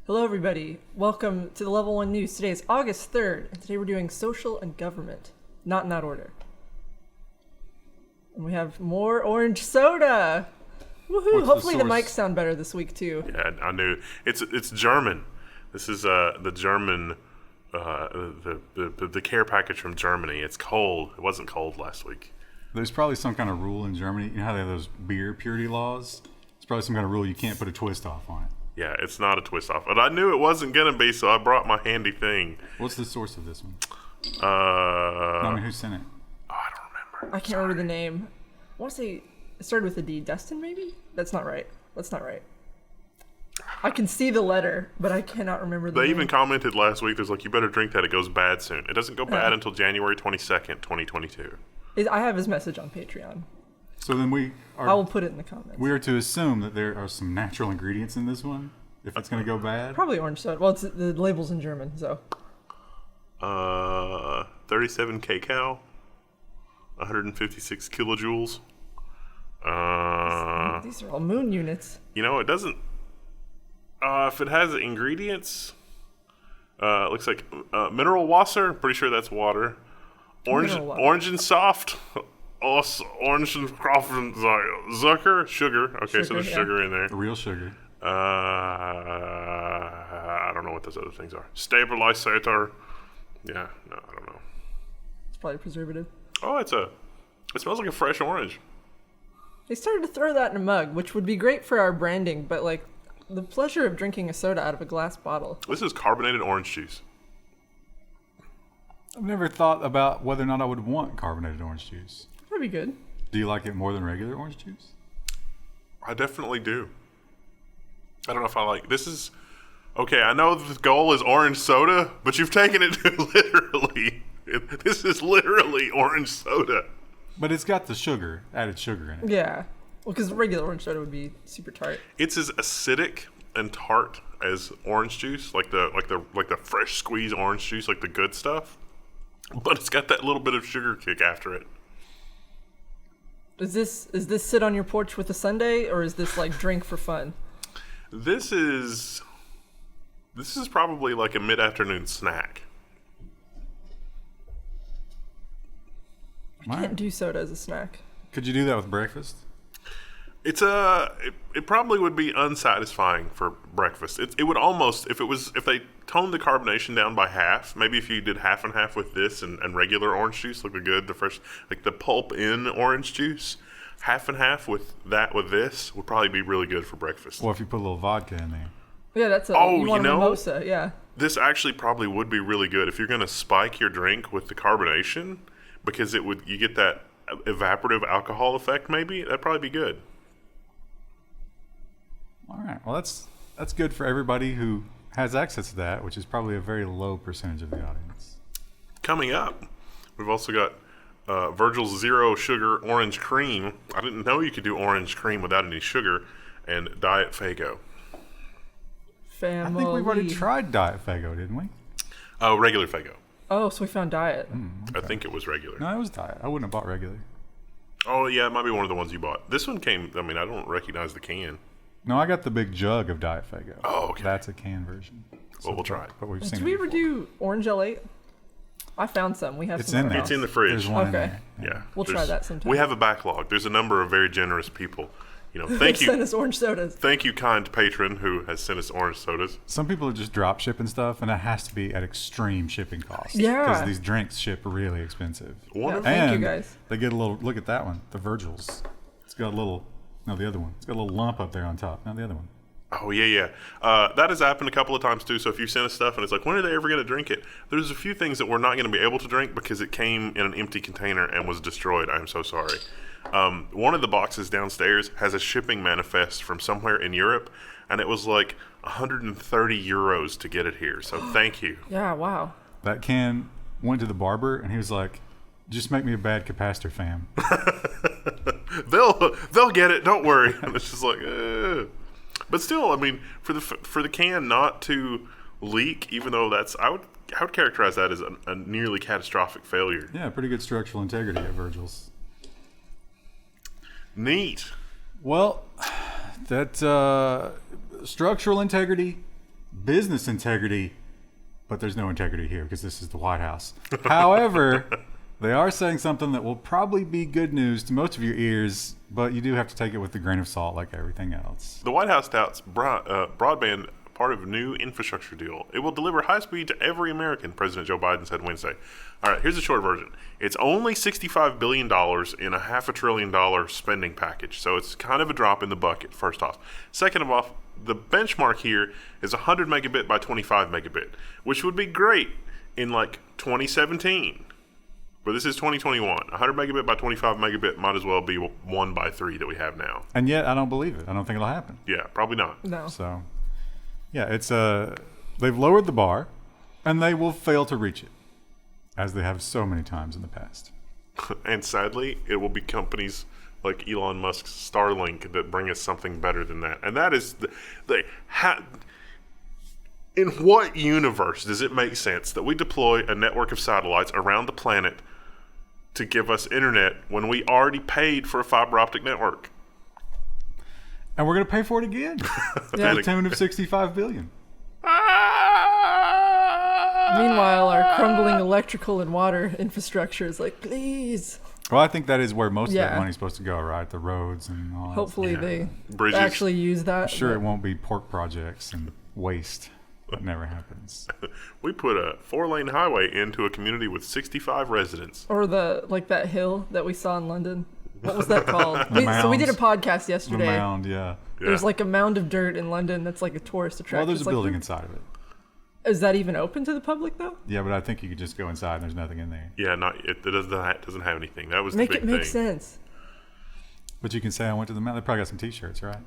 Hello everybody, welcome to the Level 1 News. Today is August 3rd, and today we're doing social and government. Not in that order. And we have more orange soda! Woohoo! Hopefully the mics sound better this week too. Yeah, I knew. It's German. This is the German, the care package from Germany. It's cold. It wasn't cold last week. There's probably some kind of rule in Germany. You know how they have those beer purity laws? It's probably some kind of rule you can't put a twist off on it. Yeah, it's not a twist off. But I knew it wasn't going to be, so I brought my handy thing. What's the source of this one? I mean, who sent it? Oh, I don't remember. I can't remember the name. I want to say it started with a D. Dustin, maybe? That's not right. I can see the letter, but I cannot remember the name. They even commented last week, there's like, you better drink that, it goes bad soon. It doesn't go bad until January 22nd, 2022. I have his message on Patreon. So then I will put it in the comments. We are to assume that there are some natural ingredients in this one, if it's going to go bad. Probably orange soda. Well, the label's in German, so. 37 kcal, 156 kilojoules. These are all moon units. You know, it doesn't. If it has ingredients, looks like mineral Wasser. Pretty sure that's water. Orange and soft. Orange and Zucker. Sugar. Okay, so there's sugar in there. Real sugar. I don't know what those other things are. Stabilizer. Yeah, no, I don't know. It's probably preservative. Oh, it smells like a fresh orange. They started to throw that in a mug, which would be great for our branding, but like the pleasure of drinking a soda out of a glass bottle. This is carbonated orange juice. I've never thought about whether or not I would want carbonated orange juice. That'd be good. Do you like it more than regular orange juice? I definitely do. I don't know if I like this. Is okay. I know the goal is orange soda, but you've taken it to literally. This is literally orange soda. But it's got the sugar, added sugar in it. Yeah. Well, because regular orange soda would be super tart. It's as acidic and tart as orange juice, like the fresh squeezed orange juice, like the good stuff. But it's got that little bit of sugar kick after it. Is this sit on your porch with a sundae, or is this like drink for fun? This is probably like a mid-afternoon snack. I can't do soda as a snack. Could you do that with breakfast? It probably would be unsatisfying for breakfast. It would almost, if they toned the carbonation down by half, maybe if you did half and half with this and regular orange juice, like the fresh, like the pulp in orange juice, half and half with this would probably be really good for breakfast. Or if you put a little vodka in there. Yeah, that's a mimosa, yeah. This actually probably would be really good if you're going to spike your drink with the carbonation, because you get that evaporative alcohol effect maybe. That'd probably be good. All right. Well, that's good for everybody who has access to that, which is probably a very low percentage of the audience. Coming up, we've also got Virgil's Zero Sugar Orange Cream. I didn't know you could do orange cream without any sugar, and Diet Faygo. I think we've already tried Diet Faygo, didn't we? Oh, regular Faygo. Oh, so we found Diet. I Okay. think it was regular. No, it was Diet. I wouldn't have bought regular. Oh, yeah, it might be one of the ones you bought. This one came, I don't recognize the can. No, I got the big jug of Diet Faygo. Oh, okay. That's a can version. Well, we'll try it. But we've seen Did we ever do Orange L8? I found some. We have It's some. in there. It's in the fridge. There's one in Okay. there. Yeah. We'll try that sometime. We have a backlog. There's a number of very generous people. Thank you. Send us orange sodas. Thank you, kind patron who has sent us orange sodas. Some people are just drop shipping stuff, and it has to be at extreme shipping costs. Yeah. Because these drinks ship really expensive. Thank you And guys. they get a little, look at that one, the Virgil's. It's got a little, no, the other one. It's got a little lump up there on top. No, the other one. Oh, yeah. That has happened a couple of times, too. So if you send us stuff and it's like, when are they ever going to drink it? There's a few things that we're not going to be able to drink because it came in an empty container and was destroyed. I'm so sorry. One of the boxes downstairs has a shipping manifest from somewhere in Europe, and it was like 130 euros to get it here. So thank you. Yeah, wow. That can went to the barber, and he was like, just make me a bad capacitor, fam. They'll get it. Don't worry. And it's just like, But still, I mean, for the can not to leak, even though I would characterize that as a nearly catastrophic failure. Yeah, pretty good structural integrity at Virgil's. Neat. Well, that structural integrity business integrity, but there's no integrity here because this is the White House. However, they are saying something that will probably be good news to most of your ears, but you do have to take it with a grain of salt like everything else. The White House touts broadband part of a new infrastructure deal. It will deliver high speed to every American, President Joe Biden said Wednesday. All right, here's the short version. It's only $65 billion in a $500 billion spending package, so it's kind of a drop in the bucket, first off. Second of all, the benchmark here is 100 megabit by 25 megabit, which would be great in like 2017. But this is 2021. 100 megabit by 25 megabit might as well be 1 by 3 that we have now. And yet, I don't believe it. I don't think it'll happen. Yeah, probably not. No. So, yeah, it's they've lowered the bar, and they will fail to reach it, as they have so many times in the past. And sadly, it will be companies like Elon Musk's Starlink that bring us something better than that. And that is in what universe does it make sense that we deploy a network of satellites around the planet to give us internet when we already paid for a fiber optic network? And we're going to pay for it again. Yeah. To the tune of $65 billion. Meanwhile, our crumbling electrical and water infrastructure is like, please. Well, I think that is where most of that Yeah. money's supposed to go, right? The roads and all that. Hopefully they Bridges. actually use that. Sure, but- it won't be pork projects and waste. That never happens. We put a 4-lane highway into a community with 65 residents. Or that hill that we saw in London. What was that called? So we did a podcast The yesterday. mound, yeah. There's like a mound of dirt in London that's like a tourist attraction. Well, there's a It's like, building inside of it. Is that even open to the public though? Yeah, but I think you could just go inside and there's nothing in there. Yeah, it doesn't have anything. That was Make the it big make thing. sense. But you can say I went to the mountain. They probably got some T-shirts, right?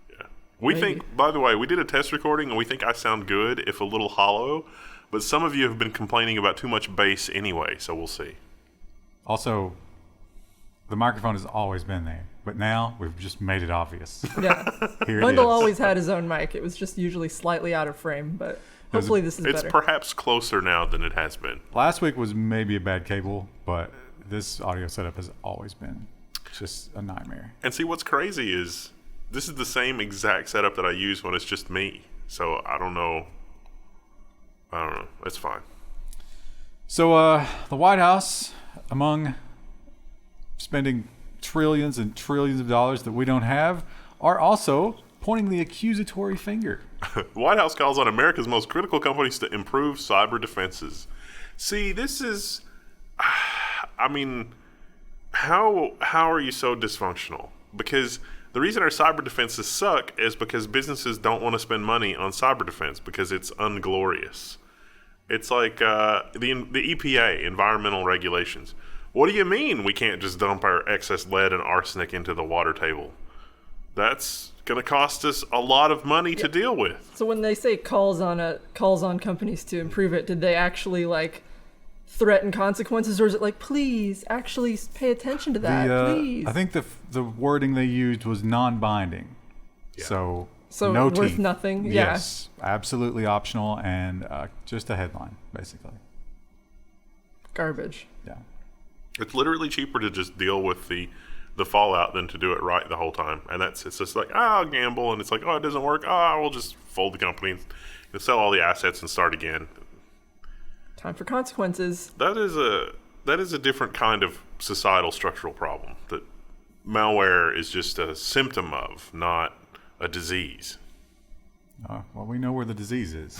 Yeah. We Maybe. think, by the way, we did a test recording and we think I sound good, if a little hollow. But some of you have been complaining about too much bass anyway, so we'll see. Also, the microphone has always been there, but now we've just made it obvious. Yeah. Here it Wendell is. always had his own mic. It was just usually slightly out of frame, but hopefully this is It's better. perhaps closer now than it has been. Last week was maybe a bad cable, but this audio setup has always been just a nightmare. And see, what's crazy is this is the same exact setup that I use when it's just me. So I don't know. It's fine. So the White House, among spending trillions and trillions of dollars that we don't have, are also pointing the accusatory finger. The White House calls on America's most critical companies to improve cyber defenses. See, this is, I mean, how are you so dysfunctional? Because the reason our cyber defenses suck is because businesses don't want to spend money on cyber defense because it's unglorious. It's like the EPA, environmental regulations. What do you mean we can't just dump our excess lead and arsenic into the water table? That's going to cost us a lot of money to deal with. So when they say calls on companies to improve it, did they actually like threaten consequences, or is it like, please actually pay attention to that, please? I think the wording they used was non-binding. Yeah. So So no worth teeth. nothing? Yeah. Yes, absolutely optional and just a headline, basically. Garbage. Yeah. It's literally cheaper to just deal with the fallout than to do it right the whole time. And it's just like, I'll gamble. And it's like, it doesn't work. We'll just fold the company and sell all the assets and start again. Time for consequences. That is a different kind of societal structural problem that malware is just a symptom of, not a disease. Well, we know where the disease is.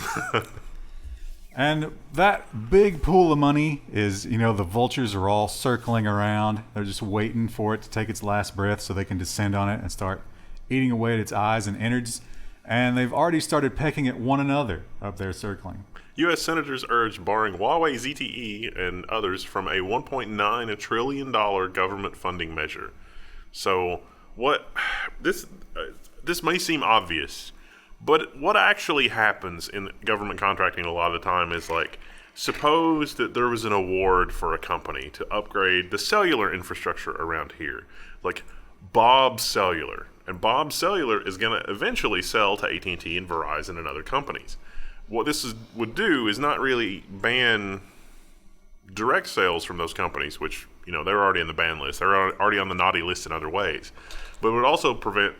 And that big pool of money is, the vultures are all circling around. They're just waiting for it to take its last breath so they can descend on it and start eating away at its eyes and innards. And they've already started pecking at one another up there circling. U.S. senators urged barring Huawei, ZTE, and others from a $1.9 trillion government funding measure. So this may seem obvious, but what actually happens in government contracting a lot of the time is like, suppose that there was an award for a company to upgrade the cellular infrastructure around here, like Bob Cellular. And Bob Cellular is going to eventually sell to AT&T and Verizon and other companies. What this would do is not really ban direct sales from those companies, which, they're already in the ban list. They're already on the naughty list in other ways. But it would also prevent,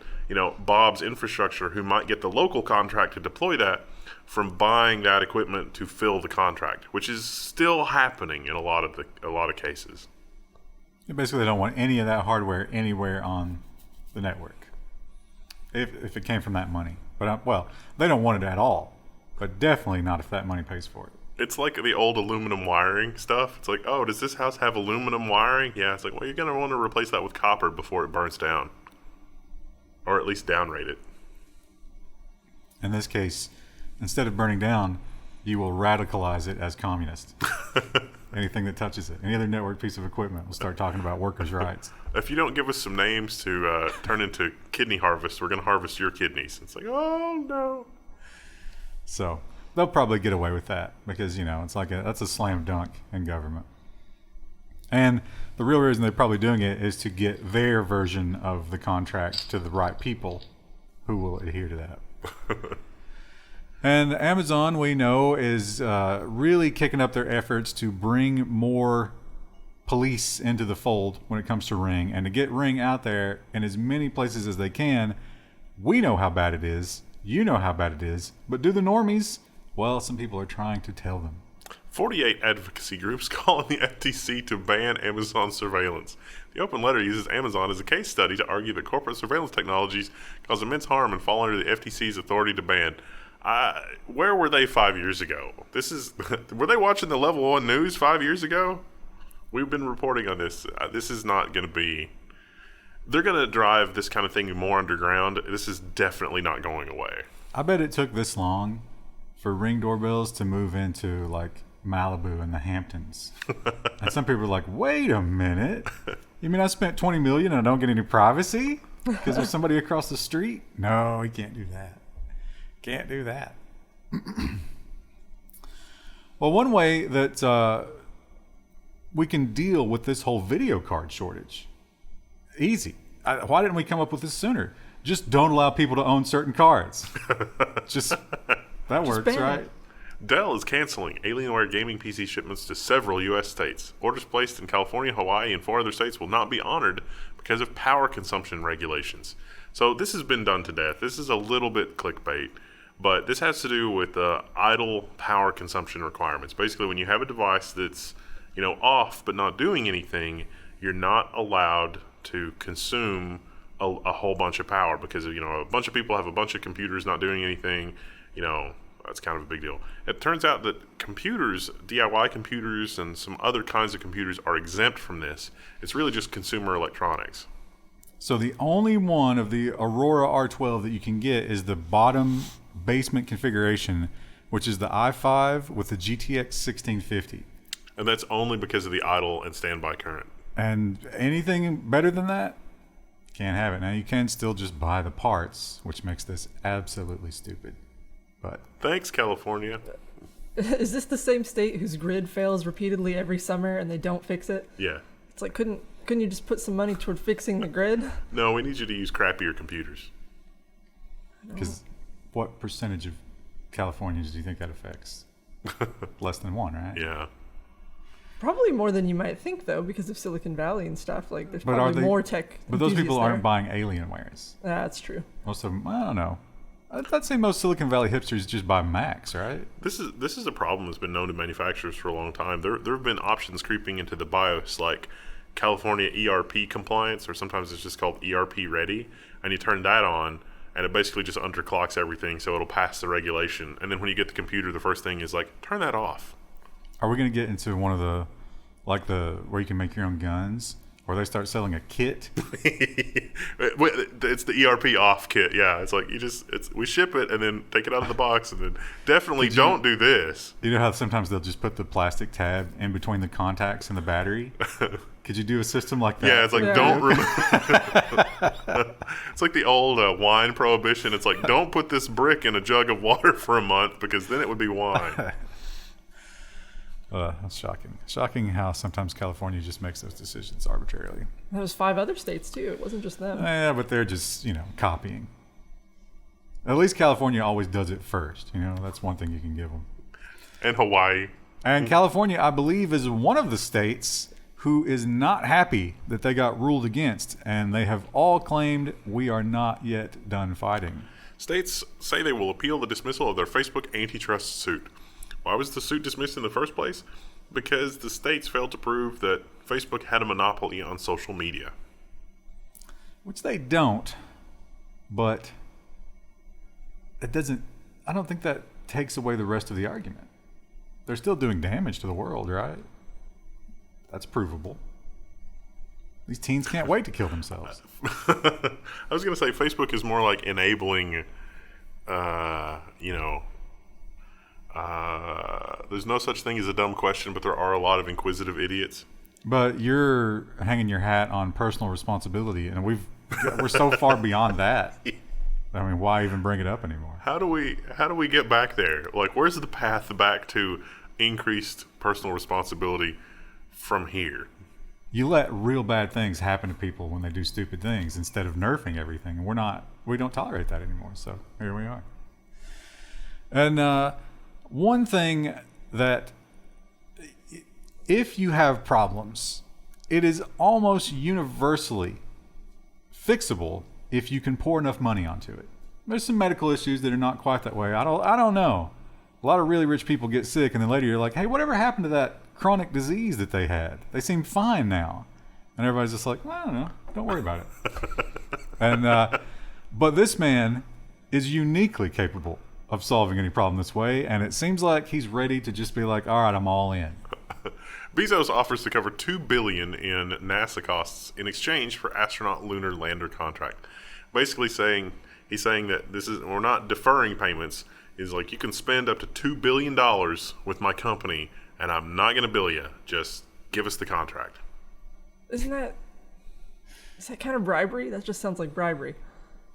Bob's infrastructure, who might get the local contract to deploy that, from buying that equipment to fill the contract, which is still happening in a lot of cases. Basically, they don't want any of that hardware anywhere on the network, if it came from that money. But they don't want it at all, but definitely not if that money pays for it. It's like the old aluminum wiring stuff. It's like, oh, does this house have aluminum wiring? Yeah, it's like, well, you're going to want to replace that with copper before it burns down, or at least downrate it. In this case, instead of burning down, you will radicalize it as communist. Anything that touches it, any other network piece of equipment, will start talking about workers' rights. If you don't give us some names to turn into kidney harvest, we're going to harvest your kidneys. It's like, oh no. So they'll probably get away with that because it's like that's a slam dunk in government. And the real reason they're probably doing it is to get their version of the contract to the right people who will adhere to that. And Amazon, we know, is really kicking up their efforts to bring more police into the fold when it comes to Ring, and to get Ring out there in as many places as they can. We know how bad it is. You know how bad it is. But do the normies? Well, some people are trying to tell them. 48 advocacy groups call on the FTC to ban Amazon surveillance. The open letter uses Amazon as a case study to argue that corporate surveillance technologies cause immense harm and fall under the FTC's authority to ban. Where were they 5 years ago? Were they watching the Level 1 news 5 years ago? We've been reporting on this. This is not going to be... They're going to drive this kind of thing more underground. This is definitely not going away. I bet it took this long for Ring doorbells to move into, like, Malibu and the Hamptons. And some people are like, wait a minute. You mean I spent $20 million and I don't get any privacy? Because there's somebody across the street? No, you can't do that. Can't do that. Well, one way that we can deal with this whole video card shortage, easy. Why didn't we come up with this sooner? Just don't allow people to own certain cards. That works, right? Dell is canceling Alienware gaming PC shipments to several U.S. states. Orders placed in California, Hawaii, and 4 other states will not be honored because of power consumption regulations. So this has been done to death. This is a little bit clickbait. But this has to do with idle power consumption requirements. Basically, when you have a device that's, off but not doing anything, you're not allowed to consume a whole bunch of power because, a bunch of people have a bunch of computers not doing anything. That's kind of a big deal. It turns out that computers, DIY computers and some other kinds of computers are exempt from this. It's really just consumer electronics. So the only one of the Aurora R12 that you can get is the bottom basement configuration, which is the i5 with the GTX 1650. And that's only because of the idle and standby current. And anything better than that, can't have it. Now you can still just buy the parts, which makes this absolutely stupid. But thanks, California. Is this the same state whose grid fails repeatedly every summer and they don't fix it? Yeah. It's like, couldn't you just put some money toward fixing the grid? No, we need you to use crappier computers. Because what percentage of Californians do you think that affects? Less than 1, right? Yeah. Probably more than you might think, though, because of Silicon Valley and stuff. Like, there's probably more tech. But those people aren't there. buying Alienwares. That's true. Most of them, I don't know. I'd say most Silicon Valley hipsters just buy Macs, right? This is a problem that's been known to manufacturers for a long time. There have been options creeping into the BIOS, like California ERP compliance, or sometimes it's just called ERP ready, and you turn that on, and it basically just underclocks everything, so it'll pass the regulation. And then when you get the computer, the first thing is like, turn that off. Are we going to get into one of the, where you can make your own guns? Where they start selling a kit? It's the ERP off kit. Yeah, it's like we ship it and then take it out of the box, and then definitely don't do this. You know how sometimes they'll just put the plastic tab in between the contacts and the battery? Could you do a system like that? Yeah, it's like don't remove. It's like the old wine prohibition. It's like, don't put this brick in a jug of water for a month because then it would be wine. That's shocking. Shocking how sometimes California just makes those decisions arbitrarily. There was 5 other states, too. It wasn't just them. Yeah, but they're just, copying. At least California always does it first. That's one thing you can give them. And Hawaii. And California, I believe, is one of the states who is not happy that they got ruled against, and they have all claimed we are not yet done fighting. States say they will appeal the dismissal of their Facebook antitrust suit. Why was the suit dismissed in the first place? Because the states failed to prove that Facebook had a monopoly on social media. Which they don't, but it doesn't, I don't think that takes away the rest of the argument. They're still doing damage to the world, right? That's provable. These teens can't wait to kill themselves. I was going to say Facebook is more like enabling, there's no such thing as a dumb question, but there are a lot of inquisitive idiots. But you're hanging your hat on personal responsibility, and we're so far beyond that. I mean, why even bring it up anymore? How do we get back there? Like, where's the path back to increased personal responsibility from here? You let real bad things happen to people when they do stupid things instead of nerfing everything. And we don't tolerate that anymore. So here we are. And one thing that, if you have problems, it is almost universally fixable if you can pour enough money onto it. There's some medical issues that are not quite that way. I don't know. A lot of really rich people get sick, and then later you're like, hey, whatever happened to that chronic disease that they had? They seem fine now. And everybody's just like, well, I don't know. Don't worry about it. And but this man is uniquely capable of solving any problem this way, and it seems like he's ready to just be like, all right, I'm all in. Bezos offers to cover $2 billion in NASA costs in exchange for astronaut lunar lander contract. Basically he's saying that we're not deferring payments. He's like, you can spend up to $2 billion with my company, and I'm not going to bill you. Just give us the contract. Is that kind of bribery? That just sounds like bribery.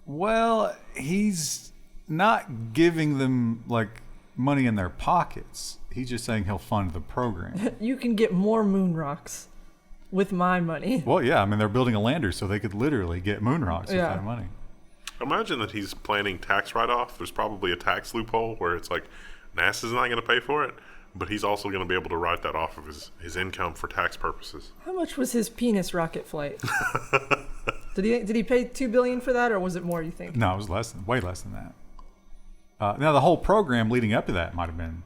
Well, he's not giving them like money in their pockets. He's just saying he'll fund the program. You can get more moon rocks with my money. Well, yeah, I mean, they're building a lander, so they could literally get moon rocks with that money. Imagine that he's planning tax write-off. There's probably a tax loophole where it's like NASA's not going to pay for it, but he's also going to be able to write that off of his income for tax purposes. How much was his penis rocket flight? Did he pay $2 billion for that, or was it more, you think? No, it was way less than that. Now, the whole program leading up to that might have been,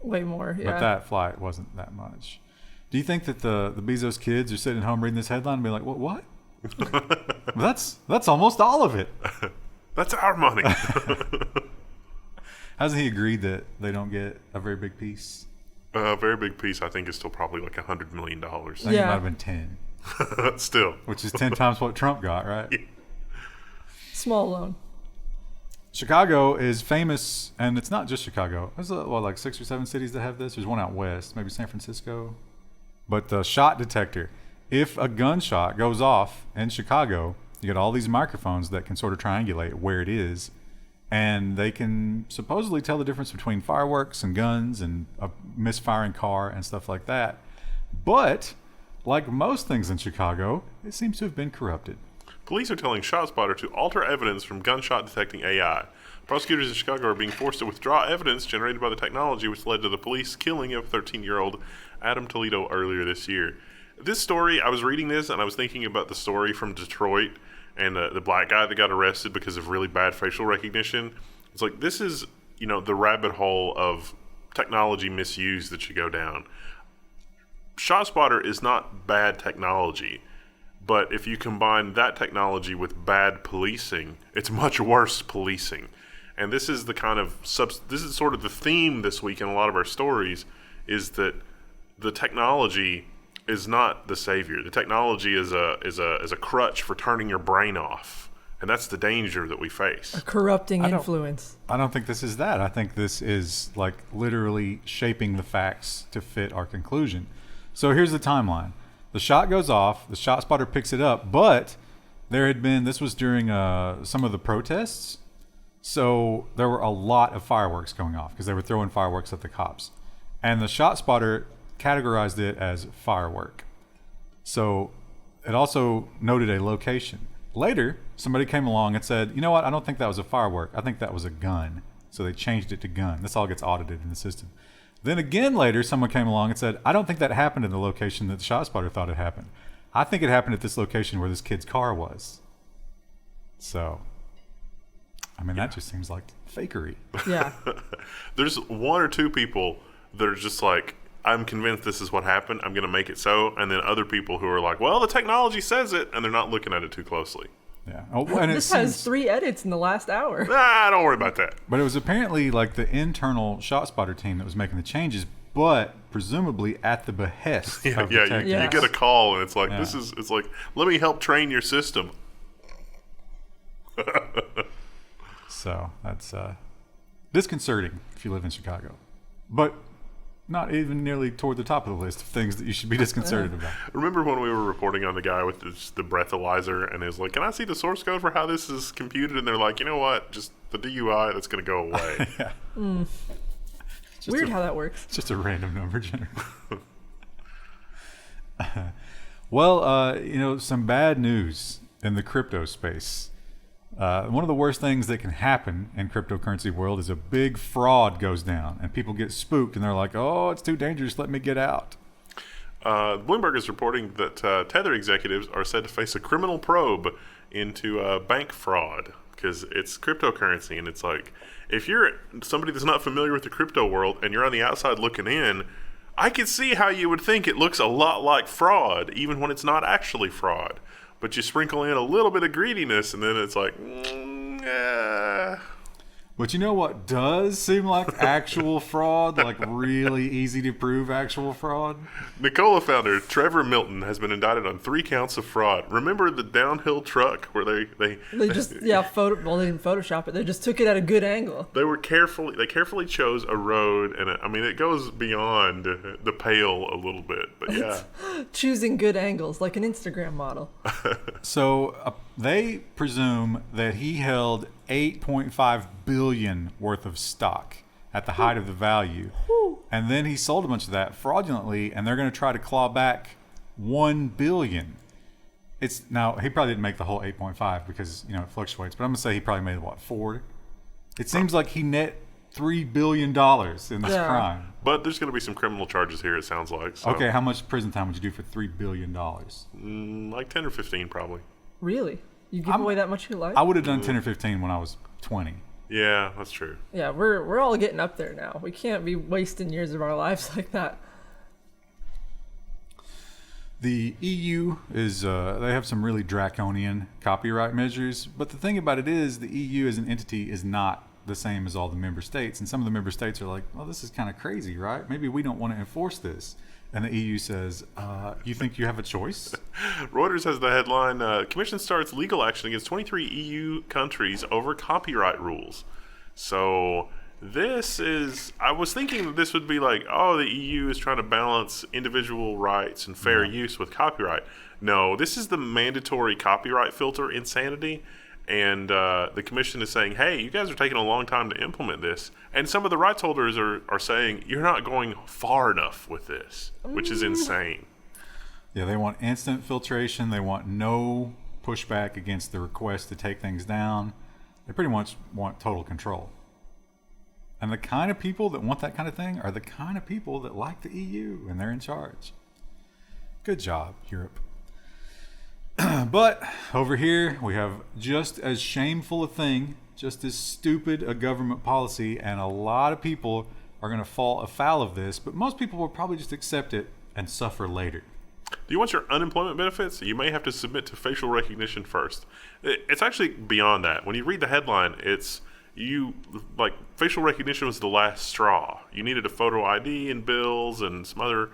way more, yeah. But that flight wasn't that much. Do you think that the Bezos kids are sitting at home reading this headline and be like, what? That's almost all of it. That's our money. Hasn't he agreed that they don't get a very big piece? A very big piece, I think, is still probably like $100 million. I think it might have been 10. Still. Which is 10 times what Trump got, right? Yeah. Small loan. Chicago is famous, and it's not just Chicago. There's like 6 or 7 cities that have this. There's one out west, maybe San Francisco. But the shot detector. If a gunshot goes off in Chicago, you get all these microphones that can sort of triangulate where it is, and they can supposedly tell the difference between fireworks and guns and a misfiring car and stuff like that. But like most things in Chicago, it seems to have been corrupted. Police are telling ShotSpotter to alter evidence from gunshot-detecting AI. Prosecutors in Chicago are being forced to withdraw evidence generated by the technology which led to the police killing of 13-year-old Adam Toledo earlier this year. This story, I was reading this and I was thinking about the story from Detroit and the black guy that got arrested because of really bad facial recognition. It's like, this is, the rabbit hole of technology misuse that you go down. ShotSpotter is not bad technology, but if you combine that technology with bad policing, it's much worse policing. And this is the kind of this is sort of the theme this week in a lot of our stories, is that the technology is not the savior. The technology is a crutch for turning your brain off, and that's the danger that we face. A corrupting influence. I don't think this is that. I think this is like literally shaping the facts to fit our conclusion. So here's the timeline. The shot goes off, the ShotSpotter picks it up, but this was during some of the protests, so there were a lot of fireworks going off because they were throwing fireworks at the cops. And the ShotSpotter categorized it as firework. So it also noted a location. Later, somebody came along and said, you know what, I don't think that was a firework. I think that was a gun. So they changed it to gun. This all gets audited in the system. Then again later, someone came along and said, I don't think that happened in the location that the ShotSpotter thought it happened. I think it happened at this location where this kid's car was. So, I mean, that just seems like fakery. Yeah. There's one or two people that are just like, I'm convinced this is what happened. I'm going to make it so. And then other people who are like, well, the technology says it. And they're not looking at it too closely. Yeah. Oh, and This has 3 edits in the last hour. Don't worry about that. But it was apparently like the internal ShotSpotter team that was making the changes, but presumably at the behest of the tech. You get a call and it's like, it's like, let me help train your system. So that's disconcerting if you live in Chicago. But not even nearly toward the top of the list of things that you should be disconcerted about. Remember when we were reporting on the guy with the breathalyzer and he was like, can I see the source code for how this is computed? And they're like, you know what? Just the DUI, that's going to go away. Weird how that works. It's just a random number generator. Well, some bad news in the crypto space. One of the worst things that can happen in cryptocurrency world is a big fraud goes down and people get spooked and they're like, oh, it's too dangerous, let me get out. Bloomberg is reporting that Tether executives are said to face a criminal probe into bank fraud because it's cryptocurrency. And it's like, if you're somebody that's not familiar with the crypto world and you're on the outside looking in, I can see how you would think it looks a lot like fraud, even when it's not actually fraud. But you sprinkle in a little bit of greediness, and then it's like, But you know what does seem like actual fraud? Like really easy to prove actual fraud? Nikola founder Trevor Milton has been indicted on 3 counts of fraud. Remember the downhill truck where they just they didn't Photoshop it. They just took it at a good angle. They carefully chose a road, and it goes beyond the pale a little bit. But yeah, choosing good angles like an Instagram model. So they presume that he held $8.5 billion worth of stock at the height of the value, and then he sold a bunch of that fraudulently, and they're going to try to claw back $1 billion. Now he probably didn't make the whole 8.5 because it fluctuates, but I'm gonna say he probably made what, 4? It seems like he net $3 billion in this crime. But there's going to be some criminal charges here, it sounds like. So. Okay, how much prison time would you do for $3 billion? Like 10 or 15 probably. Really? You give away that much of your life? I would have done 10 or 15 when I was 20. Yeah, that's true. Yeah, we're all getting up there now. We can't be wasting years of our lives like that. The EU is, they have some really draconian copyright measures, but the thing about it is the EU as an entity is not the same as all the member states. And some of the member states are like, well, this is kind of crazy, right? Maybe we don't want to enforce this. And the EU says, you think you have a choice? Reuters has the headline, Commission starts legal action against 23 EU countries over copyright rules. So this is, I was thinking that this would be like, oh, the EU is trying to balance individual rights and fair use with copyright. No, this is the mandatory copyright filter insanity. And the commission is saying, hey, you guys are taking a long time to implement this. And some of the rights holders are saying, you're not going far enough with this, which is insane. Yeah, they want instant filtration. They want no pushback against the request to take things down. They pretty much want total control. And the kind of people that want that kind of thing are the kind of people that like the EU, and they're in charge. Good job, Europe. But over here, we have just as shameful a thing, just as stupid a government policy, and a lot of people are going to fall afoul of this, but most people will probably just accept it and suffer later. Do you want your unemployment benefits? You may have to submit to facial recognition first. It's actually beyond that. When you read the headline, facial recognition was the last straw. You needed a photo ID and bills and some other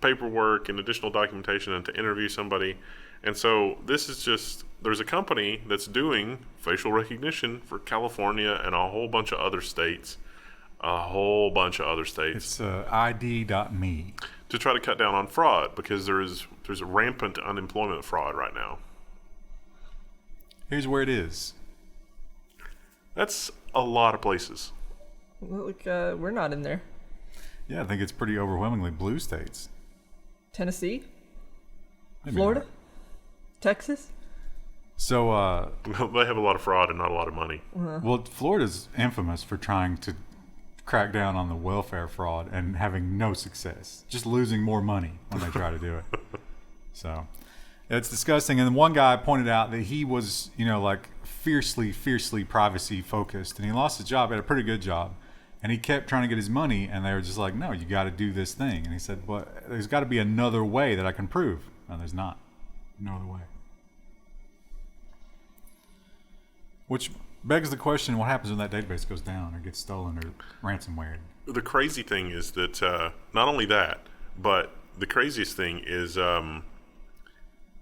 paperwork and additional documentation and to interview somebody. And so this is just, there's a company that's doing facial recognition for California and a whole bunch of other states. It's ID.me. To try to cut down on fraud because there's rampant unemployment fraud right now. Here's where it is. That's a lot of places. Look, we're not in there. Yeah, I think it's pretty overwhelmingly blue states. Tennessee? Maybe Florida? not. Texas? So, they have a lot of fraud and not a lot of money. well, Florida's infamous for trying to crack down on the welfare fraud and having no success, just losing more money when they try to do it. So it's disgusting. And one guy pointed out that he was, like fiercely privacy focused, and he lost his job, had a pretty good job, and he kept trying to get his money, and they were just like, no, you got to do this thing. And he said, but there's got to be another way that I can prove. No, there's not. No other way. Which begs the question, what happens when that database goes down or gets stolen or ransomware? The crazy thing is that not only that, but the craziest thing is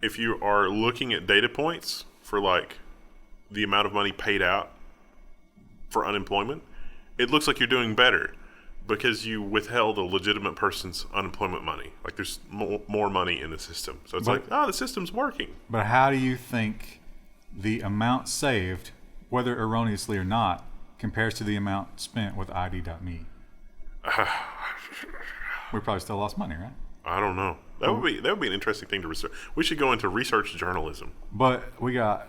if you are looking at data points for like the amount of money paid out for unemployment, it looks like you're doing better because you withheld a legitimate person's unemployment money. Like there's more money in the system. So it's the system's working. But how do you think the amount saved, whether erroneously or not, compares to the amount spent with ID.me? We probably still lost money, right? I don't know. That would be an interesting thing to research. We should go into research journalism. But we got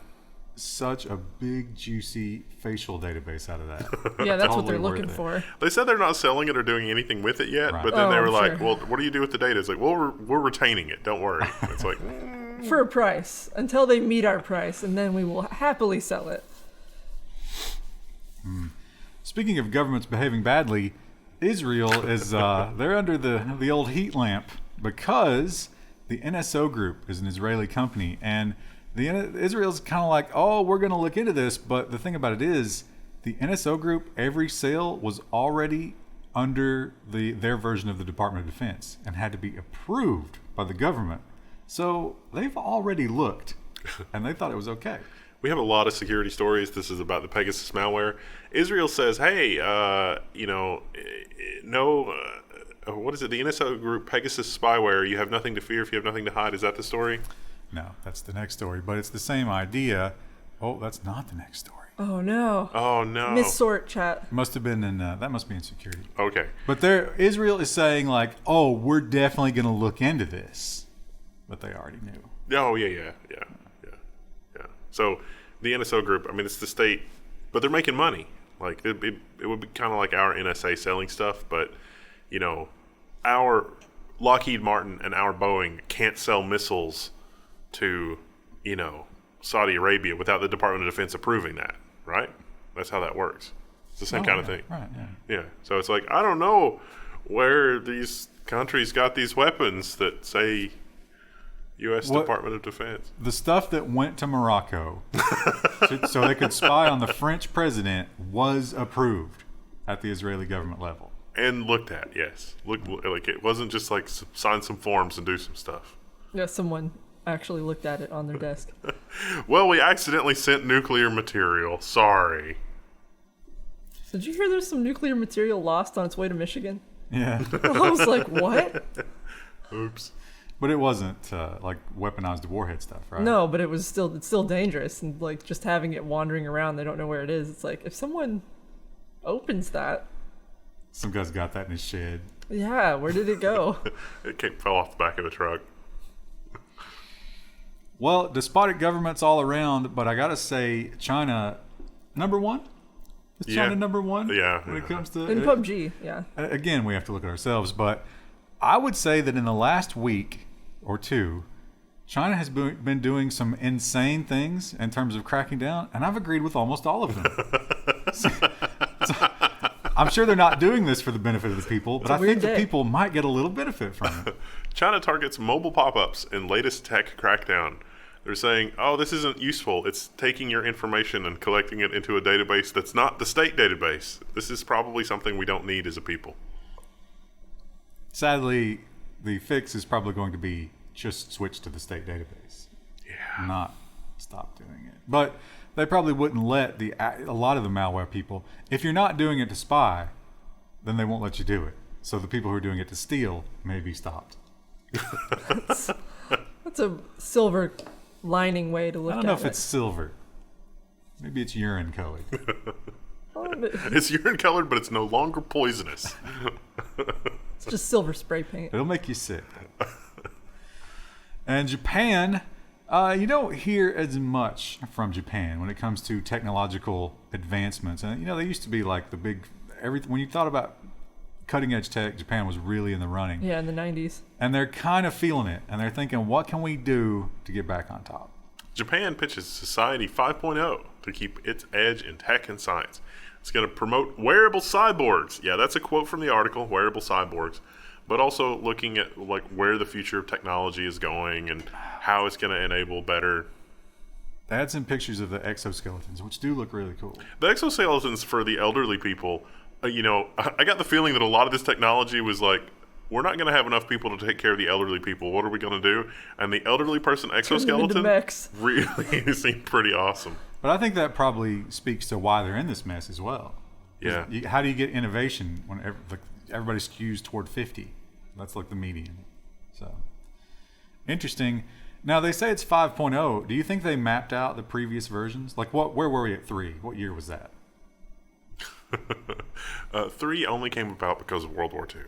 such a big, juicy facial database out of that. Yeah, that's what they're looking for. They said they're not selling it or doing anything with it yet, Right. but then they were like, sure. well, what do you do with the data? It's like, well, we're retaining it. Don't worry. It's like, For a price, until they meet our price, and then we will happily sell it. Speaking of governments behaving badly, Israel is they're under the old heat lamp because the NSO Group is an Israeli company, and Israel's kind of like, oh, we're going to look into this, but the thing about it is, the NSO Group, every sale was already under their version of the Department of Defense and had to be approved by the government. So they've already looked, and they thought it was okay. we have a lot of security stories. This is about the Pegasus malware. Israel says, hey, what is it? The NSO Group Pegasus spyware. You have nothing to fear if you have nothing to hide. Is that the story? No, that's the next story, but it's the same idea. Oh, that's not the next story. Oh no. Oh no. Missort chat. Must have been in that must be in security. Okay. But Israel is saying like, oh, we're definitely going to look into this, but they already knew. Oh yeah. So the NSO Group, I mean, it's the state, but they're making money. Like it would be kind of like our NSA selling stuff, but our Lockheed Martin and our Boeing can't sell missiles to Saudi Arabia without the Department of Defense approving that, right? That's how that works. It's the same kind of thing. Right, Yeah. So it's like, I don't know where these countries got these weapons that say U.S. Department of Defense. The stuff that went to Morocco so they could spy on the French president was approved at the Israeli government level. And looked at, yes. Like it wasn't just like sign some forms and do some stuff. Yeah, someone actually looked at it on their desk. Well, we accidentally sent nuclear material. Sorry. Did you hear there's some nuclear material lost on its way to Michigan? Yeah. I was like, what? Oops. But it wasn't like weaponized warhead stuff, right? No, but it's still dangerous, and like just having it wandering around, they don't know where it is. It's like if someone opens that, Some guy's got that in his shed. yeah, where did it go? It fell off the back of the truck. Well, despotic governments all around, but I gotta say, China, number one? Is China number one? Yeah. When it comes to... In PUBG, yeah. Again, we have to look at ourselves, but I would say that in the last week or two, China has been doing some insane things in terms of cracking down, and I've agreed with almost all of them. So, I'm sure they're not doing this for the benefit of the people, but I think the people might get a little benefit from it. China targets mobile pop-ups in latest tech crackdown. They're saying, oh, this isn't useful. It's taking your information and collecting it into a database that's not the state database. This is probably something we don't need as a people. Sadly, the fix is probably going to be just switch to the state database. Yeah. Not stop doing it. But they probably wouldn't let a lot of the malware people, if you're not doing it to spy, then they won't let you do it. So the people who are doing it to steal may be stopped. That's a silver lining way to look at it. I don't know if it's silver. Maybe it's urine colored. It's urine colored, but it's no longer poisonous. It's just silver spray paint. It'll make you sick. And Japan, you don't hear as much from Japan when it comes to technological advancements. And, they used to be like the big when you thought about cutting edge tech, Japan was really in the running. Yeah, in the 90s. And they're kind of feeling it, and they're thinking, what can we do to get back on top? Japan pitches Society 5.0 to keep its edge in tech and science. It's going to promote wearable cyborgs. Yeah, that's a quote from the article, wearable cyborgs. But also looking at like where the future of technology is going and how it's going to enable better. They had some pictures of the exoskeletons, which do look really cool. The exoskeletons for the elderly people, I got the feeling that a lot of this technology was like, we're not going to have enough people to take care of the elderly people. What are we going to do? And the elderly person exoskeleton really seemed pretty awesome. But I think that probably speaks to why they're in this mess as well. Yeah. How do you get innovation when everybody skews toward 50? That's like the median. So interesting. Now they say it's 5.0. Do you think they mapped out the previous versions? Like where were we at 3? What year was that? 3 only came about because of World War II.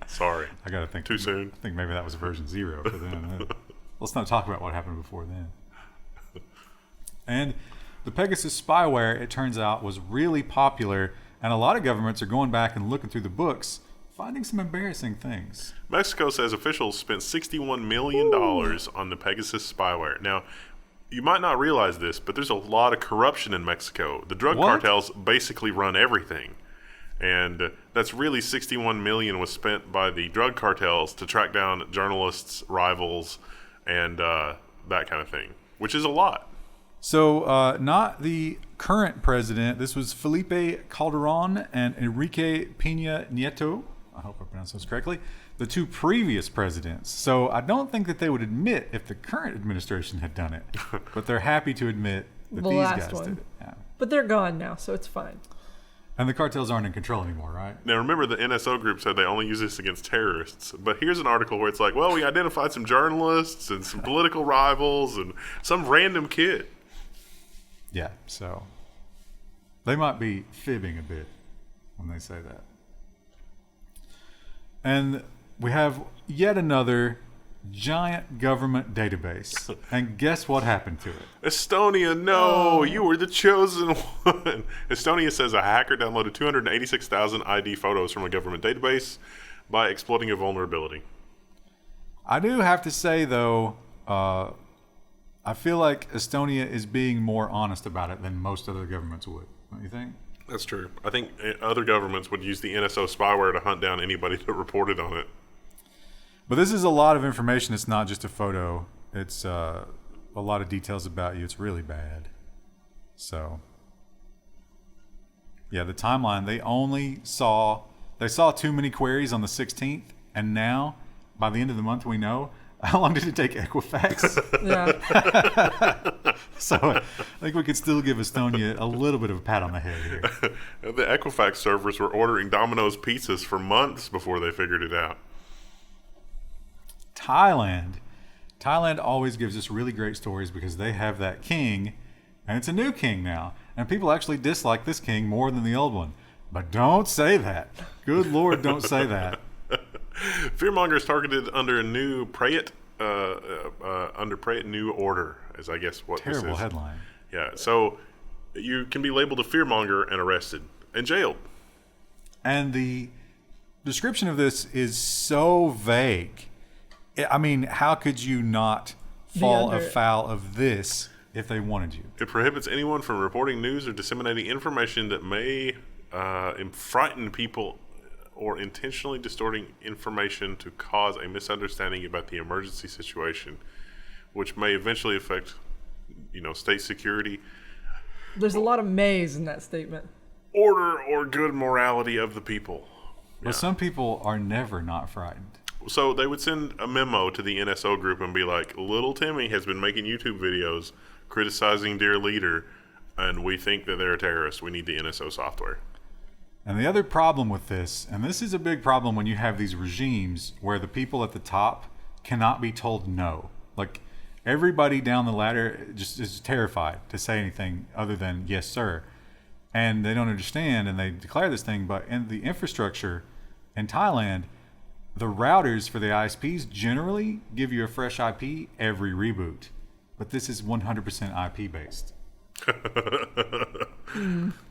Sorry. I gotta think. Too soon. I think maybe that was version 0 for then. Let's not talk about what happened before then. And the Pegasus spyware, it turns out, was really popular, and a lot of governments are going back and looking through the books, finding some embarrassing things. Mexico says officials spent $61 million on the Pegasus spyware. Now, you might not realize this, but there's a lot of corruption in Mexico. The drug cartels basically run everything. And that's really $61 million was spent by the drug cartels to track down journalists, rivals, and that kind of thing, which is a lot. So not the current president. This was Felipe Calderon and Enrique Peña Nieto. I hope I pronounced those correctly. The 2 previous presidents. So I don't think that they would admit if the current administration had done it. But they're happy to admit that these guys did it. Yeah. But they're gone now, so it's fine. And the cartels aren't in control anymore, right? Now, remember, the NSO Group said they only use this against terrorists. But here's an article where it's like, well, we identified some journalists and some political rivals and some random kid. Yeah, so they might be fibbing a bit when they say that. And we have yet another giant government database. And guess what happened to it? Estonia, no, you were the chosen one. Estonia says a hacker downloaded 286,000 ID photos from a government database by exploiting a vulnerability. I do have to say, though, I feel like Estonia is being more honest about it than most other governments would. Don't you think? That's true. I think other governments would use the NSO spyware to hunt down anybody that reported on it. But this is a lot of information. It's not just a photo. It's a lot of details about you. It's really bad. So, yeah, the timeline, they saw too many queries on the 16th, and now, by the end of the month, we know. How long did it take Equifax? Yeah. So I think we could still give Estonia a little bit of a pat on the head here. The Equifax servers were ordering Domino's pizzas for months before they figured it out. Thailand always gives us really great stories because they have that king, and it's a new king now. And people actually dislike this king more than the old one. But don't say that. Good Lord, don't say that. Fearmongers targeted under a new Prayut, under Prayut New Order, is I guess what Terrible this is. Headline. Yeah, so you can be labeled a fearmonger and arrested and jailed. And the description of this is so vague. I mean, how could you not fall afoul of this if they wanted you? It prohibits anyone from reporting news or disseminating information that may frighten people or intentionally distorting information to cause a misunderstanding about the emergency situation, which may eventually affect, state security. There's a lot of mays in that statement. Order or good morality of the people. But some people are never not frightened. So they would send a memo to the NSO group and be like, little Timmy has been making YouTube videos criticizing dear leader, and we think that they're a terrorist. We need the NSO software. And the other problem with this, and this is a big problem when you have these regimes where the people at the top cannot be told no. Like, everybody down the ladder just is terrified to say anything other than yes, sir. And they don't understand, and they declare this thing, but in the infrastructure in Thailand, the routers for the ISPs generally give you a fresh IP every reboot. But this is 100% IP based.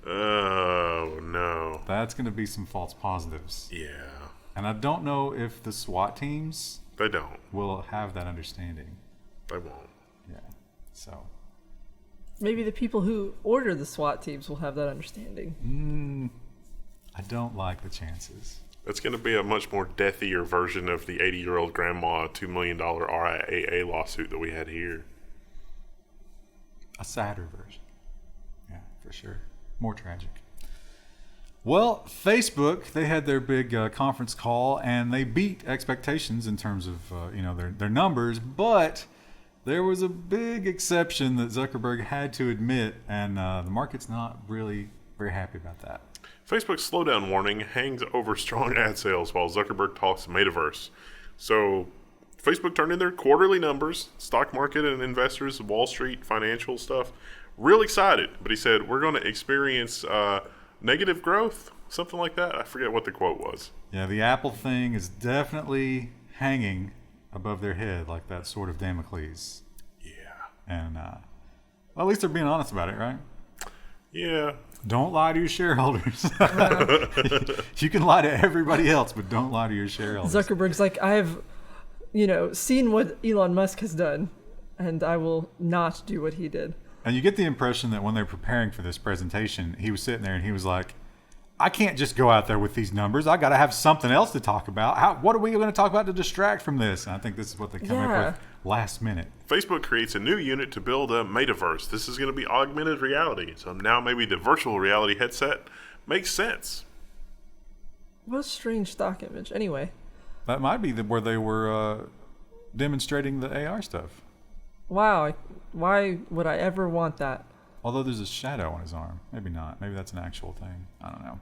Oh, no. That's going to be some false positives. Yeah. And I don't know if the SWAT teams They don't. will have that understanding. They won't. Yeah. So, Maybe the people who order the SWAT teams will have that understanding. I don't like the chances. It's going to be a much more deathier version of the 80-year-old grandma $2 million RIAA lawsuit that we had here. A sadder version. Yeah, for sure. More tragic. Well, Facebook, they had their big conference call, and they beat expectations in terms of their numbers, but there was a big exception that Zuckerberg had to admit, and the market's not really very happy about that. Facebook's slowdown warning hangs over strong ad sales while Zuckerberg talks metaverse. So Facebook turned in their quarterly numbers, stock market and investors, Wall Street, financial stuff, real excited. But he said, we're going to experience negative growth, something like that. I forget what the quote was. Yeah, the Apple thing is definitely hanging above their head like that sword of Damocles. Yeah. And well, at least they're being honest about it, right? Yeah. Don't lie to your shareholders. You can lie to everybody else, but don't lie to your shareholders. Zuckerberg's like, I have, seen what Elon Musk has done, and I will not do what he did. And you get the impression that when they're preparing for this presentation, he was sitting there and he was like, I can't just go out there with these numbers. I got to have something else to talk about. What are we going to talk about to distract from this? And I think this is what they come up with last minute. Facebook creates a new unit to build a metaverse. This is going to be augmented reality. So now maybe the virtual reality headset makes sense. What a strange stock image. Anyway. That might be where they were demonstrating the AR stuff. Wow. Why would I ever want that? Although there's a shadow on his arm. Maybe not. Maybe that's an actual thing. I don't know.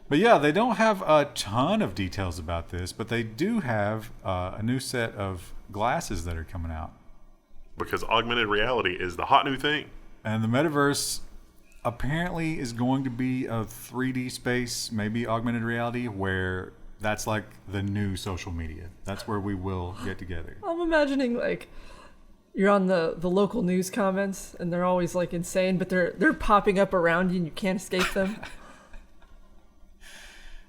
But yeah, they don't have a ton of details about this, but they do have a new set of glasses that are coming out. Because augmented reality is the hot new thing. And the metaverse apparently is going to be a 3D space, maybe augmented reality, where that's like the new social media. That's where we will get together. I'm imagining like you're on the local news comments and they're always like insane, but they're popping up around you and you can't escape them.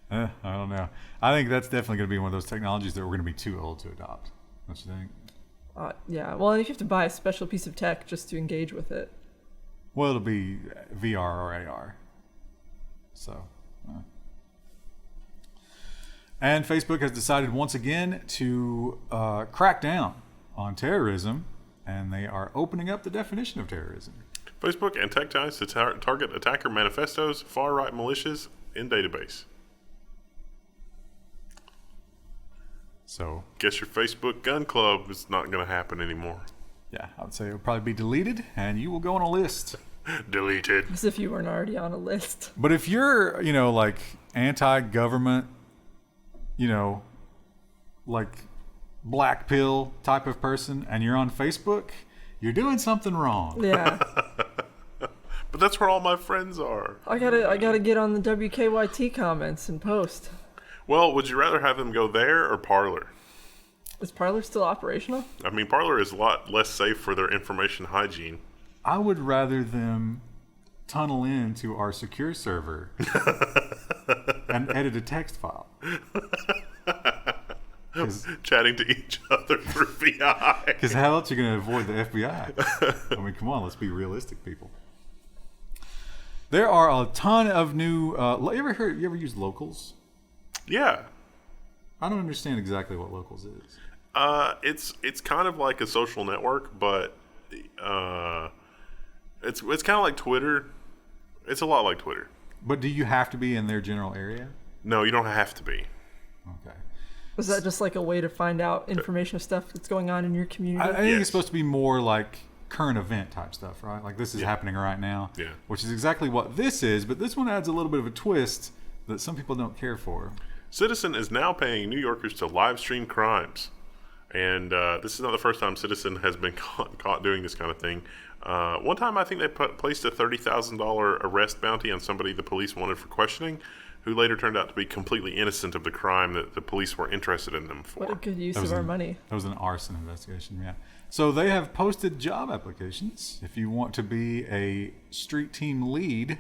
I don't know. I think that's definitely going to be one of those technologies that we're going to be too old to adopt. Don't you think? Yeah. Well, you have to buy a special piece of tech just to engage with it. Well, it'll be VR or AR. So. And Facebook has decided once again to crack down on terrorism, and they are opening up the definition of terrorism. Facebook and tech ties to target attacker manifestos, far-right militias in database. So, guess your Facebook gun club is not going to happen anymore. Yeah, I would say it'll probably be deleted, and you will go on a list. Deleted. As if you weren't already on a list. But if you're, like anti-government, like black pill type of person, and you're on Facebook, you're doing something wrong. Yeah. But that's where all my friends are. I gotta get on the WKYT comments and post. Well, would you rather have them go there or Parler? Is Parler still operational? I mean, Parler is a lot less safe for their information hygiene. I would rather them tunnel into our secure server and edit a text file. Chatting to each other through VI. Because how else are you going to avoid the FBI? I mean, come on, let's be realistic, people. There are a ton of new. You ever use Locals? Yeah. I don't understand exactly what Locals is. It's kind of like a social network, but it's kind of like Twitter. It's a lot like Twitter. But do you have to be in their general area? No, you don't have to be. Okay. Was that just like a way to find out information of stuff that's going on in your community? I think it's supposed to be more like current event type stuff, right? Like this is happening right now, which is exactly what this is, but this one adds a little bit of a twist that some people don't care for. Citizen is now paying New Yorkers to live stream crimes. And this is not the first time Citizen has been caught doing this kind of thing. One time I think they placed a $30,000 arrest bounty on somebody the police wanted for questioning, who later turned out to be completely innocent of the crime that the police were interested in them for. What a good use of our money. That was an arson investigation, yeah. So they have posted job applications if you want to be a street team lead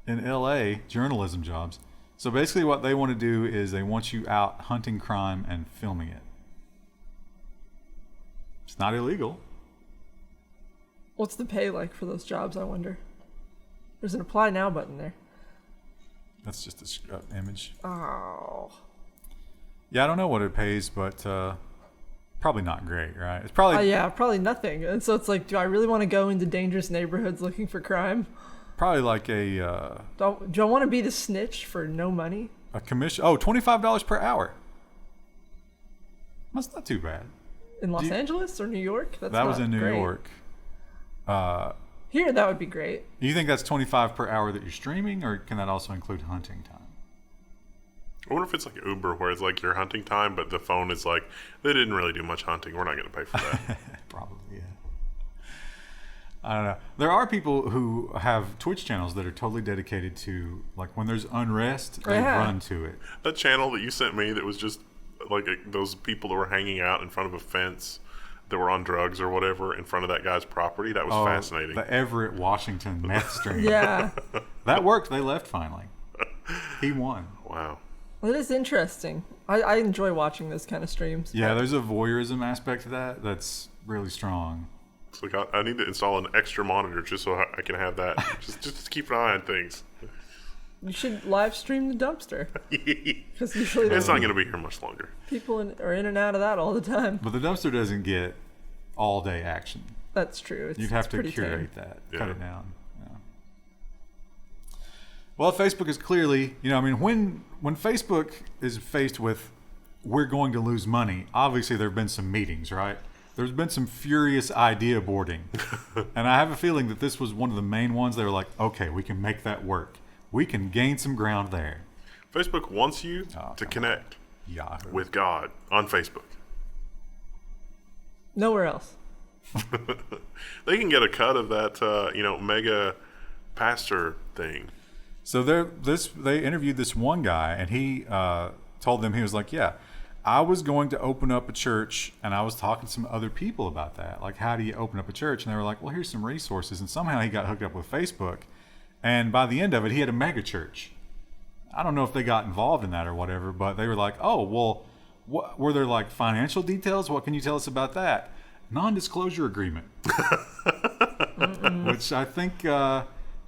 in LA, journalism jobs. So basically what they want to do is they want you out hunting crime and filming it. It's not illegal. What's the pay like for those jobs, I wonder? There's an apply now button there. That's just an image. Oh. Yeah, I don't know what it pays, but probably not great, right? It's probably Yeah, probably nothing. And so it's like, do I really want to go into dangerous neighborhoods looking for crime? probably like a Do I want to be the snitch for no money? a commission. Oh, $25 per hour. That's not too bad. In Los Angeles or New York? That's That was not in New great. York. Here, that would be great. You think that's 25 per hour that you're streaming, or can that also include hunting time? I wonder if it's like Uber, where it's like your hunting time, but the phone is like, they didn't really do much hunting. We're not going to pay for that. Probably, yeah. I don't know. There are people who have Twitch channels that are totally dedicated to, like, when there's unrest, they Yeah. run to it. That channel that you sent me that was just like those people that were hanging out in front of a fence that were on drugs or whatever in front of that guy's property, that was fascinating. The Everett, Washington meth stream. Yeah. That worked. They left finally. He won. Wow. Well, it is interesting. I enjoy watching those kind of streams. Yeah, there's a voyeurism aspect to that that's really strong. It's like I need to install an extra monitor just so I can have that. just to keep an eye on things. You should live stream the dumpster. Because usually It's not going to be here much longer. people are in and out of that all the time. But the dumpster doesn't get all day action. That's true. You'd have it's to pretty curate tame. that, Yeah. cut it down. Yeah. Well, Facebook is clearly, when Facebook is faced with, we're going to lose money, obviously there have been some meetings, right? There's been some furious idea boarding. And I have a feeling that this was one of the main ones. They were like, okay, we can make that work. We can gain some ground there. Facebook wants you to connect Yahoo. with God on Facebook. Nowhere else. They can get a cut of that, mega pastor thing. So they interviewed this one guy, and he told them, he was like, yeah, I was going to open up a church, and I was talking to some other people about that. Like, how do you open up a church? And they were like, well, here's some resources. And somehow he got hooked up with Facebook. And by the end of it, he had a mega church. I don't know if they got involved in that or whatever, but they were like, oh, well, were there like financial details? What can you tell us about that? Non-disclosure agreement. Which I think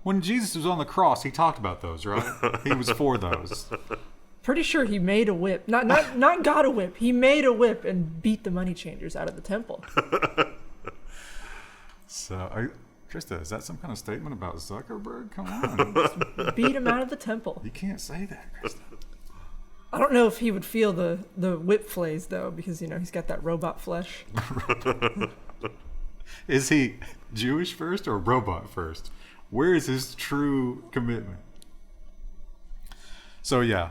when Jesus was on the cross, he talked about those, right? He was for those. Pretty sure he made a whip. Not got a whip. He made a whip and beat the money changers out of the temple. So, Krista, is that some kind of statement about Zuckerberg? Come on. Beat him out of the temple. You can't say that, Krista. I don't know if he would feel the whip flays though, because he's got that robot flesh. Is he Jewish first or robot first? Where is his true commitment? So yeah,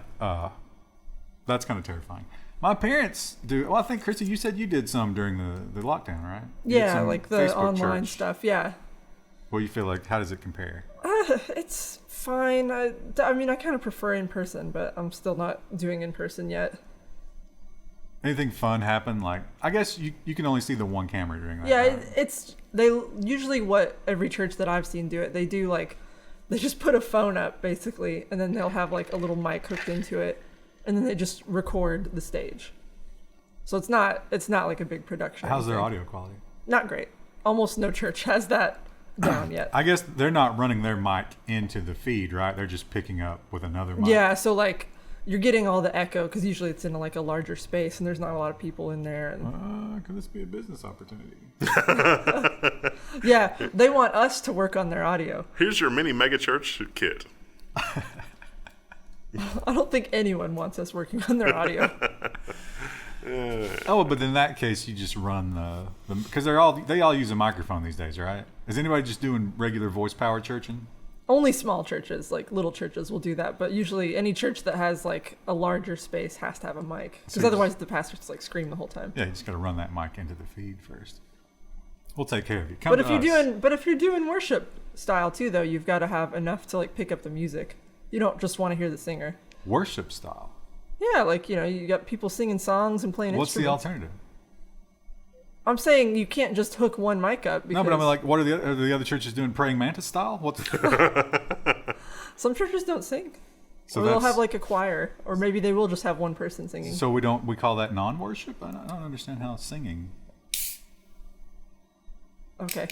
that's kind of terrifying. My parents do. Well, I think Krista, you said you did some during the lockdown, right? You did Yeah, some like the Facebook online church. stuff. Yeah, Well, you feel like, how does it compare? it's fine. I kind of prefer in person, but I'm still not doing in person yet. Anything fun happen? Like, I guess you can only see the one camera during that. Yeah, time. they usually what every church that I've seen do it. They do they just put a phone up basically, and then they'll have like a little mic hooked into it, and then they just record the stage. So it's not like a big production. or How's their anything. audio quality? Not great. Almost no church has that down yet. I guess they're not running their mic into the feed, right? They're just picking up with another mic. Yeah, so like you're getting all the echo because usually it's in a larger space and there's not a lot of people in there. And Could this be a business opportunity? yeah, they want us to work on their audio. Here's your mini mega church kit. I don't think anyone wants us working on their audio. Oh, but in that case, you just run the because they all use a microphone these days, right? Is anybody just doing regular voice power churching? Only small churches, like little churches, will do that. But usually, any church that has like a larger space has to have a mic, because otherwise the pastor's scream the whole time. Yeah, you just got to run that mic into the feed first. We'll take care of you. Come But to if you're doing worship style too, though, you've got to have enough to pick up the music. You don't just want to hear the singer. worship style. Yeah, you got people singing songs and playing What's the instruments. alternative? I'm saying you can't just hook one mic up. No, but I mean, like, what are the other churches doing? Praying mantis style? What's Some churches don't sing. So or they'll have like a choir, or maybe they will just have one person singing. So we call that non-worship? I don't understand how singing. Okay.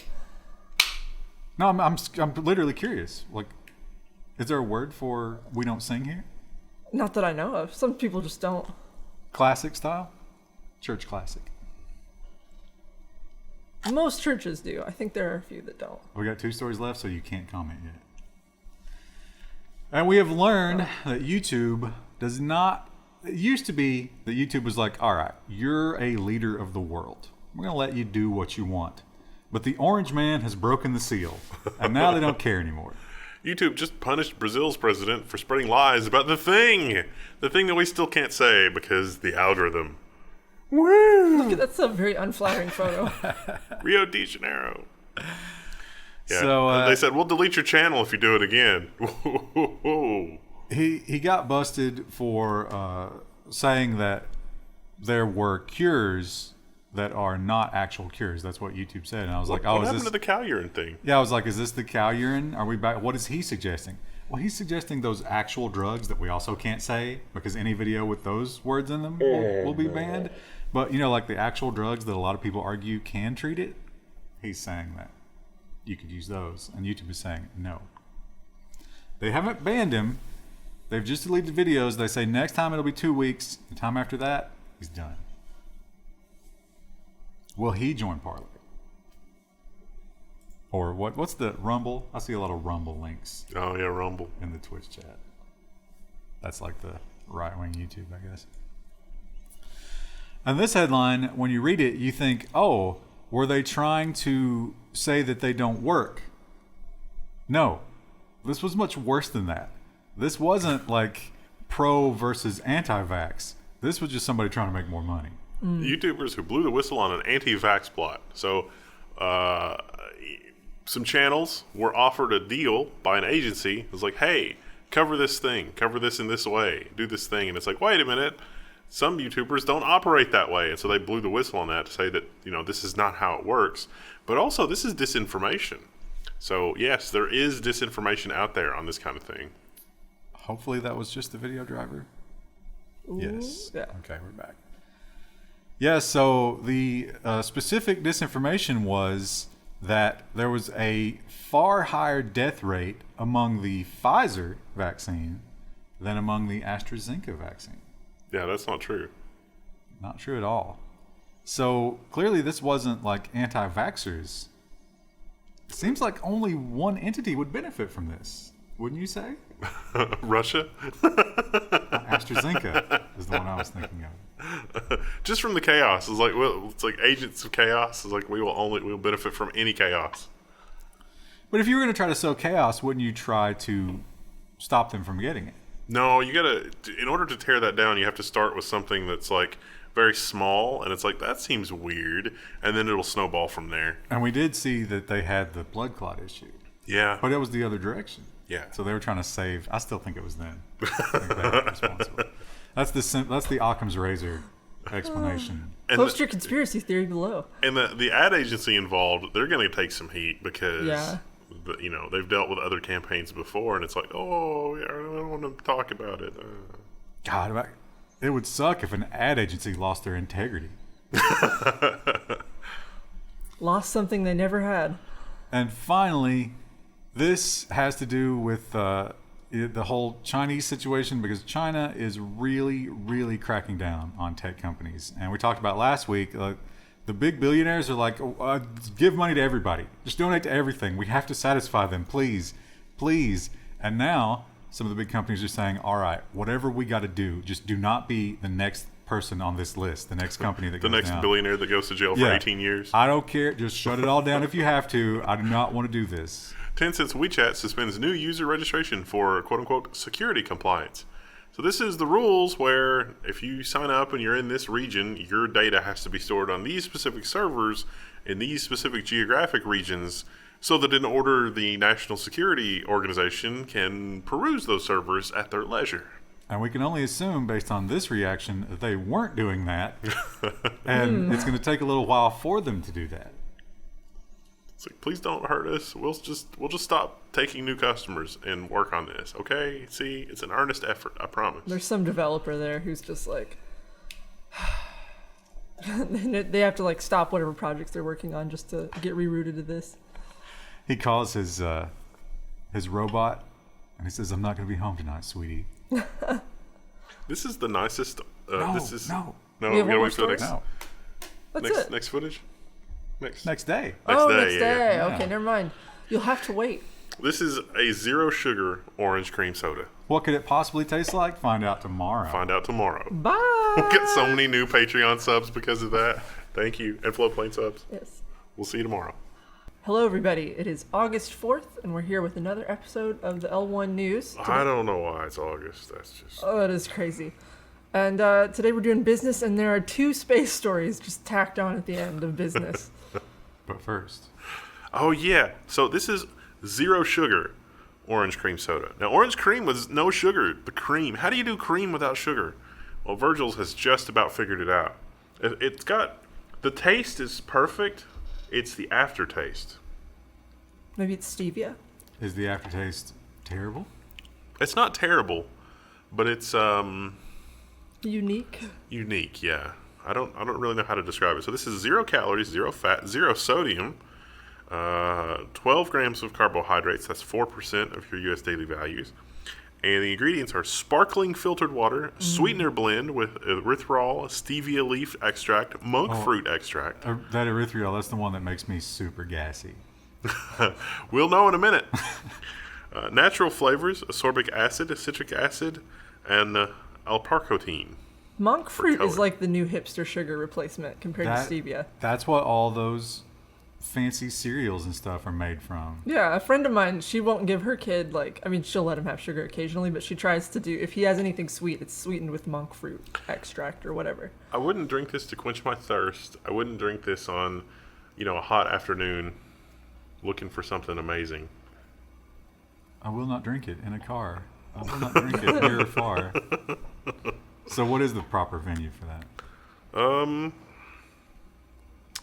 No, I'm literally curious. Like, is there a word for we don't sing here? Not that I know of. Some people just don't. Classic style? Church classic. Most churches do. I think there are a few that don't. We got 2 stories left, so you can't comment yet. And we have learned that YouTube does not... It used to be that YouTube was like, all right, you're a leader of the world. We're going to let you do what you want. But the orange man has broken the seal, and now they don't care anymore. YouTube just punished Brazil's president for spreading lies about the thing that we still can't say because the algorithm. Woo! Look, that's a very unflattering photo. Rio de Janeiro. Yeah. So they said, we'll delete your channel if you do it again. He got busted for saying that there were cures that are not actual cures. That's what YouTube said. And I was like, what happened to the cow urine thing? Yeah, I was like, is this the cow urine? Are we back? What is he suggesting? Well, he's suggesting those actual drugs that we also can't say because any video with those words in them will be banned. But, you know, like the actual drugs that a lot of people argue can treat it, he's saying that you could use those. And YouTube is saying no. They haven't banned him. They've just deleted videos. They say next time it'll be 2 weeks. The time after that, he's done. Will he join Parler? Or what's the Rumble? I see a lot of Rumble links. Oh, yeah, Rumble. In the Twitch chat. That's like the right-wing YouTube, I guess. And this headline, when you read it, you think, oh, were they trying to say that they don't work? No. This was much worse than that. This wasn't like pro versus anti-vax. This was just somebody trying to make more money. YouTubers who blew the whistle on an anti-vax plot. So, some channels were offered a deal by an agency. It was like, hey, cover this thing, cover this in this way, do this thing. And it's like, wait a minute, some YouTubers don't operate that way. And so they blew the whistle on that to say that, you know, this is not how it works. But also, this is disinformation. So, yes, there is disinformation out there on this kind of thing. Hopefully that was just the video driver. Ooh, yes. Yeah. Okay, we're back. Yeah, so the specific disinformation was that there was a far higher death rate among the Pfizer vaccine than among the AstraZeneca vaccine. Yeah, that's not true. Not true at all. So clearly this wasn't like anti-vaxxers. It seems like only one entity would benefit from this, wouldn't you say? Russia? AstraZeneca is the one I was thinking of. Just from the chaos. It's like, well, it's like agents of chaos. It's like we'll benefit from any chaos. But if you were going to try to sow chaos, wouldn't you try to stop them from getting it? No, you gotta, in order to tear that down, you have to start with something that's like very small, and it's like, that seems weird, and then it'll snowball from there. And we did see that they had the blood clot issue. Yeah. But it was the other direction. Yeah. So they were trying to save. I still think it was them. I think they were responsible. That's the Occam's razor explanation. Post your conspiracy theory below. And the ad agency involved, they're going to take some heat because, you know, they've dealt with other campaigns before, and it's like, oh, yeah, I don't want to talk about it. God, it would suck if an ad agency lost their integrity. Lost something they never had. And finally, this has to do with the whole Chinese situation, because China is really, really cracking down on tech companies. And we talked about last week, the big billionaires are like, give money to everybody. Just donate to everything. We have to satisfy them, please, please. And now some of the big companies are saying, all right, whatever we got to do, just do not be the next person on this list, the next company that goes down. The next billionaire that goes to jail for 18 years. I don't care. Just shut it all down if you have to. I do not want to do this. Tencent's WeChat suspends new user registration for quote-unquote security compliance. So this is the rules where if you sign up and you're in this region, your data has to be stored on these specific servers in these specific geographic regions, so that in order the National Security Organization can peruse those servers at their leisure. And we can only assume, based on this reaction, that they weren't doing that. And it's going to take a little while for them to do that. It's like, please don't hurt us. We'll just stop taking new customers and work on this, okay? See, it's an earnest effort, I promise. There's some developer there who's just like, they have to like stop whatever projects they're working on just to get rerouted to this. He calls his robot, and he says, "I'm not going to be home tonight, sweetie." This is the nicest. No. We have one more wait for the next, No. That's it. next footage. Next Next day. Next day. day. Yeah. Okay, never mind. You'll have to wait. This is a zero sugar orange cream soda. What could it possibly taste like? Find out tomorrow. Find out tomorrow. Bye. We'll get so many new Patreon subs because of that. Thank you. And Floatplane subs. Yes. We'll see you tomorrow. Hello, everybody. It is August 4th, and we're here with another episode of the L1 News. I don't know why it's August. That's just... Oh, that is crazy. And today we're doing business, and there are 2 space stories just tacked on at the end of business. But first, Oh, yeah. So this is zero sugar orange cream soda. Now, orange cream was no sugar. The cream. How do you do cream without sugar? Well, Virgil's has just about figured it out. It's got... The taste is perfect. It's the aftertaste. Maybe it's stevia. is the aftertaste terrible? It's not terrible, but it's Unique. unique. Yeah, I don't really know how to describe it. So this is 0 calories, 0 fat, 0 sodium, 12 grams of carbohydrates. That's 4% of your U.S. daily values. And the ingredients are sparkling filtered water, sweetener blend with erythritol, stevia leaf extract, monk fruit extract. That erythritol, that's the one that makes me super gassy. We'll know in a minute. Natural flavors, ascorbic acid, citric acid, and L-parcotine. Monk fruit is color. like the new hipster sugar replacement compared to stevia. That's what all those fancy cereals and stuff are made from. Yeah, a friend of mine, she won't give her kid, she'll let him have sugar occasionally, but she tries to do, if he has anything sweet, it's sweetened with monk fruit extract or whatever. I wouldn't drink this to quench my thirst. I wouldn't drink this on, a hot afternoon looking for something amazing. I will not drink it in a car. I will not drink it near or far. So what is the proper venue for that?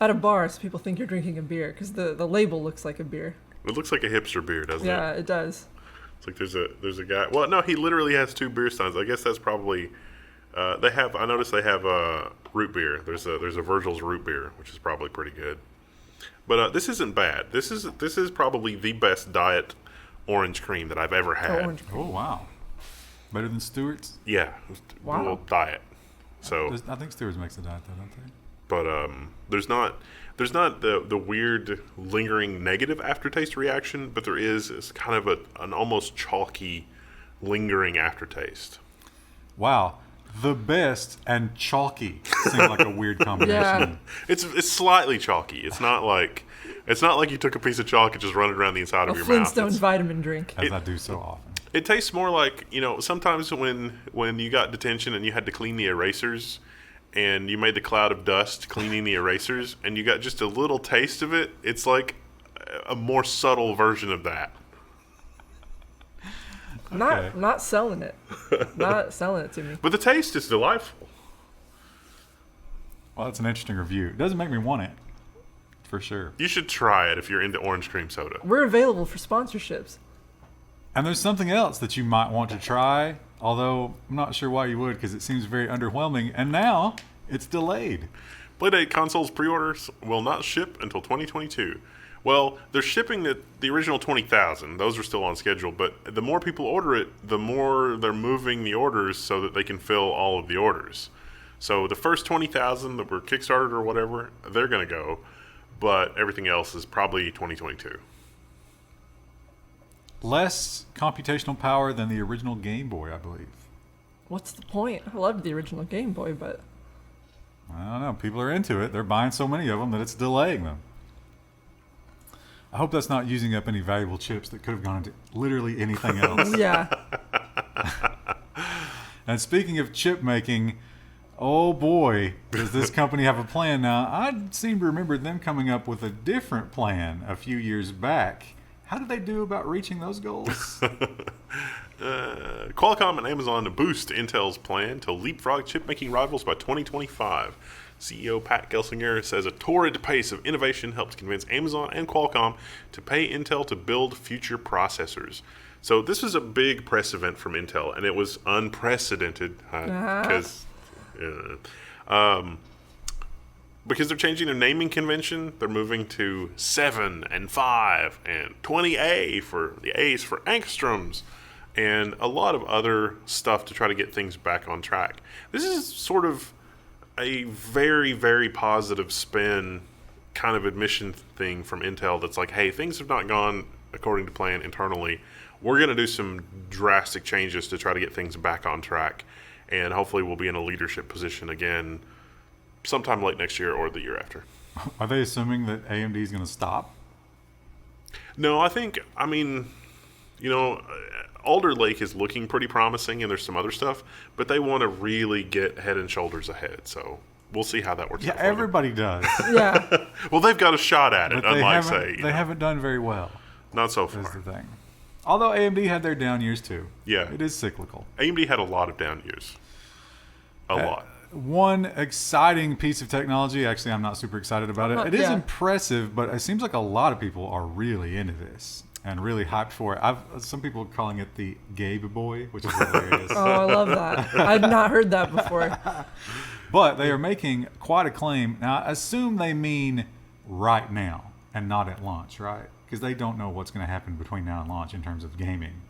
At a bar, so people think you're drinking a beer, because the label looks like a beer. It looks like a hipster beer, doesn't it? Yeah, it does. It's like there's a guy. Well, no, he literally has 2 beer steins. I guess that's probably. I noticed they have root beer. There's a Virgil's root beer, which is probably pretty good. But this isn't bad. This is probably the best diet orange cream that I've ever had. Orange. Oh, wow. Better than Stewart's? Yeah, Wow. well, diet. So, I think Stewart's makes a diet, though, don't they? but there's not the weird lingering negative aftertaste reaction, but there is kind of an almost chalky lingering aftertaste. Wow. The best and chalky seem like a weird combination. Yeah. It's slightly chalky. It's not like you took a piece of chalk and just run it around the inside A of your Flintstone mouth. vitamin drink. As I do so often. It tastes more like, sometimes when you got detention and you had to clean the erasers and you made the cloud of dust cleaning the erasers and you got just a little taste of it, it's like a more subtle version of that. Okay. Not selling it. Not selling it to me. But the taste is delightful. Well, that's an interesting review. It doesn't make me want it, for sure. You should try it if you're into orange cream soda. We're available for sponsorships. And there's something else that you might want to try, although I'm not sure why you would, because it seems very underwhelming. And now it's delayed. Playdate consoles pre-orders will not ship until 2022. Well, they're shipping the original 20,000. Those are still on schedule, but the more people order it, the more they're moving the orders so that they can fill all of the orders. So the first 20,000 that were Kickstarted or whatever, they're going to go, but everything else is probably 2022. Less computational power than the original Game Boy, I believe. What's the point? I loved the original Game Boy, but I don't know. People are into it. They're buying so many of them that it's delaying them. I hope that's not using up any valuable chips that could have gone into literally anything else. yeah. And speaking of chip making, oh boy, does this company have a plan now. I seem to remember them coming up with a different plan a few years back. How did they do about reaching those goals? Qualcomm and Amazon to boost Intel's plan to leapfrog chip-making rivals by 2025. CEO Pat Gelsinger says a torrid pace of innovation helped convince Amazon and Qualcomm to pay Intel to build future processors. So this was a big press event from Intel, and it was unprecedented because they're changing their naming convention. They're moving to 7 and 5 and 20A for the A's for angstroms, and a lot of other stuff to try to get things back on track. This is sort of a very, very positive spin kind of admission thing from Intel that's like, hey, things have not gone according to plan internally. We're going to do some drastic changes to try to get things back on track, and hopefully we'll be in a leadership position again sometime late next year or the year after. Are they assuming that AMD is going to stop? No, Alder Lake is looking pretty promising, and there's some other stuff, but they want to really get head and shoulders ahead. So we'll see how that works. Yeah, everybody does. Yeah. Well, they've got a shot at it, But unlike they haven't done very well. Not so Is the far. thing. Although AMD had their down years too. Yeah. It is cyclical. AMD had a lot of down years. A lot. One exciting piece of technology, actually I'm not super excited about it. It is impressive, but it seems like a lot of people are really into this and really hyped for it. Some people are calling it the Gabe Boy, which is hilarious. Oh, I love that. I'd not heard that before. But they are making quite a claim. Now, I assume they mean right now and not at launch, right? Because they don't know what's going to happen between now and launch in terms of gaming.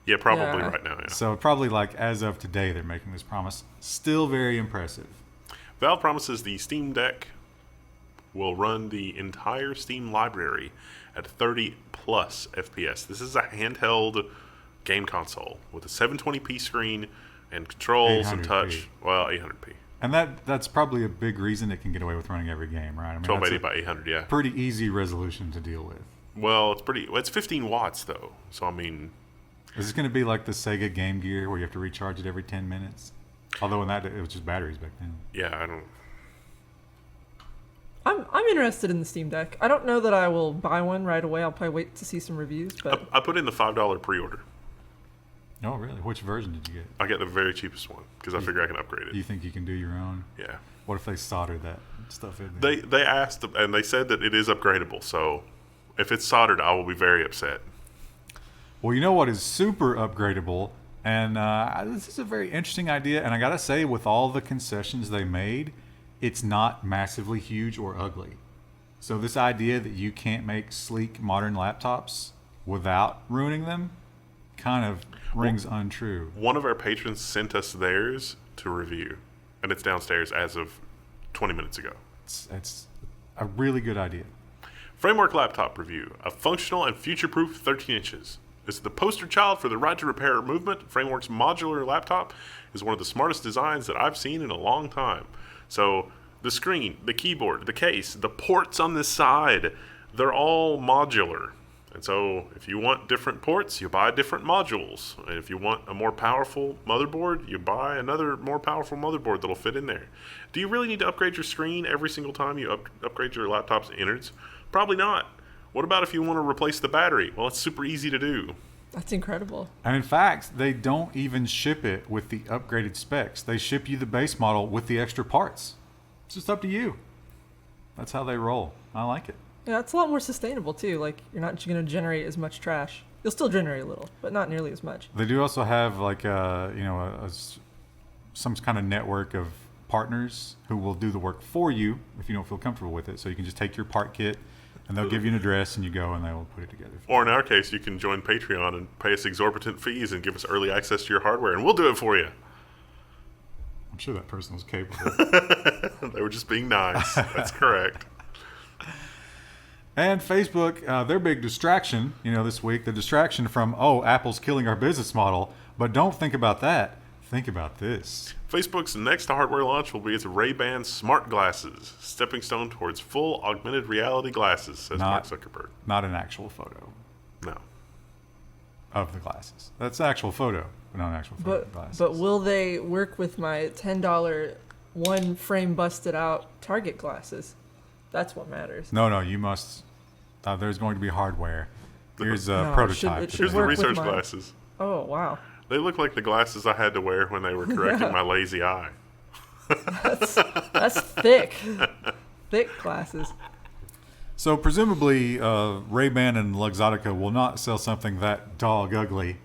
Yeah, probably right now, yeah. So probably like as of today, they're making this promise. Still very impressive. Valve promises the Steam Deck will run the entire Steam library at 30 plus FPS. This is a handheld game console with a 720p screen and controls and 800p. touch. Well, 800p. And that's probably a big reason it can get away with running every game, right? I mean, 1280 by 800, yeah. pretty easy resolution to deal with. Well, it's 15 watts though. So I mean, Is this going to be like the Sega Game Gear where you have to recharge it every 10 minutes? Although in that it was just batteries back then. yeah, I don't. I'm interested in the Steam Deck. I don't know that I will buy one right away. I'll probably wait to see some reviews. But I put in the $5 pre-order. Oh, really? Which version did you get? I get the very cheapest one because I figure I can upgrade Do you it. think you can do your own? Yeah. What if they solder that stuff in there? They asked and they said that it is upgradable. So if it's soldered, I will be very upset. Well, you know what is super upgradable? And this is a very interesting idea. And I got to say, with all the concessions they made, it's not massively huge or ugly. So this idea that you can't make sleek modern laptops without ruining them kind of rings untrue. One of our patrons sent us theirs to review, and it's downstairs as of 20 minutes ago. It's a really good idea. Framework laptop review. A functional and future-proof 13 inches. It's the poster child for the right to repair movement. Framework's modular laptop is one of the smartest designs that I've seen in a long time. So the screen, the keyboard, the case, the ports on the side, they're all modular. And so if you want different ports, you buy different modules. And if you want a more powerful motherboard, you buy another more powerful motherboard that'll fit in there. Do you really need to upgrade your screen every single time you upgrade your laptop's innards? Probably not. What about if you want to replace the battery? Well, it's super easy to do. that's incredible. And in fact, they don't even ship it with the upgraded specs. They ship you the base model with the extra parts. It's just up to you. That's how they roll. I like it. Yeah, it's a lot more sustainable too. Like you're not going to generate as much trash. You'll still generate a little, but not nearly as much. They do also have like some kind of network of partners who will do the work for you if you don't feel comfortable with it. So you can just take your part kit and they'll give you an address and you go and they will put it together. Or in our case, you can join Patreon and pay us exorbitant fees and give us early access to your hardware, and we'll do it for you. I'm sure that person was capable. They were just being nice. That's correct. And Facebook, their big distraction, this week, the distraction from, Apple's killing our business model. But don't think about that. Think about this. Facebook's next hardware launch will be its Ray-Ban smart glasses, stepping stone towards full augmented reality glasses, says Mark Zuckerberg. Not an actual photo No. of the glasses. That's an actual photo, but not an actual photo of the glasses. But will they work with my $10 one frame busted out Target glasses? That's what matters. No, you must. There's going to be hardware Here's a No, it prototype. should Here's the work with research mine. glasses. Oh, wow. They look like the glasses I had to wear when they were correcting my lazy eye. That's thick. Thick glasses. So presumably, Ray-Ban and Luxottica will not sell something that dog ugly.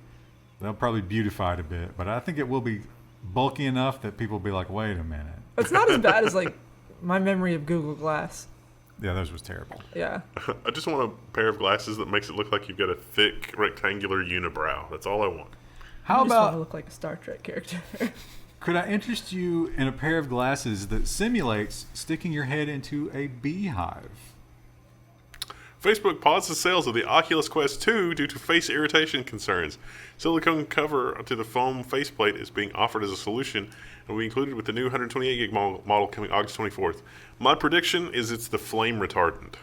They'll probably beautify it a bit, but I think it will be bulky enough that people will be like, wait a minute. It's not as bad as like my memory of Google Glass. Yeah, theirs was terrible. Yeah. I just want a pair of glasses that makes it look like you've got a thick rectangular unibrow. That's all I want. How I just want to about, look like a Star Trek character. could I interest you in a pair of glasses that simulates sticking your head into a beehive? Facebook paused the sales of the Oculus Quest 2 due to face irritation concerns. Silicone cover to the foam faceplate is being offered as a solution and will be included with the new 128 gig model coming August 24th. My prediction is it's the flame retardant.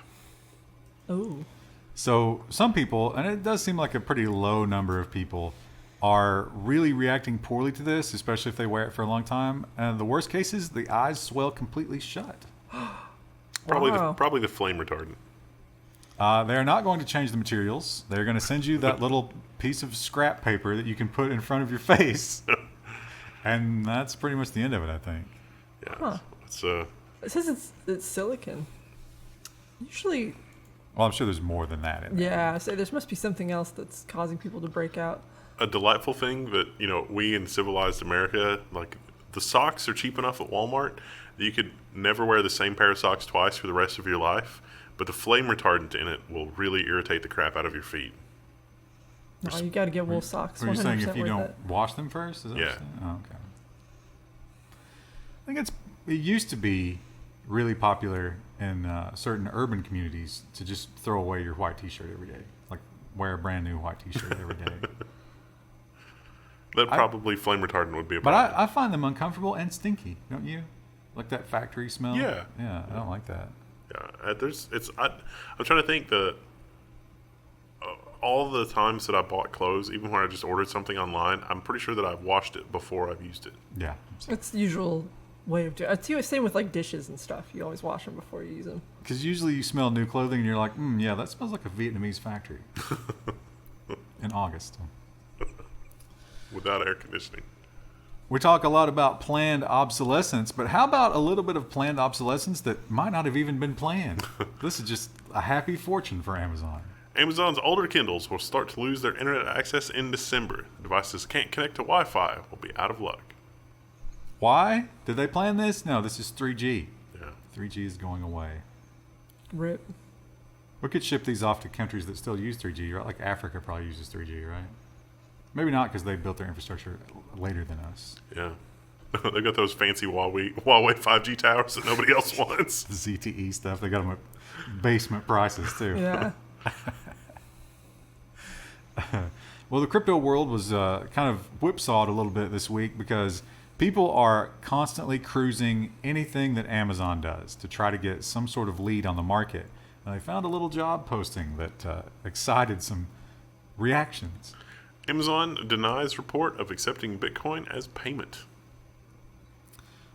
Oh. So some people, and it does seem like a pretty low number of people, are really reacting poorly to this, especially if they wear it for a long time. And the worst case is the eyes swell completely shut. Wow. Probably the flame retardant. They're not going to change the materials. They're going to send you that little piece of scrap paper that you can put in front of your face. And that's pretty much the end of it, I think. Yeah. Huh. It's It says it's silicon. Usually, Well, I'm sure there's more than that in there. yeah, so there must be something else that's causing people to break out. a delightful thing that, we in civilized America, like, the socks are cheap enough at Walmart that you could never wear the same pair of socks twice for the rest of your life. But the flame retardant in it will really irritate the crap out of your feet. No, you got to get wool socks. Were you saying 100% if you worth don't it. wash them first? Is that what Yeah. you're saying? Oh, okay. I think it used to be really popular in certain urban communities to just throw away your white T-shirt every day, like wear a brand new white T-shirt every day. That probably flame retardant would be a But problem. I find them uncomfortable and stinky, don't you? Like that factory smell. Yeah. Yeah, I don't like that. Yeah, I'm trying to think all the times that I bought clothes, even when I just ordered something online, I'm pretty sure that I've washed it before I've used it. Yeah. It's the usual way of doing it. It's same with like dishes and stuff. You always wash them before you use them. Because usually you smell new clothing and you're like, yeah, that smells like a Vietnamese factory. In August. Without air conditioning. We talk a lot about planned obsolescence, but how about a little bit of planned obsolescence that might not have even been planned? This is just a happy fortune for Amazon. Amazon's older Kindles will start to lose their internet access in December. Devices can't connect to Wi-Fi will be out of luck. Why? Did they plan this? No, this is 3G. Yeah. 3G is going away. Rip. We could ship these off to countries that still use 3G, right? Like Africa probably uses 3G, right? Maybe not because they built their infrastructure later than us. Yeah. They've got those fancy Huawei 5G towers that nobody else wants. The ZTE stuff, they got them at basement prices too. Yeah. Well, the crypto world was kind of whipsawed a little bit this week because people are constantly cruising anything that Amazon does to try to get some sort of lead on the market. And they found a little job posting that excited some reactions. Amazon denies report of accepting Bitcoin as payment.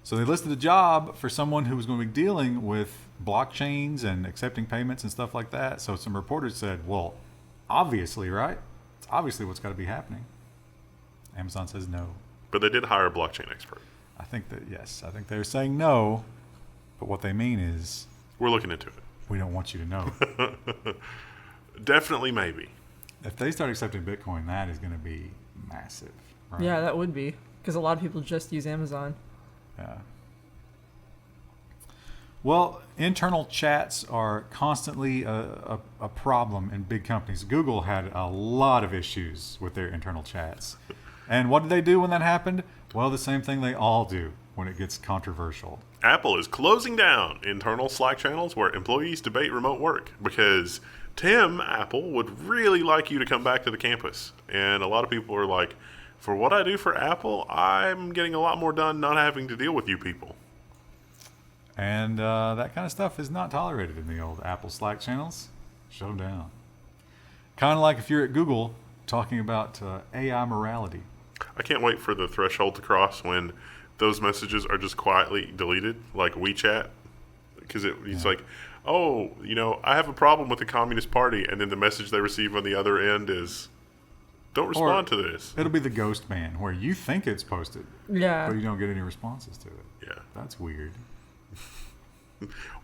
So they listed a job for someone who was going to be dealing with blockchains and accepting payments and stuff like that. So some reporters said, well, obviously, right? It's obviously what's got to be happening. Amazon says no. But they did hire a blockchain expert. I think that, yes. I think they're saying no. But what they mean is, We're looking into it. we don't want you to know. Definitely maybe. If they start accepting Bitcoin, that is going to be massive. Right? Yeah, that would be. Because a lot of people just use Amazon. Yeah. Well, internal chats are constantly a problem in big companies. Google had a lot of issues with their internal chats. And what did they do when that happened? Well, the same thing they all do when it gets controversial. Apple is closing down internal Slack channels where employees debate remote work because Tim Apple would really like you to come back to the campus. And a lot of people are like, for what I do for Apple, I'm getting a lot more done not having to deal with you people. And that kind of stuff is not tolerated in the old Apple Slack channels. Shut them down. Kind of like if you're at Google talking about AI morality. I can't wait for the threshold to cross when those messages are just quietly deleted, like WeChat. Because it's like, oh, I have a problem with the Communist Party, and then the message they receive on the other end is, don't respond to this. It'll be the ghost man, where you think it's posted, Yeah. but you don't get any responses to it. Yeah. That's weird.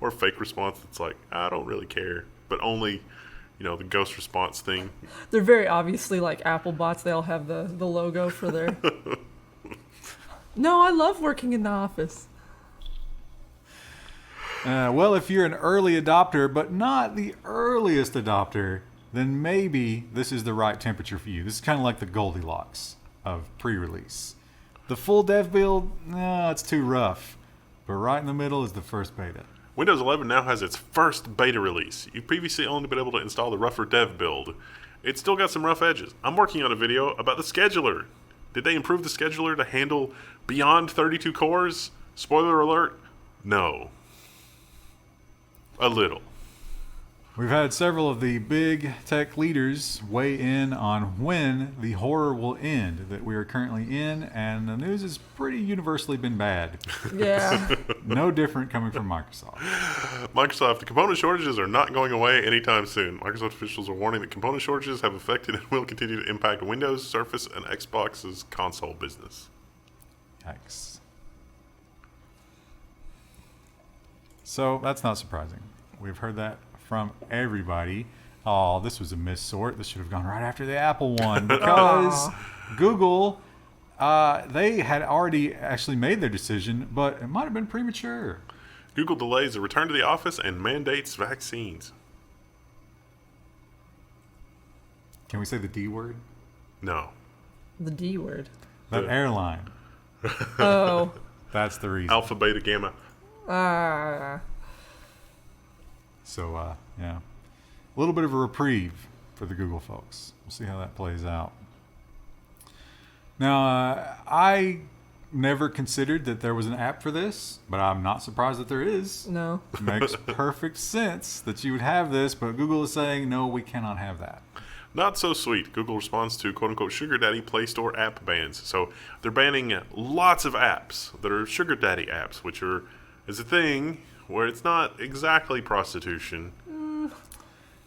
Or a fake response that's like, I don't really care, but only, the ghost response thing. They're very obviously like Apple bots. They all have the logo for their... No, I love working in the office. Well, if you're an early adopter, but not the earliest adopter, then maybe this is the right temperature for you. This is kind of like the Goldilocks of pre-release. The full dev build, no, it's too rough. But right in the middle is the first beta. Windows 11 now has its first beta release. You've previously only been able to install the rougher dev build. It's still got some rough edges. I'm working on a video about the scheduler. Did they improve the scheduler to handle beyond 32 cores? Spoiler alert, no. A little. We've had several of the big tech leaders weigh in on when the horror will end that we are currently in, and the news has pretty universally been bad. Yeah. No different coming from Microsoft. Microsoft, the component shortages are not going away anytime soon. Microsoft officials are warning that component shortages have affected and will continue to impact Windows, Surface, and Xbox's console business. Yikes. So that's not surprising. We've heard that from everybody. Oh, this was a missort. This should have gone right after the Apple one because Google, they had already actually made their decision, but it might have been premature. Google delays a return to the office and mandates vaccines. Can we say the D word? No. The D word. That airline. Oh. That's the reason. Alpha, beta, gamma. So, yeah. A little bit of a reprieve for the Google folks. We'll see how that plays out. Now, I never considered that there was an app for this, but I'm not surprised that there is. No. It makes perfect sense that you would have this, but Google is saying, no, we cannot have that. Not so sweet. Google responds to quote-unquote sugar daddy Play Store app bans. So they're banning lots of apps that are sugar daddy apps, which is a thing where it's not exactly prostitution.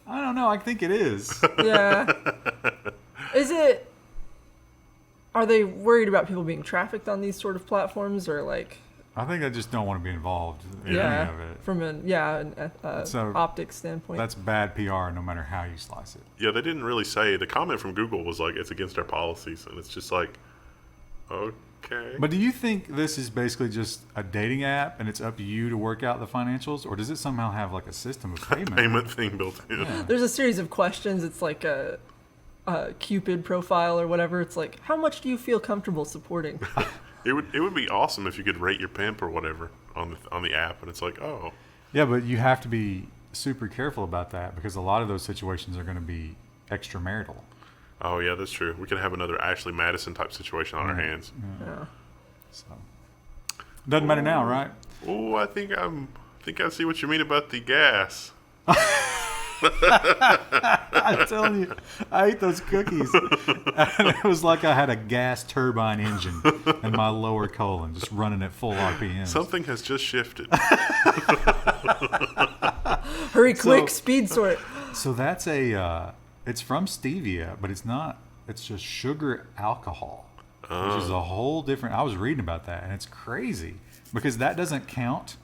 I don't know. I think it is. Yeah. Are they worried about people being trafficked on these sort of platforms, or like? I think I just don't want to be involved in any of it. From an optics standpoint. That's bad PR no matter how you slice it. Yeah, they didn't really say. The comment from Google was like, it's against our policies. And it's just like, okay. But do you think this is basically just a dating app and it's up to you to work out the financials? Or does it somehow have like a system of payment? Payment thing built in. Yeah. There's a series of questions. It's like a Cupid profile or whatever. It's like, how much do you feel comfortable supporting? It would be awesome if you could rate your pimp or whatever on the app, and it's like, oh. Yeah, but you have to be super careful about that because a lot of those situations are going to be extramarital. Oh yeah, that's true. We could have another Ashley Madison type situation on our hands. Yeah. So doesn't matter now, right? Oh, I think I see what you mean about the gas. I'm telling you, I ate those cookies, and it was like I had a gas turbine engine in my lower colon, just running at full RPM. Something has just shifted. Hurry, quick, speed sort. So that's it's from stevia, but it's not. It's just sugar alcohol, which is a whole different. I was reading about that, and it's crazy because that doesn't count.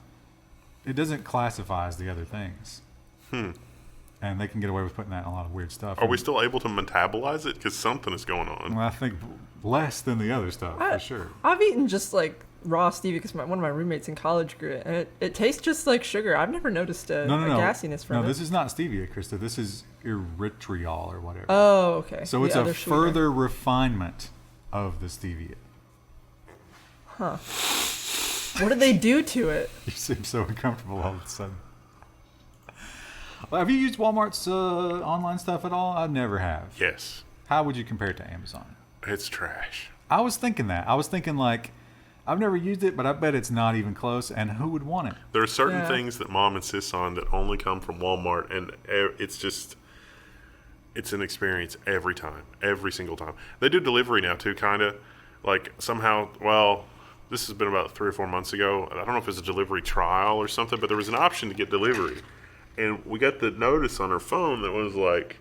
It doesn't classify as the other things. And they can get away with putting that in a lot of weird stuff. Are we still able to metabolize it? Because something is going on. Well, I think less than the other stuff, for sure. I've eaten just like raw stevia because one of my roommates in college grew it, and it tastes just like sugar. I've never noticed a gassiness from it. No, this is not stevia, Krista. This is erythritol or whatever. Oh, okay. So it's a further refinement of the stevia. Huh. What did they do to it? You seem so uncomfortable all of a sudden. Well, have you used Walmart's online stuff at all? I never have. Yes. How would you compare it to Amazon? It's trash. I was thinking that. I was thinking like, I've never used it, but I bet it's not even close. And who would want it? There are certain things that Mom insists on that only come from Walmart, and it's an experience every time, every single time. They do delivery now too, kind of. Like somehow, well, this has been about 3 or 4 months ago. I don't know if it's a delivery trial or something, but there was an option to get delivery. And we got the notice on her phone that was like,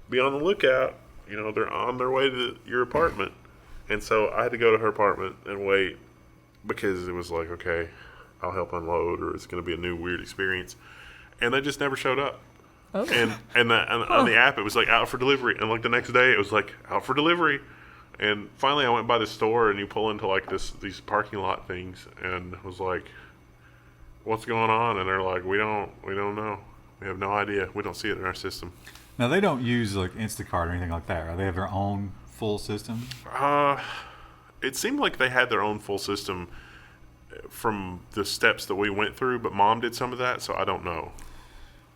be on the lookout. You know, they're on their way to your apartment. And so I had to go to her apartment and wait because it was like, okay, I'll help unload or it's going to be a new weird experience. And they just never showed up. Oh. And on the app, it was like out for delivery. And like the next day, it was like out for delivery. And finally, I went by the store and you pull into like these parking lot things and was like, what's going on? And they're like, we don't know. We have no idea. We don't see it in our system. Now, they don't use like Instacart or anything like that, right? They have their own full system? It seemed like they had their own full system from the steps that we went through, but Mom did some of that, so I don't know.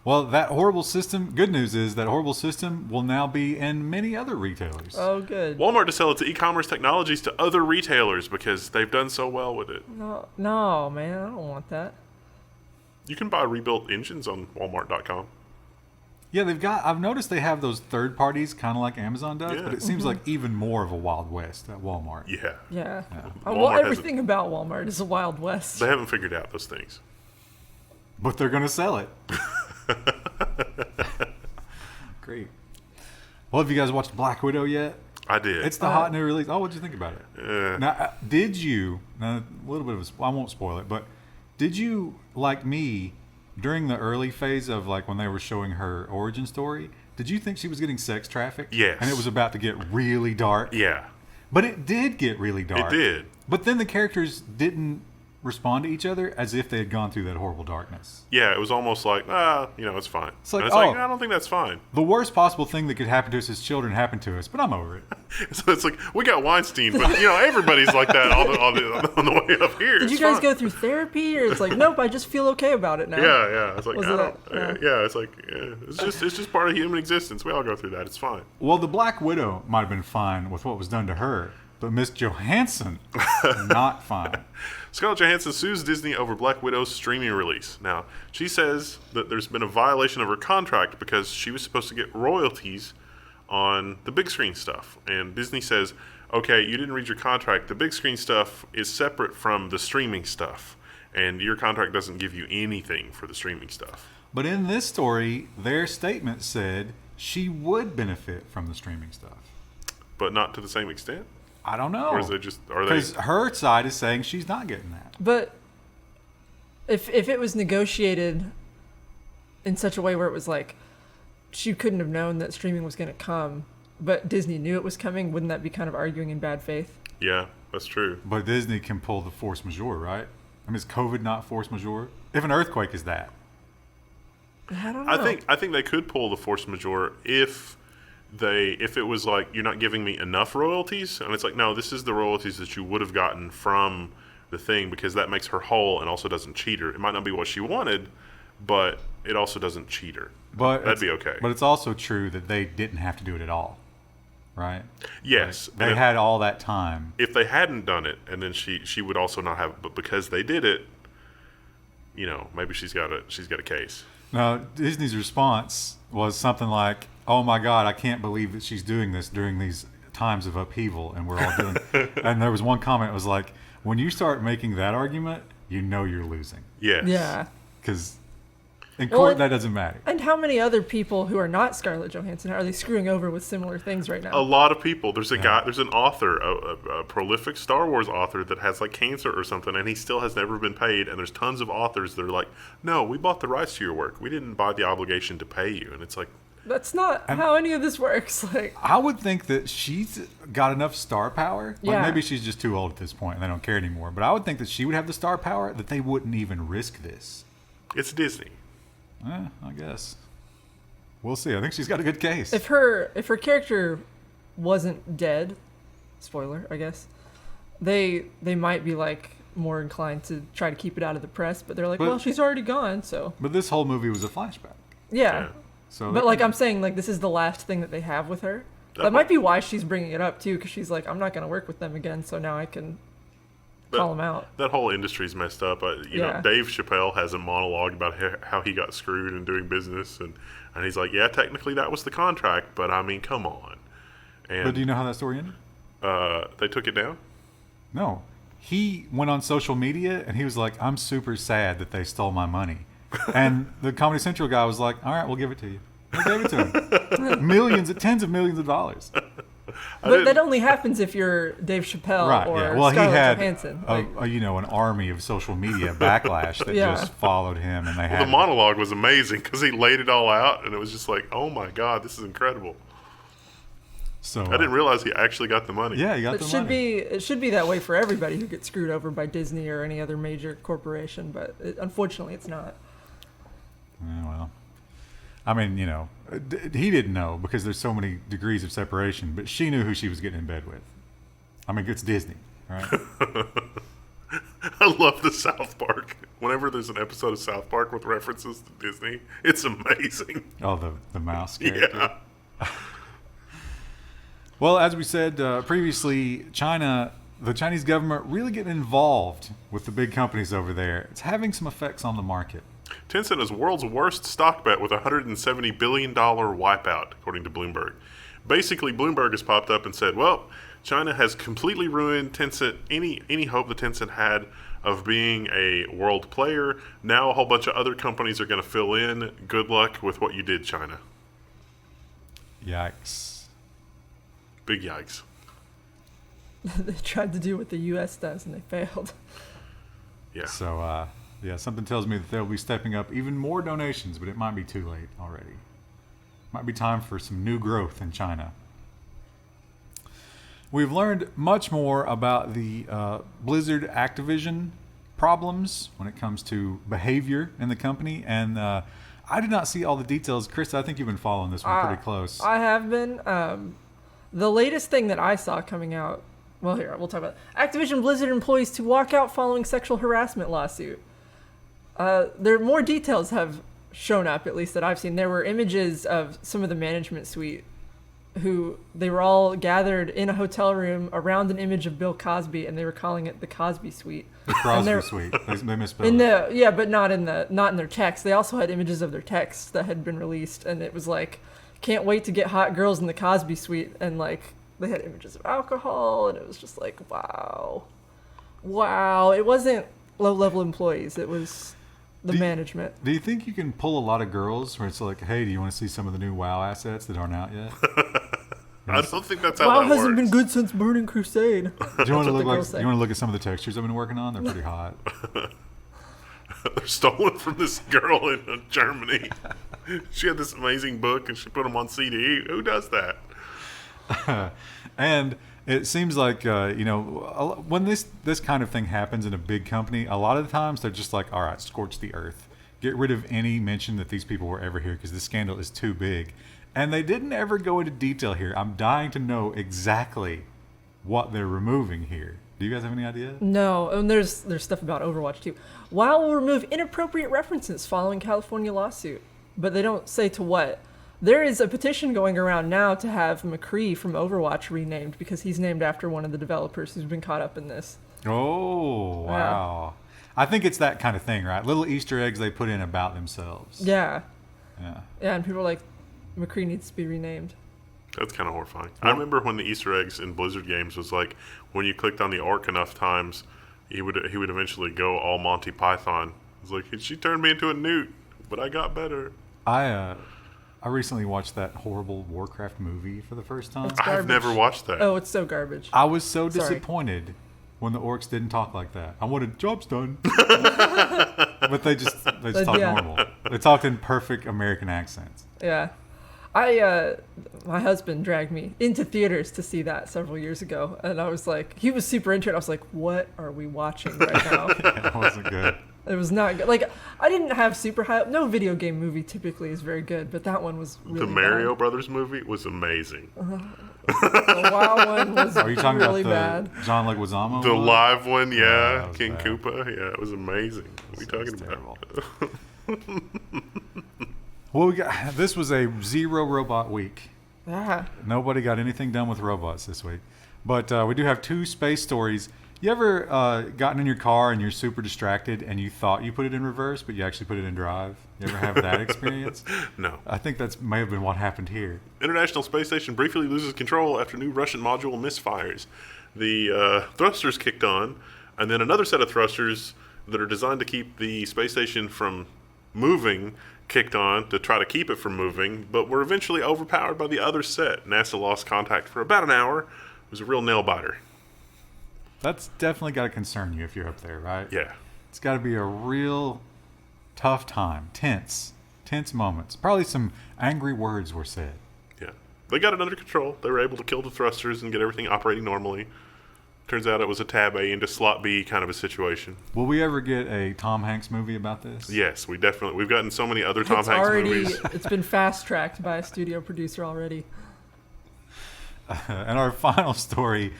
Well, that horrible system, good news is that horrible system will now be in many other retailers. Oh, good. Walmart to sell its e-commerce technologies to other retailers because they've done so well with it. No, man, I don't want that. You can buy rebuilt engines on Walmart.com. Yeah, I've noticed they have those third parties, kind of like Amazon does, Yeah. but it seems like even more of a Wild West at Walmart. Yeah. Well, everything about Walmart is a Wild West. They haven't figured out those things. But they're going to sell it. Great. Well, have you guys watched Black Widow yet? I did. It's the hot new release. Oh, what'd you think about it? Now, did you, now, a little bit of I won't spoil it, but did you, like me, during the early phase of like when they were showing her origin story, did you think she was getting sex trafficked? Yes. And it was about to get really dark? Yeah. But it did get really dark. It did. But then the characters didn't respond to each other as if they had gone through that horrible darkness. Yeah, it was almost like, it's fine. It's like, I don't think that's fine. The worst possible thing that could happen to us as children happened to us, but I'm over it. So it's like, we got Weinstein, but, everybody's like that on the way up here. Did you guys go through therapy, or it's like, nope, I just feel okay about it now? Yeah. It's like, Was it's just part of human existence. We all go through that. It's fine. Well, the Black Widow might have been fine with what was done to her, but Miss Johansson, not fine. Scarlett Johansson sues Disney over Black Widow's streaming release. Now, she says that there's been a violation of her contract because she was supposed to get royalties on the big screen stuff. And Disney says, okay, you didn't read your contract. The big screen stuff is separate from the streaming stuff. And your contract doesn't give you anything for the streaming stuff. But in this story, their statement said she would benefit from the streaming stuff. But not to the same extent? I don't know. Or is it just, are they? Because her side is saying she's not getting that. But if it was negotiated in such a way where it was like she couldn't have known that streaming was going to come, but Disney knew it was coming, wouldn't that be kind of arguing in bad faith? Yeah, that's true. But Disney can pull the force majeure, right? I mean, is COVID not force majeure? If an earthquake is that. I don't know. I think they could pull the force majeure if it was like, you're not giving me enough royalties, and it's like, no, this is the royalties that you would have gotten from the thing, because that makes her whole and also doesn't cheat her. It might not be what she wanted, but it also doesn't cheat her. But that'd be okay. But it's also true that they didn't have to do it at all, right? Yes. Like, they had all that time. If they hadn't done it, and then she would also not have, but because they did it, maybe she's got a case. Now, Disney's response was something like, oh my God, I can't believe that she's doing this during these times of upheaval, and we're all doing And there was one comment, it was like, when you start making that argument, you know you're losing. Yes. Yeah. Because in court, that doesn't matter. And how many other people who are not Scarlett Johansson are they screwing over with similar things right now? A lot of people. There's an author, a prolific Star Wars author that has like cancer or something, and he still has never been paid. And there's tons of authors that are like, no, we bought the rights to your work. We didn't buy the obligation to pay you. And it's like, that's not how any of this works. Like, I would think that she's got enough star power. Like, Yeah. maybe she's just too old at this point and they don't care anymore. But I would think that she would have the star power that they wouldn't even risk this. it's Disney. I guess. We'll see. I think she's got a good case. if her character wasn't dead, spoiler, I guess, they might be like more inclined to try to keep it out of the press. But they're like, well, she's already gone, so But this whole movie was a flashback. yeah. So But like I'm saying, like this is the last thing that they have with her. That might be why she's bringing it up too, because she's like, I'm not going to work with them again, so now I can call them out. That whole industry's messed up. Dave Chappelle has a monologue about how he got screwed in doing business, and he's like, yeah, technically that was the contract, but I mean, come on. And But do you know how that story ended? they took it down? No. He went on social media and he was like, I'm super sad that they stole my money. And the Comedy Central guy was like, all right, we'll give it to you. They gave it to him. Tens of millions of dollars. But that only happens if you're Dave Chappelle or Well, Scarlett he had Johansson. an army of social media backlash that just followed him, and they had The monologue was amazing because he laid it all out, and it was just like, oh my God, this is incredible. So I didn't realize he actually got the money. Yeah, he got the money. It should be that way for everybody who gets screwed over by Disney or any other major corporation, but unfortunately, it's not. Yeah, well, I mean, he didn't know because there's so many degrees of separation, but she knew who she was getting in bed with. I mean, it's Disney, right? I love the South Park. Whenever there's an episode of South Park with references to Disney, it's amazing. Oh, the mouse character. Yeah. Well, as we said previously, the Chinese government really getting involved with the big companies over there. It's having some effects on the market. Tencent is world's worst stock bet with a $170 billion wipeout, according to Bloomberg. Basically, Bloomberg has popped up and said, well, China has completely ruined Tencent, any hope that Tencent had of being a world player. Now a whole bunch of other companies are going to fill in. Good luck with what you did, China. Yikes. Big yikes. They tried to do what the U.S. does, and they failed. Yeah. So, something tells me that they'll be stepping up even more donations, but it might be too late already. Might be time for some new growth in China. We've learned much more about the Blizzard Activision problems when it comes to behavior in the company, and I did not see all the details. Chris, I think you've been following this one pretty close. I have been. The latest thing that I saw coming out, well, here, we'll talk about it. Activision Blizzard employees to walk out following sexual harassment lawsuit. More details have shown up, at least that I've seen. There were images of some of the management suite they were all gathered in a hotel room around an image of Bill Cosby, and they were calling it the Cosby Suite. The Crosby Suite. They misspelled it. Yeah, but not in their text. They also had images of their texts that had been released, and it was like, can't wait to get hot girls in the Cosby Suite, and like they had images of alcohol, and it was just like, wow. It wasn't low-level employees. It was the management. Do you think you can pull a lot of girls where it's like, hey, do you want to see some of the new WoW assets that aren't out yet? I don't think that's how WoW that works. hasn't been good since Burning Crusade. Do you want to look at some of the textures I've been working on? They're pretty hot. They're stolen from this girl in Germany. She had this amazing book, and she put them on CD. Who does that? And it seems like, when this kind of thing happens in a big company, a lot of the times they're just like, all right, scorch the earth. Get rid of any mention that these people were ever here because this scandal is too big. And they didn't ever go into detail here. I'm dying to know exactly what they're removing here. Do you guys have any idea? No, and there's stuff about Overwatch too. WoW will remove inappropriate references following California lawsuit, but they don't say to what. There is a petition going around now to have McCree from Overwatch renamed because he's named after one of the developers who's been caught up in this. Oh, wow. I think it's that kind of thing, right? Little Easter eggs they put in about themselves. Yeah. Yeah. Yeah, and people are like, McCree needs to be renamed. That's kind of horrifying. I remember when the Easter eggs in Blizzard games was like, when you clicked on the orc enough times, he would eventually go all Monty Python. It's like, she turned me into a newt, but I got better. I recently watched that horrible Warcraft movie for the first time. I've never watched that. Oh, it's so garbage. I was so disappointed when the orcs didn't talk like that. I wanted jobs done. But they just talked normal. They talked in perfect American accents. Yeah. My husband dragged me into theaters to see that several years ago, and I was like, he was super into it. I was like, what are we watching right now? It wasn't good. It was not good. Like, I didn't have super high. No video game movie typically is very good, but that one was really The Mario bad. Brothers movie was amazing. The WoW one was Are you talking really about the bad. John Leguizamo The one? live one, that was King bad. Koopa, it was amazing. What are you talking terrible. about? Well, this was a zero robot week. Yeah. Nobody got anything done with robots this week. But we do have two space stories. You ever gotten in your car and you're super distracted and you thought you put it in reverse, but you actually put it in drive? You ever have that experience? No. I think that may have been what happened here. International Space Station briefly loses control after new Russian module misfires. The thrusters kicked on, and then another set of thrusters that are designed to keep the space station from moving kicked on to try to keep it from moving, but were eventually overpowered by the other set. NASA lost contact for about an hour. It was a real nail biter. That's definitely got to concern you if you're up there, right? Yeah. It's got to be a real tough time. Tense moments. Probably some angry words were said. Yeah. They got it under control. They were able to kill the thrusters and get everything operating normally. Turns out it was a tab A into slot B kind of a situation. Will we ever get a Tom Hanks movie about this? Yes, we've gotten so many other Tom Hanks movies. It's been fast-tracked by a studio producer already. And our final story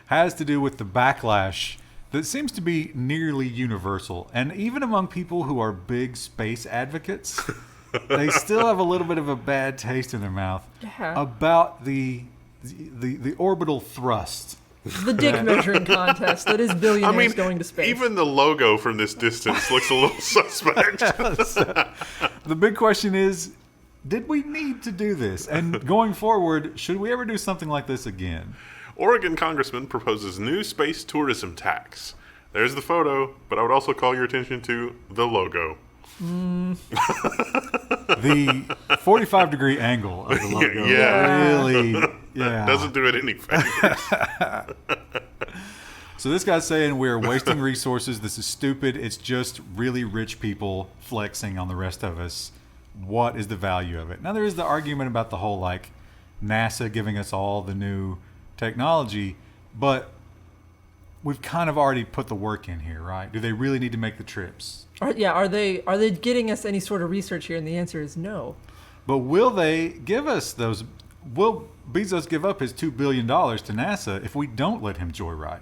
has to do with the backlash that seems to be nearly universal. And even among people who are big space advocates, they still have a little bit of a bad taste in their mouth about the orbital thrust. The dick measuring contest that is billionaires going to space. Even the logo from this distance looks a little suspect. The big question is, did we need to do this? And going forward, should we ever do something like this again? Oregon congressman proposes new space tourism tax. There's the photo, but I would also call your attention to the logo. The 45-degree angle of the logo really doesn't do it any favors. So this guy's saying we're wasting resources. This is stupid. It's just really rich people flexing on the rest of us. What is the value of it? Now, there is the argument about the whole, like, NASA giving us all the new technology, but we've kind of already put the work in here, right? Do they really need to make the trips? Are they getting us any sort of research here? And the answer is no. But will they give us those? Will Bezos give up his $2 billion to NASA if we don't let him joyride?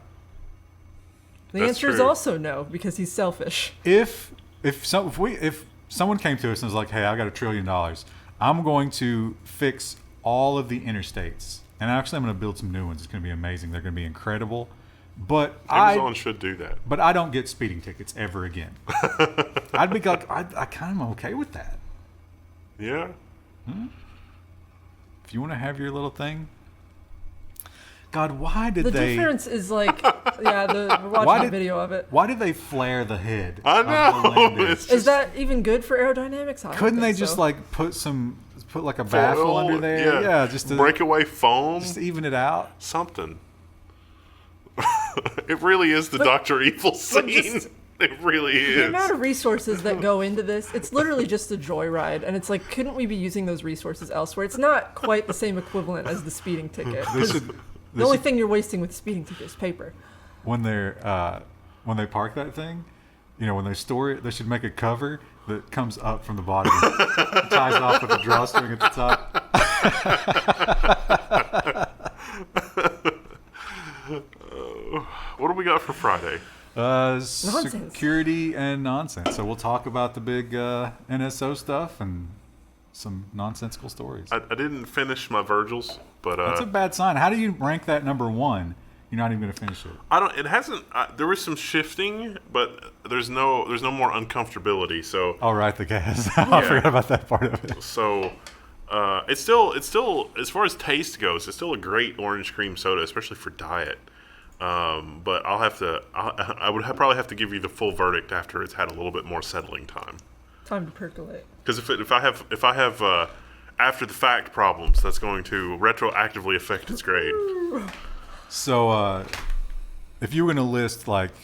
The answer is also no, because he's selfish. If someone came to us and was like, "Hey, I got $1 trillion. I'm going to fix all of the interstates, and actually I'm going to build some new ones. It's going to be amazing. They're going to be incredible." But Amazon should do that. But I don't get speeding tickets ever again. I'd be like, I kind of okay with that. Yeah. If you want to have your little thing. God, why did the they... The difference is like, we're watching a video of it. Why did they flare the head? I know. Is that even good for aerodynamics? Couldn't they just like put like a baffle under there? Yeah, just to breakaway foam. Just to even it out. Something. It really is the Dr. Evil scene. It really is. The amount of resources that go into this, it's literally just a joyride. And it's like, couldn't we be using those resources elsewhere? It's not quite the same equivalent as the speeding ticket. The only thing you're wasting with the speeding ticket is paper. When they park that thing, when they store it, they should make a cover that comes up from the bottom, ties off with a drawstring at the top. What do we got for Friday? Security and nonsense. So we'll talk about the big NSO stuff and some nonsensical stories. I didn't finish my Virgils, but that's a bad sign. How do you rank that number one? You're not even going to finish it. It hasn't. There was some shifting, but there's no more uncomfortability. So. Oh right, the gas. I forgot about that part of it. So. It's still as far as taste goes, it's still a great orange cream soda, especially for diet. But I would probably have to give you the full verdict after it's had a little bit more settling time. Time to percolate. Because if I have after the fact problems, that's going to retroactively affect its grade. So, if you were going to list like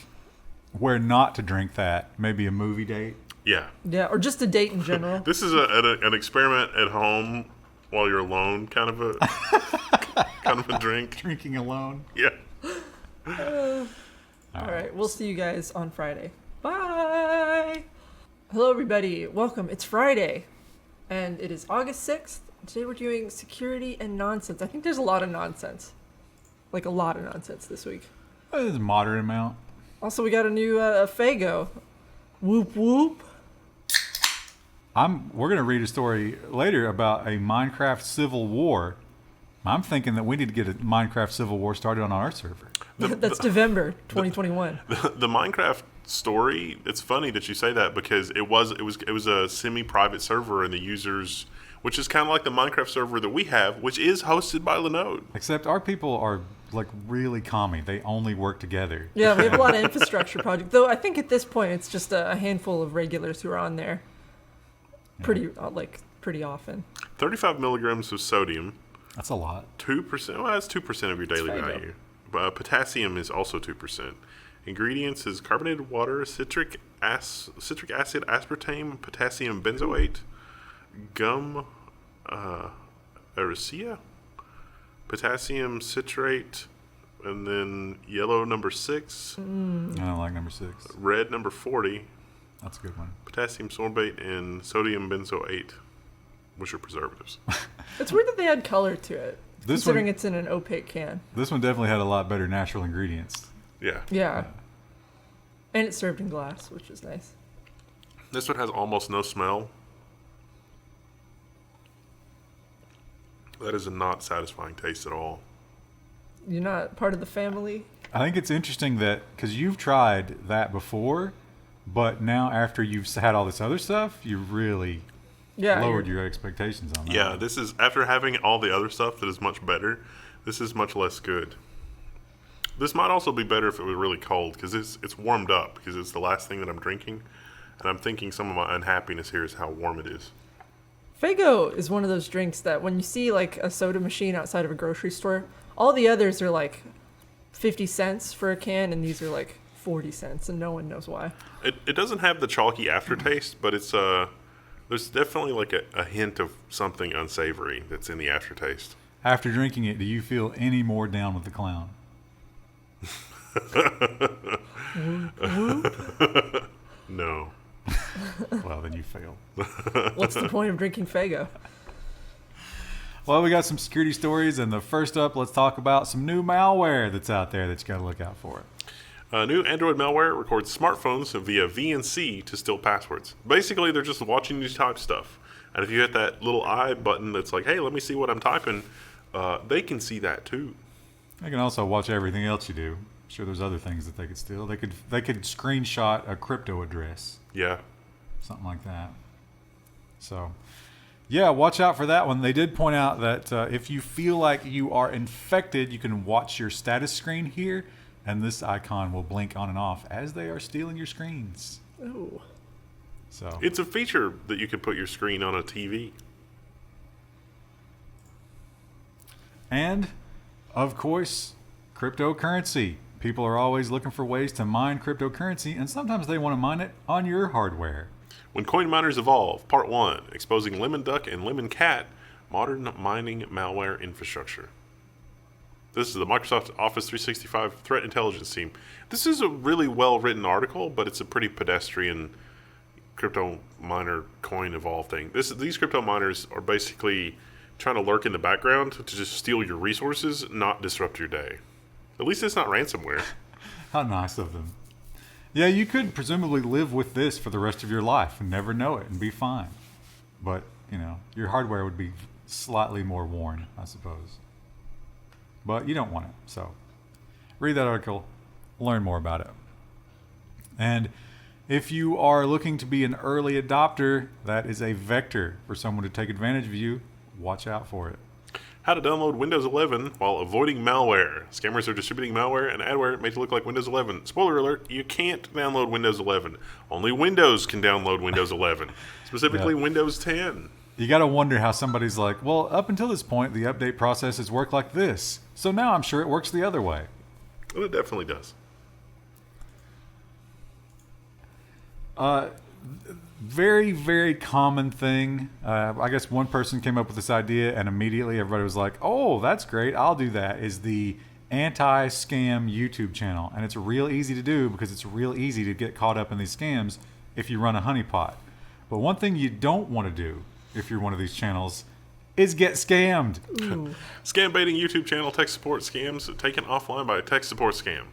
where not to drink that, maybe a movie date. Yeah. Yeah, or just a date in general. This is an experiment at home while you're alone, kind of a drink. Drinking alone. Yeah. All right, we'll see you guys on Friday. Bye. Hello, everybody. Welcome. It's Friday, and it is August 6th. Today we're doing security and nonsense. I think there's a lot of nonsense. Like a lot of nonsense this week. There's a moderate amount. Also, we got a new Fago. Whoop whoop. We're going to read a story later about a Minecraft civil war. I'm thinking that we need to get a Minecraft civil war started on our server. That's November 2021. The Minecraft story, it's funny that you say that because it was a semi-private server and the users, which is kind of like the Minecraft server that we have, which is hosted by Linode. Except our people are like really commie. They only work together. Yeah, we have a lot of infrastructure projects. Though I think at this point it's just a handful of regulars who are on there. pretty often. 35 milligrams of sodium. That's a lot. 2%. Well, that's 2% of your daily Fago. value. Potassium is also 2%. Ingredients is carbonated water, citric acid, aspartame, potassium benzoate, gum, aracia, potassium citrate, and then yellow number 6. I don't like number 6. Red number 40. That's a good one. Potassium sorbate and sodium benzoate, which are preservatives. It's weird that they add color to it, considering one, it's in an opaque can. This one definitely had a lot better natural ingredients. Yeah. Yeah. And it's served in glass, which is nice. This one has almost no smell. That is a not satisfying taste at all. You're not part of the family? I think it's interesting that, because you've tried that before, but now after you've had all this other stuff, you really lowered your expectations on that. Yeah, this is, after having all the other stuff that is much better, this is much less good. This might also be better if it was really cold, because it's warmed up, because it's the last thing that I'm drinking. And I'm thinking some of my unhappiness here is how warm it is. Fago is one of those drinks that when you see like a soda machine outside of a grocery store, all the others are like 50 cents for a can, and these are like 40 cents, and no one knows why. It doesn't have the chalky aftertaste, but it's there's definitely like a hint of something unsavory that's in the aftertaste. After drinking it, do you feel any more down with the clown? No. Well, then you failed. What's the point of drinking Fago? Well, we got some security stories, and the first up, let's talk about some new malware that's out there that you got to look out for. New Android malware records smartphones via VNC to steal passwords. Basically, they're just watching you type stuff. And if you hit that little I button that's like, hey, let me see what I'm typing, they can see that too. They can also watch everything else you do. I'm sure there's other things that they could steal. They could screenshot a crypto address. Yeah. Something like that. So, yeah, watch out for that one. They did point out that if you feel like you are infected, you can watch your status screen here, and this icon will blink on and off as they are stealing your screens. Oh. So It's a feature that you can put your screen on a TV. And, of course, cryptocurrency. People are always looking for ways to mine cryptocurrency, and sometimes they want to mine it on your hardware. When coin miners evolve, Part 1, exposing LemonDuck and LemonCat, modern mining malware infrastructure. This is the Microsoft Office 365 Threat Intelligence Team. This is a really well-written article, but it's a pretty pedestrian crypto miner coin evolve thing. These crypto miners are basically trying to lurk in the background to just steal your resources, not disrupt your day. At least it's not ransomware. How nice of them. Yeah, you could presumably live with this for the rest of your life and never know it and be fine. But, your hardware would be slightly more worn, I suppose. But you don't want it, so read that article, learn more about it. And if you are looking to be an early adopter, that is a vector for someone to take advantage of you. Watch out for it. How to download Windows 11 while avoiding malware. Scammers are distributing malware and adware made to look like Windows 11. Spoiler alert, you can't download Windows 11. Only Windows can download Windows 11. Specifically Windows 10. You got to wonder how somebody's like, well, up until this point, the update process has worked like this. So now I'm sure it works the other way. Well, it definitely does. Very, very common thing. I guess one person came up with this idea and immediately everybody was like, oh, that's great. I'll do that. Is the anti-scam YouTube channel. And it's real easy to do because it's real easy to get caught up in these scams if you run a honeypot. But one thing you don't want to do if you're one of these channels is get scammed. Scam baiting YouTube channel tech support scams taken offline by a tech support scam.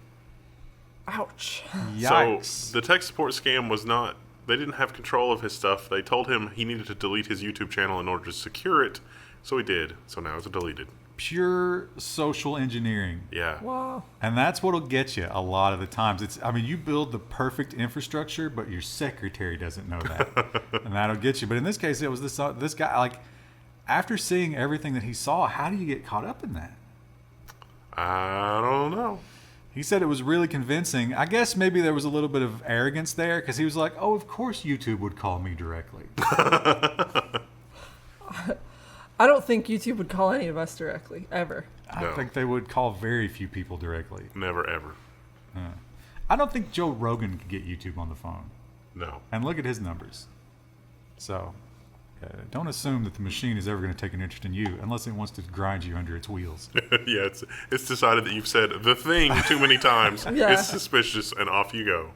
Ouch. Yikes. So the tech support scam was not, they didn't have control of his stuff. They told him he needed to delete his YouTube channel in order to secure it. So he did. So now it's deleted. Pure social engineering. Yeah. Wow. And that's what'll get you a lot of the times. You build the perfect infrastructure, but your secretary doesn't know that. And that'll get you. But in this case, it was this guy, like, after seeing everything that he saw, how do you get caught up in that? I don't know. He said it was really convincing. I guess maybe there was a little bit of arrogance there because he was like, oh, of course YouTube would call me directly. I don't think YouTube would call any of us directly, ever. I think they would call very few people directly. Never, ever. I don't think Joe Rogan could get YouTube on the phone. No. And look at his numbers. So, don't assume that the machine is ever going to take an interest in you unless it wants to grind you under its wheels. Yeah, it's decided that you've said the thing too many times. Yeah. It's suspicious, and off you go.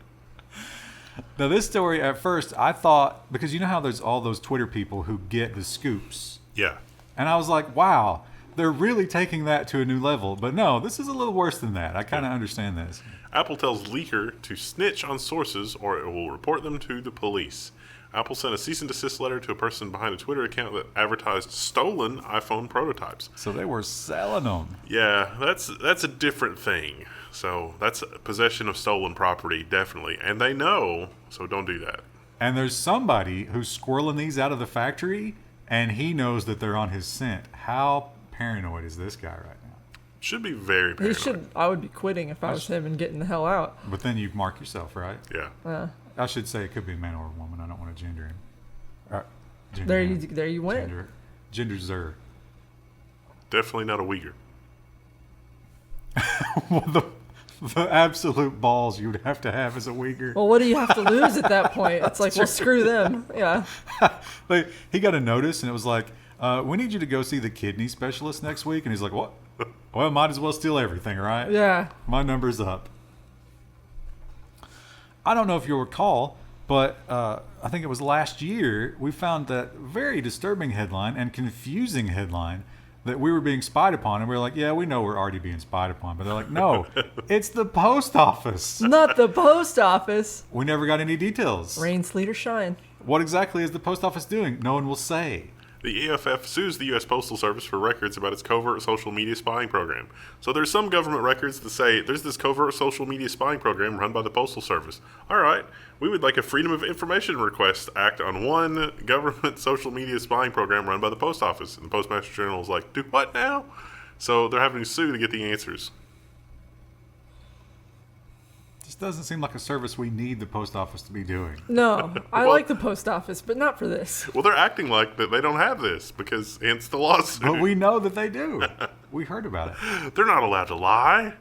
Now, this story, at first, I thought, because you know how there's all those Twitter people who get the scoops. Yeah. And I was like, wow, they're really taking that to a new level. But no, this is a little worse than that. I kind of understand this. Apple tells leaker to snitch on sources or it will report them to the police. Apple sent a cease and desist letter to a person behind a Twitter account that advertised stolen iPhone prototypes. So they were selling them. Yeah, that's a different thing. So that's possession of stolen property, definitely. And they know, so don't do that. And there's somebody who's squirreling these out of the factory, and he knows that they're on his scent. How paranoid is this guy right now? Should be very paranoid. I would be quitting if I was him and getting the hell out. But then you mark yourself, right? Yeah. I should say it could be a man or a woman. I don't want to gender him. There you went. Gender-zer. Definitely not a Uyghur. Well, the absolute balls you would have to have as a Uyghur. Well, what do you have to lose at that point? It's like, well, screw them. Yeah. He got a notice, and it was like, we need you to go see the kidney specialist next week. And he's like, what? Well, might as well steal everything, right? Yeah. My number's up. I don't know if you'll recall, but I think it was last year, we found that very disturbing headline and confusing headline that we were being spied upon. And we were like, yeah, we know we're already being spied upon. But they're like, no, it's the post office. Not the post office. We never got any details. Rain, sleet, or shine. What exactly is the post office doing? No one will say. The EFF sues the U.S. Postal Service for records about its covert social media spying program. So there's some government records that say there's this covert social media spying program run by the Postal Service. All right, we would like a Freedom of Information Request Act on one government social media spying program run by the Post Office. And the Postmaster General is like, do what now? So they're having to sue to get the answers. This doesn't seem like a service we need the post office to be doing. No, I like the post office, but not for this. Well, they're acting like that they don't have this because hence the lawsuit. But we know that they do. We heard about it. They're not allowed to lie.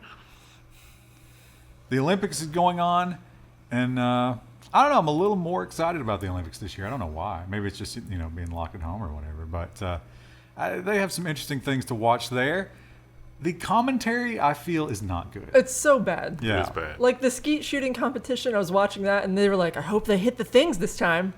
The Olympics is going on, and I don't know. I'm a little more excited about the Olympics this year. I don't know why. Maybe it's just being locked at home or whatever. But they have some interesting things to watch there. The commentary, I feel, is not good. It's so bad. Yeah. It is bad. Like the skeet shooting competition, I was watching that, and they were like, I hope they hit the things this time.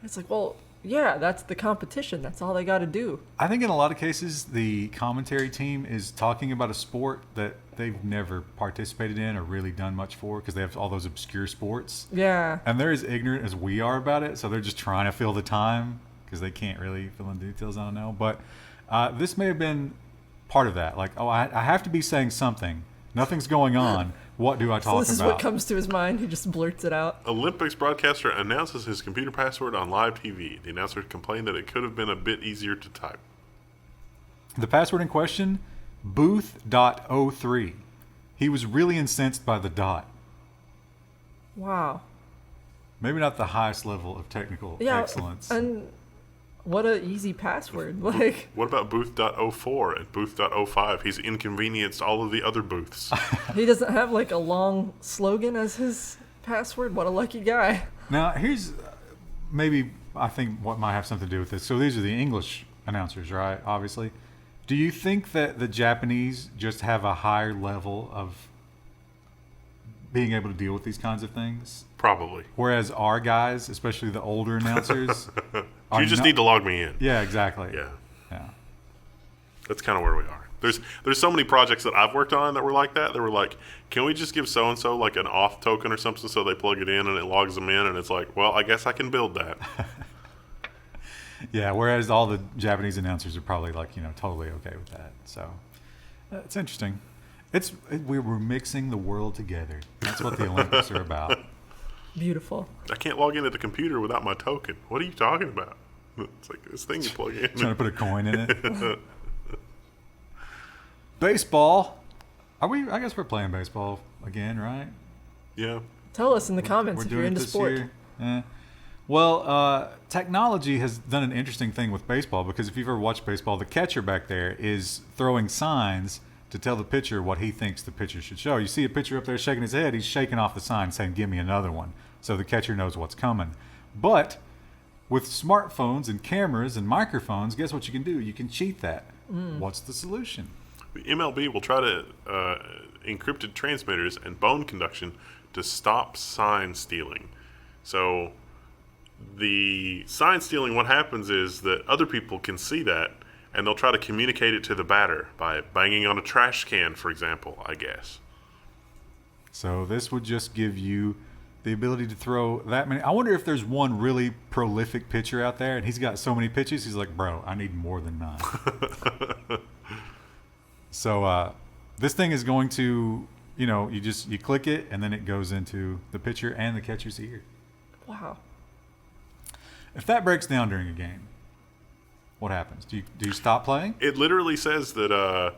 It's like, well, yeah, that's the competition. That's all they got to do. I think in a lot of cases, the commentary team is talking about a sport that they've never participated in or really done much for because they have all those obscure sports. Yeah. And they're as ignorant as we are about it, so they're just trying to fill the time because they can't really fill in details, I don't know. But this may have been part of that. Like, I have to be saying something. Nothing's going on. What do I talk about? So this is what comes to his mind. He just blurts it out. Olympics broadcaster announces his computer password on live TV. The announcer complained that it could have been a bit easier to type. The password in question, booth.03. He was really incensed by the dot. Wow. Maybe not the highest level of technical excellence. And what a easy password. Like, what about booth.04 and booth.05? He's inconvenienced all of the other booths. he doesn't have like a long slogan as his password. What a lucky guy. Now, here's maybe I think what might have something to do with this. So these are the English announcers, right? Obviously. Do you think that the Japanese just have a higher level of being able to deal with these kinds of things? Probably. Whereas our guys, especially the older announcers, you just need to log me in. Yeah, exactly. Yeah. That's kind of where we are. There's so many projects that I've worked on that were like that. They were like, can we just give so-and-so like an auth token or something so they plug it in and it logs them in? And it's like, well, I guess I can build that. Yeah, whereas all the Japanese announcers are probably like, totally okay with that. So it's interesting. We're mixing the world together. That's what the Olympics are about. Beautiful. I can't log into the computer without my token. What are you talking about? It's like this thing you plug in. Trying to put a coin in it. Baseball. Are we? I guess we're playing baseball again, right? Yeah. Tell us in the comments We're if doing you're it into this sport. year. Well, technology has done an interesting thing with baseball because if you've ever watched baseball, the catcher back there is throwing signs to tell the pitcher what he thinks the pitcher should show. You see a pitcher up there shaking his head, he's shaking off the sign saying, "Give me another one," so the catcher knows what's coming. But with smartphones and cameras and microphones, guess what you can do? You can cheat that. What's the solution? The MLB will try to encrypted transmitters and bone conduction to stop sign stealing. So the sign stealing, what happens is that other people can see that, and they'll try to communicate it to the batter by banging on a trash can, for example, I guess. So this would just give you the ability to throw that many. I wonder if there's one really prolific pitcher out there, and he's got so many pitches, he's like, bro, I need more than 9. So this thing is going to, you click it, and then it goes into the pitcher and the catcher's ear. Wow. If that breaks down during a game, what happens? Do you stop playing? It literally says that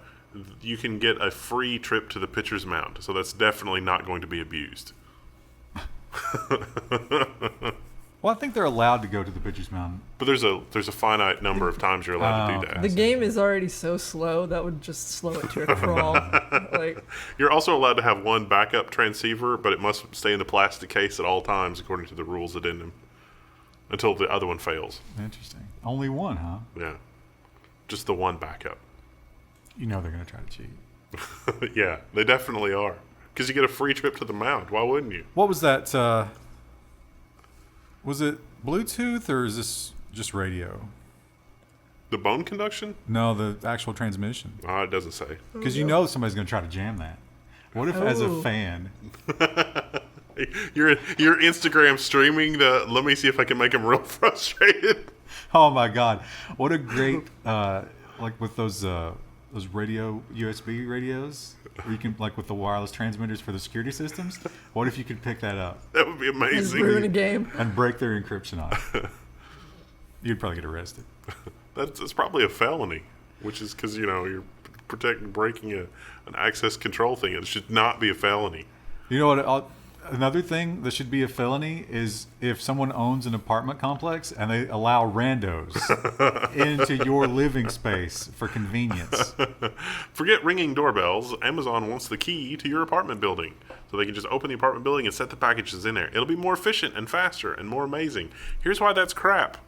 you can get a free trip to the pitcher's mound, so that's definitely not going to be abused. Well, I think they're allowed to go to the pitcher's mound. But there's a finite number of times you're allowed to do that. The game is already so slow that would just slow it to a crawl. Like, You're also allowed to have one backup transceiver, but it must stay in the plastic case at all times according to the rules addendum until the other one fails. Interesting. Only one, huh? Yeah. Just the one backup. You know they're going to try to cheat. Yeah, they definitely are. Because you get a free trip to the mound. Why wouldn't you? What was that? Was it Bluetooth or is this just radio? The bone conduction? No, the actual transmission. It doesn't say. Because you know somebody's going to try to jam that. What if, as a fan, You're Instagram streaming let me see if I can make him real frustrated. oh my God, what a great, like with those radio, USB radios, where you can, like with the wireless transmitters for the security systems, what if you could pick that up That would be just amazing. ruin a game. and break their encryption on it? You'd probably get arrested. That's probably a felony, which is because, you're breaking an access control thing. It should not be a felony. You know what? Another thing that should be a felony is if someone owns an apartment complex and they allow randos into your living space for convenience. Forget ringing doorbells. Amazon wants the key to your apartment building. So they can just open the apartment building and set the packages in there. It'll be more efficient and faster and more amazing. Here's why that's crap.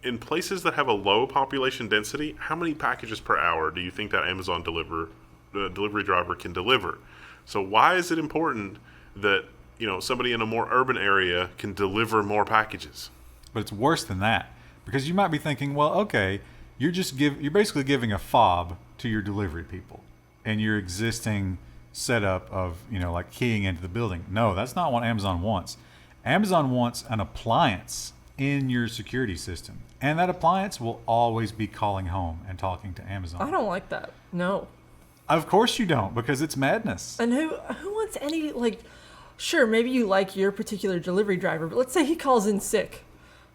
In places that have a low population density, how many packages per hour do you think that Amazon delivery driver can deliver? So why is it important that somebody in a more urban area can deliver more packages? But it's worse than that, because you might be thinking, well, okay, you're basically giving a fob to your delivery people and your existing setup of like keying into the building. No, that's not what Amazon wants. Amazon wants an appliance in your security system, and that appliance will always be calling home and talking to Amazon. I don't like that. No. Of course you don't, because it's madness. And who wants any, like, sure, maybe you like your particular delivery driver, but let's say he calls in sick.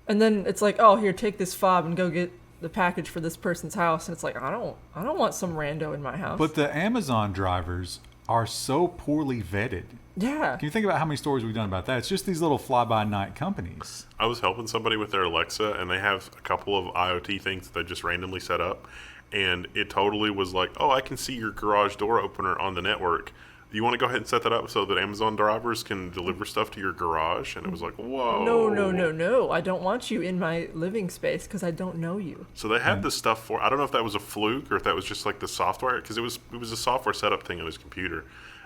And then it's like, oh, here, take this fob and go get the package for this person's house. And it's like, I don't want some rando in my house. But the Amazon drivers are so poorly vetted. Yeah. Can you think about how many stories we've done about that? It's just these little fly-by-night companies. I was helping somebody with their Alexa, and they have a couple of IoT things that they just randomly set up. And it totally was like, oh, I can see your garage door opener on the network. You want to go ahead and set that up so that Amazon drivers can deliver stuff to your garage? And it was like, whoa. No. I don't want you in my living space because I don't know you. So they had this stuff for, I don't know if that was a fluke or if that was just like the software, because it was a software setup thing on his computer.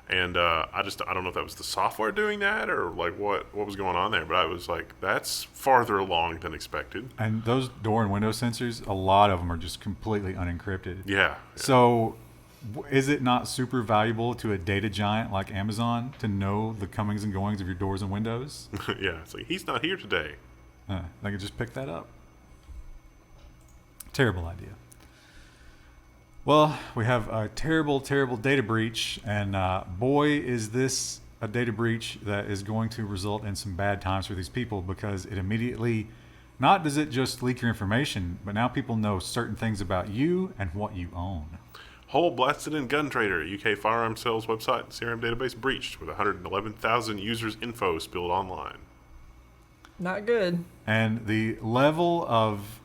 And I don't know if that was the software doing that or like what was going on there. But I was like, that's farther along than expected. And those door and window sensors, a lot of them are just completely unencrypted. Yeah. So is it not super valuable to a data giant like Amazon to know the comings and goings of your doors and windows? Yeah. It's like, he's not here today. They could just pick that up. Terrible idea. Well, we have a terrible, terrible data breach, and boy, is this a data breach that is going to result in some bad times for these people, because it immediately, not does it just leak your information, but now people know certain things about you and what you own. Hole blasted in gun trader. UK firearm sales website CRM database breached with 111,000 users' info spilled online. Not good. And the level of,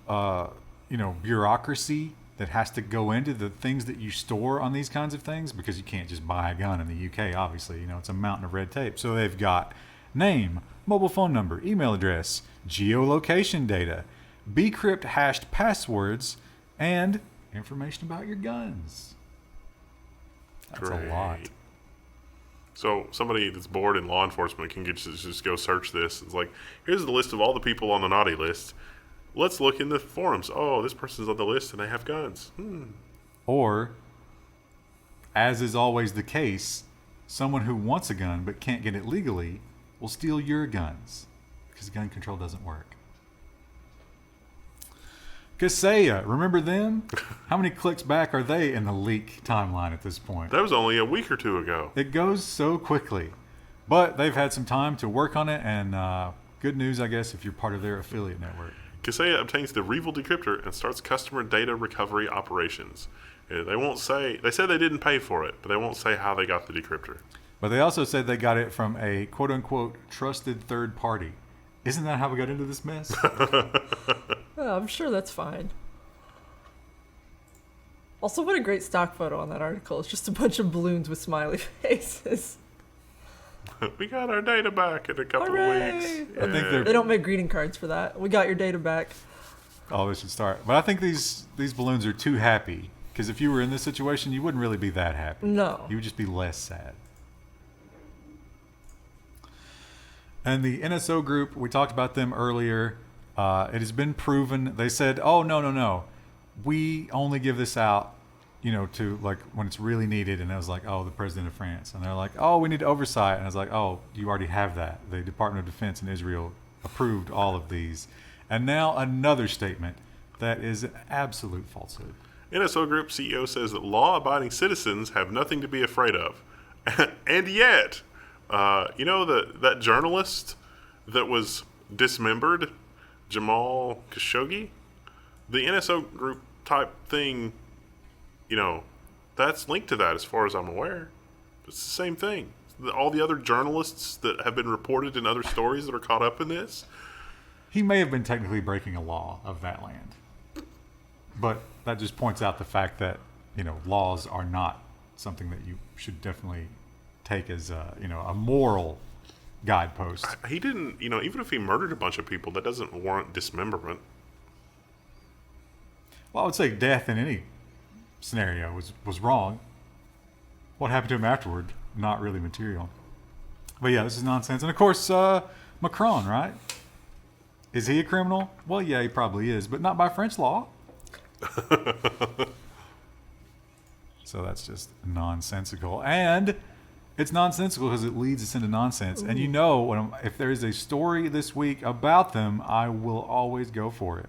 bureaucracy that has to go into the things that you store on these kinds of things, because you can't just buy a gun in the UK, obviously. It's a mountain of red tape. So they've got name, mobile phone number, email address, geolocation data, bcrypt hashed passwords, and information about your guns. That's Great. a lot. So somebody that's bored in law enforcement can just go search this. It's like, here's the list of all the people on the naughty list. Let's look in the forums. Oh, this person's on the list and they have guns. Or, as is always the case, someone who wants a gun but can't get it legally will steal your guns, because gun control doesn't work. Kaseya, remember them? How many clicks back are they in the leak timeline at this point? That was only a week or two ago. It goes so quickly. But they've had some time to work on it, and good news, I guess, if you're part of their affiliate network. Kaseya obtains the Revel decryptor and starts customer data recovery operations. They won't say, they said they didn't pay for it, but they won't say how they got the decryptor. But they also said they got it from a quote-unquote trusted third party. Isn't that how we got into this mess? Oh, I'm sure that's fine. Also, what a great stock photo on that article. It's just a bunch of balloons with smiley faces. We got our data back in a couple Hooray! of weeks. I think they're- They don't make greeting cards for that. We got your data back. Oh, they should start. But I think these balloons are too happy, because if you were in this situation, you wouldn't really be that happy. No. You would just be less sad. And the NSO Group, we talked about them earlier. It has been proven. They said, oh, no. We only give this out, to like when it's really needed. And I was like, oh, the president of France. And they're like, oh, we need oversight. And I was like, oh, you already have that. The Department of Defense in Israel approved all of these. And now another statement that is an absolute falsehood. NSO Group CEO says that law-abiding citizens have nothing to be afraid of. And yet, that journalist that was dismembered, Jamal Khashoggi, the NSO Group type thing, that's linked to that as far as I'm aware. It's the same thing. All the other journalists that have been reported in other stories that are caught up in this. He may have been technically breaking a law of that land. But that just points out the fact that, laws are not something that you should definitely take as a moral guidepost. He didn't, even if he murdered a bunch of people, that doesn't warrant dismemberment. Well, I would say death in any scenario was wrong. What happened to him afterward, not really material. But yeah, this is nonsense. And of course, Macron, right? Is he a criminal? Well, yeah, he probably is, but not by French law. So that's just nonsensical. And it's nonsensical because it leads us into nonsense. And if there is a story this week about them, I will always go for it.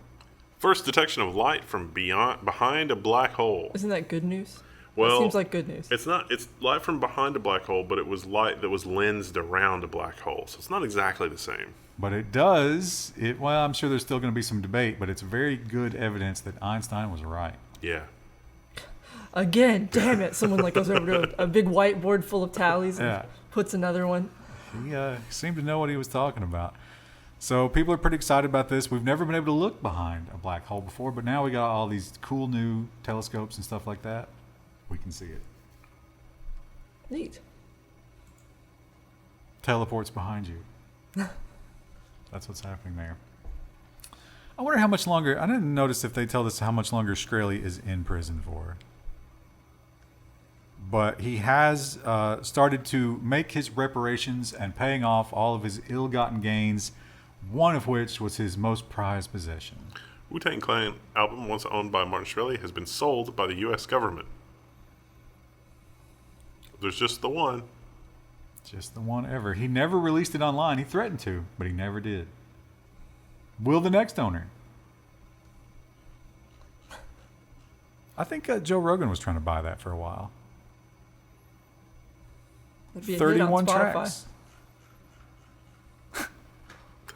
First detection of light from behind a black hole. Isn't that good news? Well, it seems like good news. It's not. It's light from behind a black hole, but it was light that was lensed around a black hole. So it's not exactly the same. But it does. Well, I'm sure there's still going to be some debate, but it's very good evidence that Einstein was right. Yeah. Again, damn it. Someone goes over to a big whiteboard full of tallies and puts another one. He seemed to know what he was talking about. So people are pretty excited about this. We've never been able to look behind a black hole before, but now we got all these cool new telescopes and stuff like that. We can see it. Neat. Teleports behind you. That's what's happening there. I wonder how much longer. I didn't notice if they tell us how much longer Shkreli is in prison for. But he has started to make his reparations and paying off all of his ill-gotten gains, one of which was his most prized possession. Wu-Tang Clan album, once owned by Martin Shkreli, has been sold by the U.S. government. There's just the one. Just the one ever. He never released it online. He threatened to, but he never did. Will the next owner? I think Joe Rogan was trying to buy that for a while. That'd be a hit on 31 Spotify. tracks.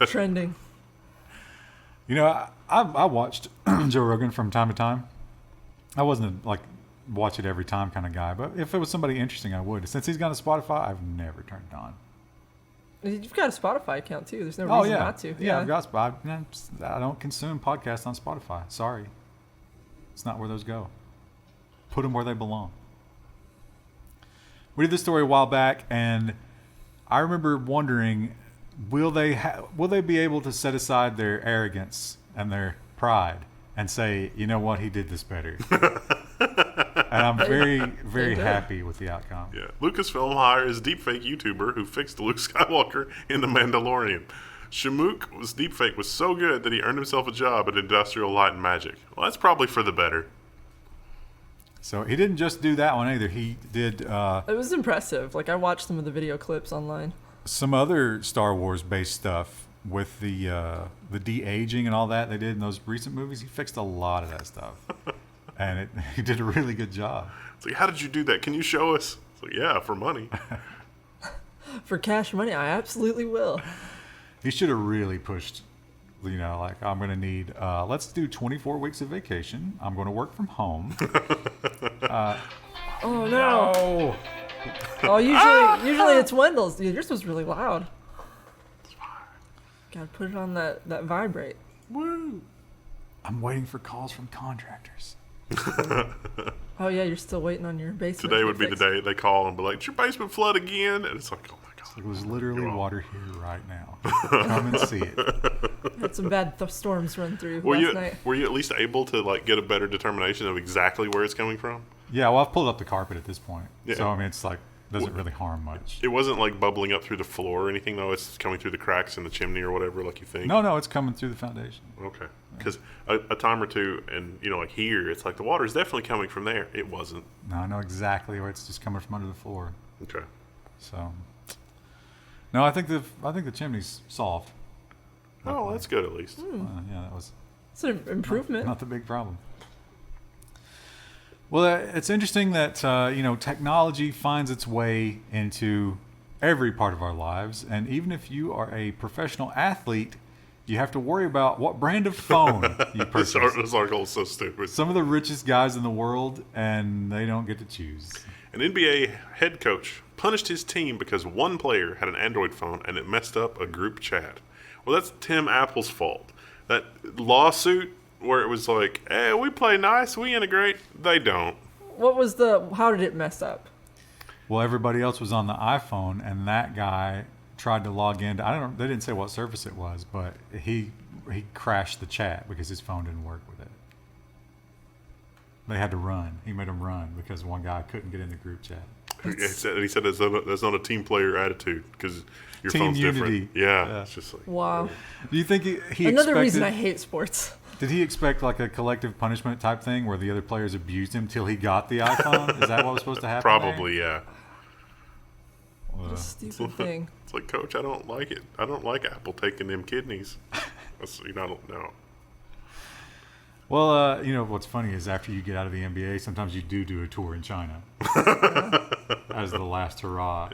Trending. I watched Joe Rogan from time to time. I wasn't watch it every time kind of guy. But if it was somebody interesting, I would. Since he's gone to Spotify, I've never turned it on. You've got a Spotify account too. There's no reason not to. Yeah, I've got Spotify. I don't consume podcasts on Spotify. Sorry. It's not where those go. Put them where they belong. We did this story a while back, and I remember wondering, will they be able to set aside their arrogance and their pride and say, you know what, he did this better? And I'm very, very happy with the outcome. Yeah, Lucasfilm hires deepfake YouTuber who fixed Luke Skywalker in The Mandalorian. Shamook's deepfake was so good that he earned himself a job at Industrial Light and Magic. Well, that's probably for the better. So he didn't just do that one either. He did... it was impressive. Like, I watched some of the video clips online. Some other Star Wars-based stuff with the de-aging and all that they did in those recent movies. He fixed a lot of that stuff. And he did a really good job. It's like, how did you do that? Can you show us? It's like, yeah, for money. For cash money, I absolutely will. He should have really pushed, like, I'm going to need, let's do 24 weeks of vacation. I'm going to work from home. Oh, no. Oh, usually it's Wendell's. Dude, yours was really loud. Gotta put it on that vibrate. Woo. I'm waiting for calls from contractors. Oh, yeah, you're still waiting on your basement. Today would be the day they call and be like, did your basement flood again? And it's like, oh my God. It was literally water here right now. Come and see it. Had some bad storms run through last night. Were you at least able to get a better determination of exactly where it's coming from? Yeah, well, I've pulled up the carpet at this point. Yeah. So, I mean, it's doesn't really harm much. It wasn't bubbling up through the floor or anything, though? It's coming through the cracks in the chimney or whatever, like you think? No, it's coming through the foundation. Okay. Because a time or two, and, here, it's like the water's definitely coming from there. It wasn't. No, I know exactly where it's just coming from under the floor. Okay. So, no, I think the chimney's solved. Oh, that's good at least. Yeah, that was... It's an improvement. Not the big problem. Well, it's interesting that, technology finds its way into every part of our lives. And even if you are a professional athlete, you have to worry about what brand of phone you purchase. This article is so stupid. Some of the richest guys in the world, and they don't get to choose. An NBA head coach punished his team because one player had an Android phone and it messed up a group chat. Well, that's Tim Apple's fault. That lawsuit where it was like, hey, we play nice, we integrate. They don't. How did it mess up? Well, everybody else was on the iPhone, and that guy tried to log in. They didn't say what service it was, but he crashed the chat because his phone didn't work with it. They had to run. He made them run because one guy couldn't get in the group chat. He said that's not a team player attitude because your Team phone's unity. different. Yeah, it's just like... Wow. Do you think he Another reason I hate sports. Did he expect a collective punishment type thing where the other players abused him till he got the iPhone? Is that what was supposed to happen? Probably, yeah. What a stupid thing. It's like, Coach, I don't like it. I don't like Apple taking them kidneys. I don't know. Well, what's funny is after you get out of the NBA, sometimes you do a tour in China as the last hurrah.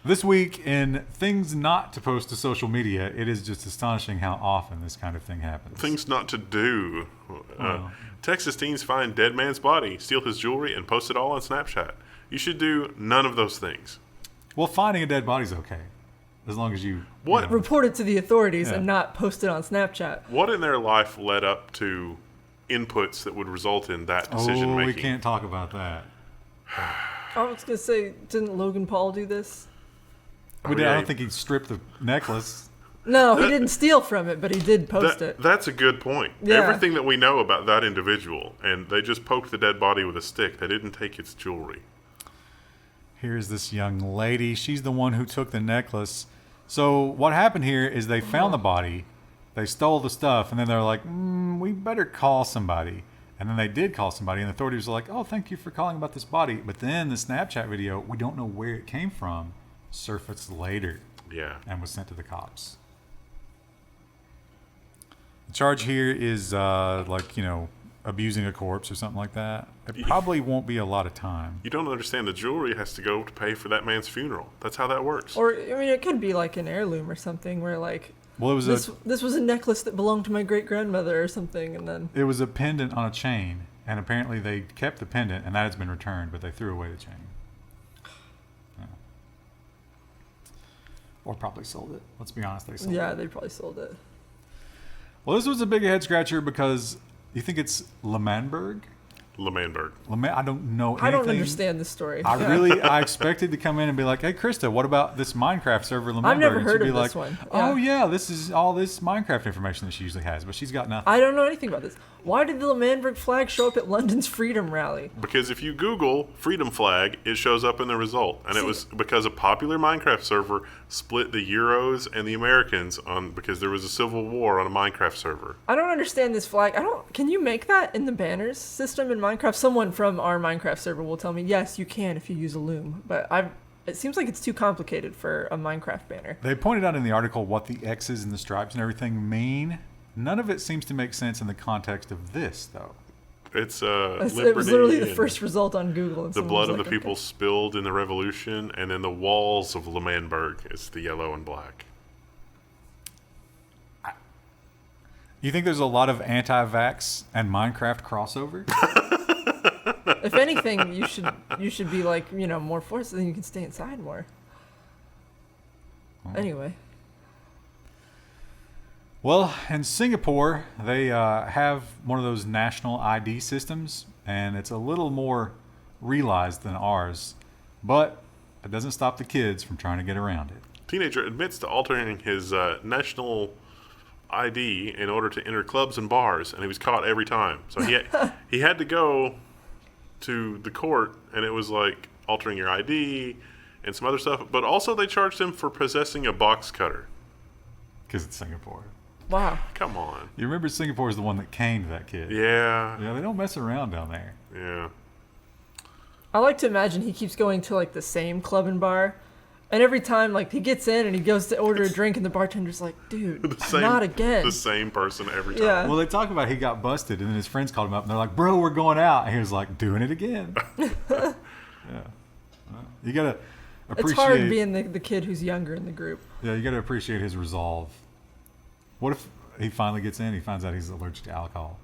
This week in things not to post to social media, it is just astonishing how often this kind of thing happens. Things not to do. Texas teens find dead man's body, steal his jewelry, and post it all on Snapchat. You should do none of those things. Well, finding a dead body's okay. As long as you... Report it to the authorities and not post it on Snapchat. What in their life led up to inputs that would result in that decision making? We can't talk about that. I was going to say, didn't Logan Paul do this? I don't think he stripped the necklace. No, he didn't steal from it, but he did post it. That's a good point. Yeah. Everything that we know about that individual, and they just poked the dead body with a stick. They didn't take its jewelry. Here's this young lady. She's the one who took the necklace. So what happened here is they found the body, they stole the stuff, and then they're like, we better call somebody. And then they did call somebody, and the authorities were like, oh, thank you for calling about this body. But then the Snapchat video, we don't know where it came from, surfaced later. Yeah. And was sent to the cops. The charge here is abusing a corpse or something like that. It probably won't be a lot of time. You don't understand. The jewelry has to go to pay for that man's funeral. That's how that works. Or, it could be like an heirloom or something where well, it was this was a necklace that belonged to my great-grandmother or something, and then... It was a pendant on a chain, and apparently they kept the pendant, and that has been returned, but they threw away the chain. Yeah. Or probably sold it. Let's be honest, they sold it. Yeah, they probably sold it. Well, this was a big head scratcher because you think it's LemonDuck? LemonDuck. I don't know anything. I don't understand this story. I expected to come in and be like, hey, Krista, what about this Minecraft server LemonDuck? I've never And she'd heard be of like, this one. Oh, yeah, this is all this Minecraft information that she usually has, but she's got nothing. I don't know anything about this. Why did the LemonDuck flag show up at London's Freedom Rally? Because if you Google Freedom Flag, it shows up in the result. And it was because a popular Minecraft server split the Euros and the Americans because there was a civil war on a Minecraft server. I don't understand this flag. Can you make that in the banners system in Minecraft? Someone from our Minecraft server will tell me, yes, you can if you use a loom. But it seems like it's too complicated for a Minecraft banner. They pointed out in the article what the X's and the stripes and everything mean. None of it seems to make sense in the context of this, though. It's It was literally the first result on Google. And the blood of was the people spilled in the revolution, and then the walls of LemonDuck is the yellow and black. You think there's a lot of anti-vax and Minecraft crossover? If anything, you should be like, more forced, then you can stay inside more. Anyway. Well, in Singapore, they have one of those national ID systems, and it's a little more realized than ours, but it doesn't stop the kids from trying to get around it. Teenager admits to altering his national ID in order to enter clubs and bars, and he was caught every time. So he had to go to the court, and it was like altering your ID and some other stuff, but also they charged him for possessing a box cutter. Because it's Singapore. Wow. Come on. You remember Singapore is the one that caned that kid. Yeah. Yeah, they don't mess around down there. Yeah. I like to imagine he keeps going to like the same club and bar, and every time like he gets in and he goes to order a drink, and the bartender's like, "Dude, not again." The same person every time. Yeah. Well, they talk about he got busted, and then his friends called him up, and they're like, "Bro, we're going out," and he was like, "Doing it again." Yeah. Well, you gotta appreciate. It's hard being the kid who's younger in the group. Yeah, you gotta appreciate his resolve. What if he finally gets in, he finds out he's allergic to alcohol?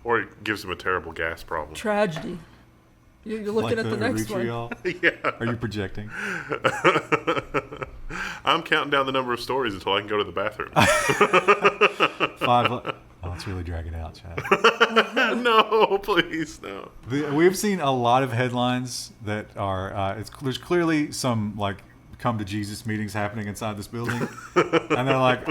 Or it gives him a terrible gas problem. Tragedy. You're looking at the next one. Yeah. Are you projecting? I'm counting down the number of stories until I can go to the bathroom. 5. Oh, it's really dragging out, Chad. No, please, no. We've seen a lot of headlines that are. There's clearly some like come to Jesus meetings happening inside this building, and they're like,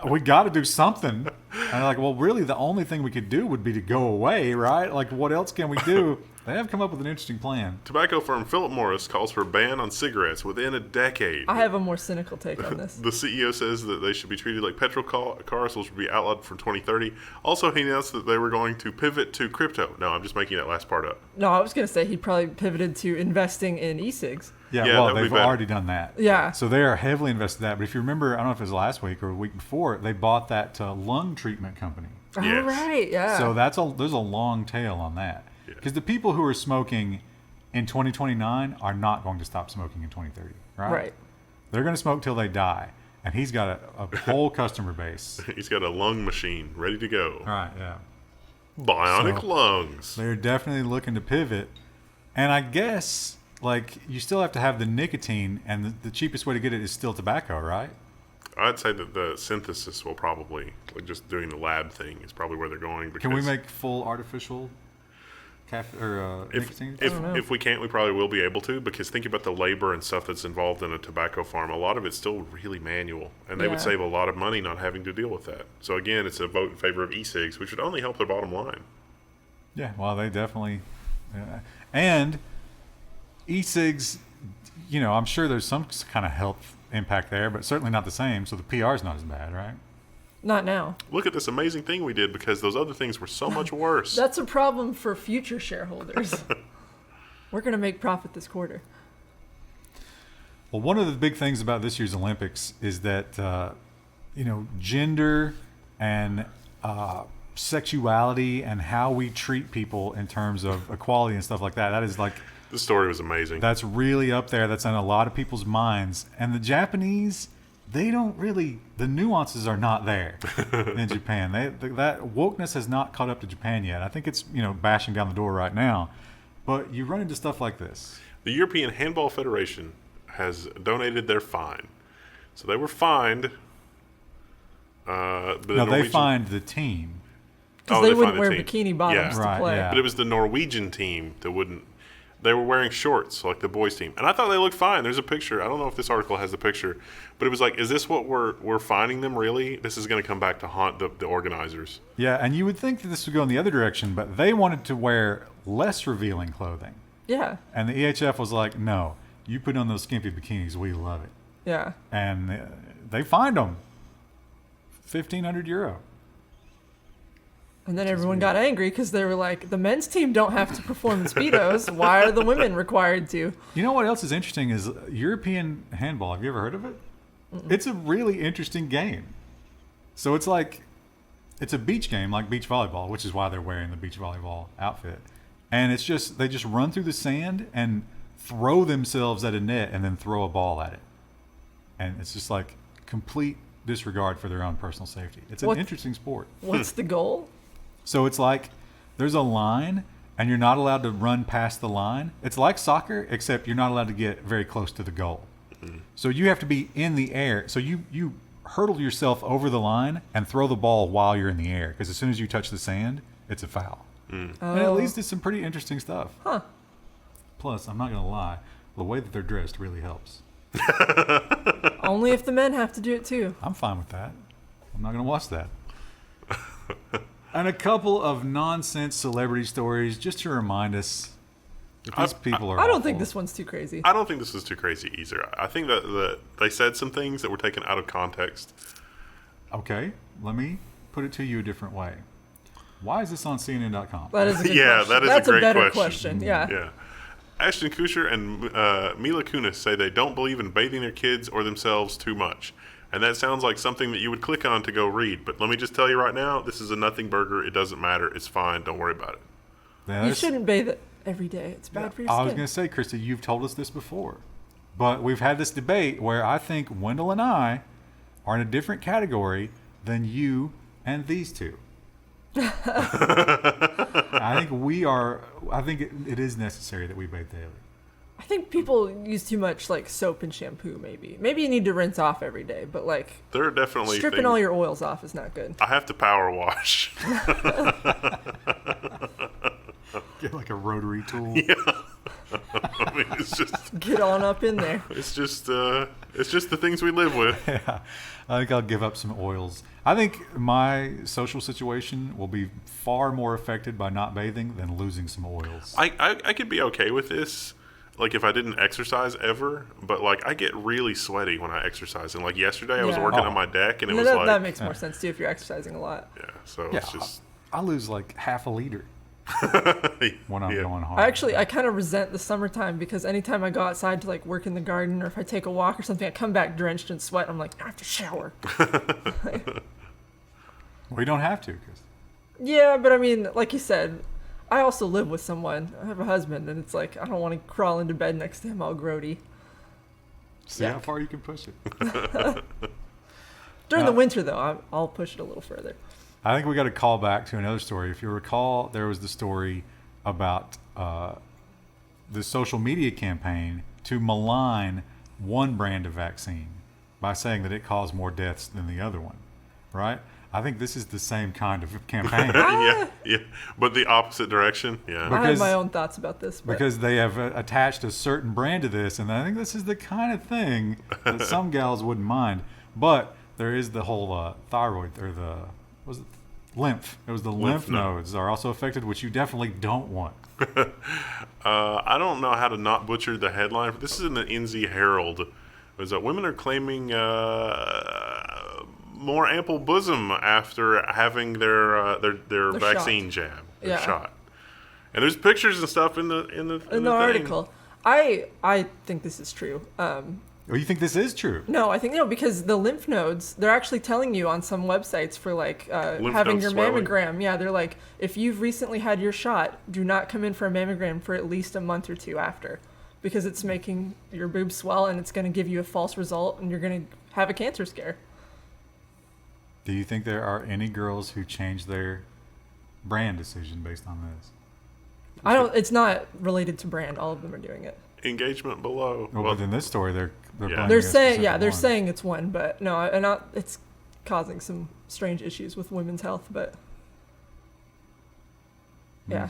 "We got to do something." And they're like, "Well, really, the only thing we could do would be to go away, right? Like, what else can we do?" They have come up with an interesting plan. Tobacco firm Philip Morris calls for a ban on cigarettes within a decade. I have a more cynical take on this. The CEO says that they should be treated like petrol cars, which would be outlawed for 2030. Also, he announced that they were going to pivot to crypto. No, I'm just making that last part up. No, I was going to say he probably pivoted to investing in e-cigs. Yeah, Yeah, well, that would be they've better. already done that. Yeah. So they are heavily invested in that. But if you remember, I don't know if it was last week or the week before, they bought that lung treatment company. Oh, Yes. right, yeah. So there's a long tail on that. Because the people who are smoking in 2029 are not going to stop smoking in 2030, right? Right. They're going to smoke till they die. And he's got a whole customer base. He's got a lung machine ready to go. Right, yeah. Bionic So- lungs. They're definitely looking to pivot. And I guess, like, you still have to have the nicotine, and the cheapest way to get it is still tobacco, right? I'd say that the synthesis will probably, like just doing the lab thing, is probably where they're going. Because Can we make full artificial nicotine? if we can't, we probably will be able to, because think about the labor and stuff that's involved in a tobacco farm. A lot of it's still really manual, and they would Yeah. save a lot of money not having to deal with that. So again, it's a vote in favor of e-cigs, which would only help their bottom line. Yeah, well, they definitely... and e-cigs, I'm sure there's some kind of health impact there, but certainly not the same, so the PR is not as bad, right? Not now. Look at this amazing thing we did, because those other things were so much worse. That's a problem for future shareholders. We're going to make profit this quarter. Well, one of the big things about this year's Olympics is that, gender and sexuality and how we treat people in terms of equality and stuff like that, that is like... This story was amazing. That's really up there. That's on a lot of people's minds. And the Japanese they don't really, the nuances are not there in Japan. That wokeness has not caught up to Japan yet. I think it's, bashing down the door right now. But you run into stuff like this. The European Handball Federation has donated their fine. So they were fined. They fined the team. Because they wouldn't wear bikini bottoms to play. Yeah. But it was the Norwegian team that wouldn't. They were wearing shorts, like the boys' team. And I thought they looked fine. There's a picture. I don't know if this article has the picture. But it was like, is this what we're fining them, really? This is going to come back to haunt the organizers. Yeah, and you would think that this would go in the other direction, but they wanted to wear less revealing clothing. Yeah. And the EHF was like, no, you put on those skimpy bikinis. We love it. Yeah. And they fined them €1,500. And then everyone got angry because they were like, the men's team don't have to perform in Speedos. Why are the women required to? You know what else is interesting is European handball. Have you ever heard of it? Mm-mm. It's a really interesting game. So it's a beach game like beach volleyball, which is why they're wearing the beach volleyball outfit. And it's just, they just run through the sand and throw themselves at a net and then throw a ball at it. And it's just like complete disregard for their own personal safety. It's an interesting sport. What's the goal? So it's like there's a line and you're not allowed to run past the line. It's like soccer, except you're not allowed to get very close to the goal. Mm-hmm. So you have to be in the air. So you hurdle yourself over the line and throw the ball while you're in the air. Because as soon as you touch the sand, it's a foul. Mm. And it leads to some pretty interesting stuff. Huh. Plus, I'm not going to lie, the way that they're dressed really helps. Only if the men have to do it too. I'm fine with that. I'm not going to watch that. And a couple of nonsense celebrity stories just to remind us that these people are I don't awful. think this one's too crazy. I don't think this is too crazy either. I think that they said some things that were taken out of context. Okay, let me put it to you a different way. Why is this on CNN.com? That is a good question. That is That's a great better question. Yeah. Yeah. Ashton Kutcher and Mila Kunis say they don't believe in bathing their kids or themselves too much. And that sounds like something that you would click on to go read. But let me just tell you right now, this is a nothing burger. It doesn't matter. It's fine. Don't worry about it. Yeah, you shouldn't bathe it every day. It's bad for your skin. I was going to say, Christy, you've told us this before. But we've had this debate where I think Wendell and I are in a different category than you and these two. I think it is necessary that we bathe daily. I think people use too much like soap and shampoo. Maybe you need to rinse off every day, but like there are definitely stripping all your oils off is not good. I have to power wash. Get like a rotary tool. Yeah. I mean, it's just get on up in there. It's just the things we live with. Yeah. I think I'll give up some oils. I think my social situation will be far more affected by not bathing than losing some oils. I could be okay with this. Like if I didn't exercise ever, but like I get really sweaty when I exercise. And like yesterday I was working on my deck and it was that makes more sense too if you're exercising a lot. Yeah, so it's just... I lose like half a liter when I'm going hard. I kind of resent the summertime because anytime I go outside to like work in the garden or if I take a walk or something, I come back drenched in sweat. I'm like, I have to shower. Well, you don't have to. Cause... Yeah, but I mean, like you said, I also live with someone. I have a husband, and it's like, I don't want to crawl into bed next to him all grody. See how far you can push it. During the winter, though, I'll push it a little further. I think we got to call back to another story. If you recall, there was the story about the social media campaign to malign one brand of vaccine by saying that it caused more deaths than the other one, right? I think this is the same kind of campaign. yeah, but the opposite direction. Yeah, I have my own thoughts about this. Because they have attached a certain brand to this, and I think this is the kind of thing that some gals wouldn't mind. But there is the whole thyroid, or lymph. It was the lymph nodes are also affected, which you definitely don't want. I don't know how to not butcher the headline. This is in the NZ Herald. It was that women are claiming more ample bosom after having their vaccine jab, their shot. And there's pictures and stuff in the article. I think this is true. You think this is true? No, I think because the lymph nodes, they're actually telling you on some websites for like having your mammogram. Yeah, they're like, if you've recently had your shot, do not come in for a mammogram for at least a month or two after. because it's making your boobs swell and it's going to give you a false result and you're going to have a cancer scare. Do you think there are any girls who change their brand decision based on this? It's not related to brand. All of them are doing it. Engagement below. Well, but in this story, they're blaming They're a saying, specific they're one. saying it's one, but no, it's causing some strange issues with women's health, but yeah.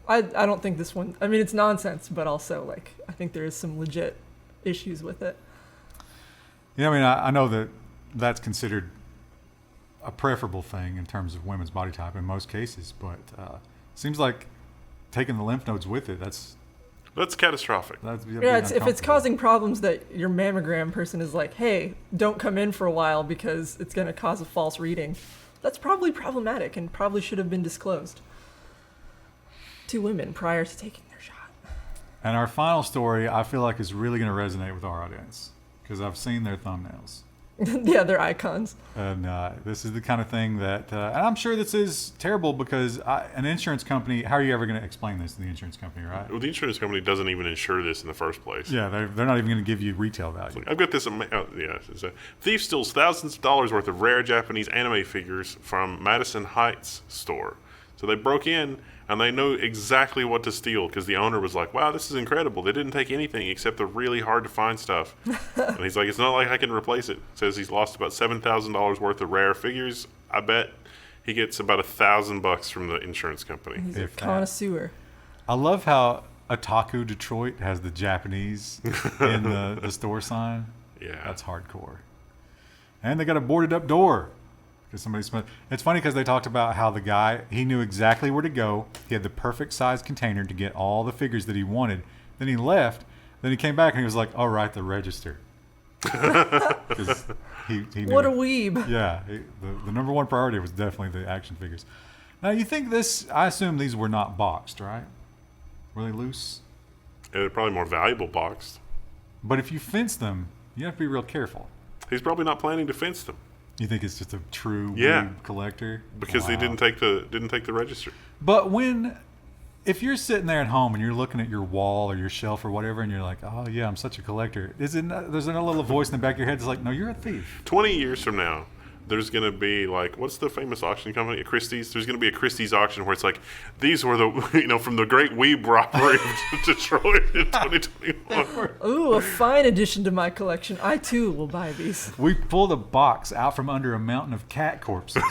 I don't think this one, I mean, it's nonsense, but also, like, I think there is some legit issues with it. Yeah, I mean, I know that that's considered a preferable thing in terms of women's body type in most cases, but seems like taking the lymph nodes with it, that's catastrophic. Yeah, if it's causing problems that your mammogram person is like, hey, don't come in for a while because it's going to cause a false reading, that's probably problematic and probably should have been disclosed to women prior to taking their shot. And our final story, I feel like, is really going to resonate with our audience because I've seen their thumbnails. Yeah, they're icons. And this is the kind of thing that, and I'm sure this is terrible because an insurance company, how are you ever going to explain this to the insurance company, right? Well, the insurance company doesn't even insure this in the first place. Yeah, they're not even going to give you retail value. I've got this. It's a thief steals thousands of dollars worth of rare Japanese anime figures from Madison Heights store. So they broke in and they know exactly what to steal because the owner was like, wow, this is incredible. They didn't take anything except the really hard to find stuff. And he's like, it's not like I can replace it. Says he's lost about $7,000 worth of rare figures. I bet he gets about $1,000 from the insurance company. He's a If that. connoisseur. I love how Otaku Detroit has the Japanese in the store sign. Yeah. That's hardcore. And they got a boarded up door. It's funny because they talked about how the guy, he knew exactly where to go. He had the perfect size container to get all the figures that he wanted. Then he left. Then he came back and he was like, "All right, the register." 'Cause he knew What a it. weeb. Yeah, the number one priority was definitely the action figures. Now, you think this, I assume these were not boxed, right? Were they loose? They're probably more valuable boxed. But if you fence them, you have to be real careful. He's probably not planning to fence them You think it's just a true Yeah. weed collector? because they Wow. didn't take the register. But if you're sitting there at home and you're looking at your wall or your shelf or whatever, and you're like, "Oh yeah, I'm such a collector," there's a little voice in the back of your head that's like, "No, you're a thief." 20 years from now, there's going to be like, what's the famous auction company? A Christie's. There's going to be a Christie's auction where it's like, these were the, from the Great Weeb Robbery of Detroit in 2021. Ooh, a fine addition to my collection. I too will buy these. We pulled a box out from under a mountain of cat corpses,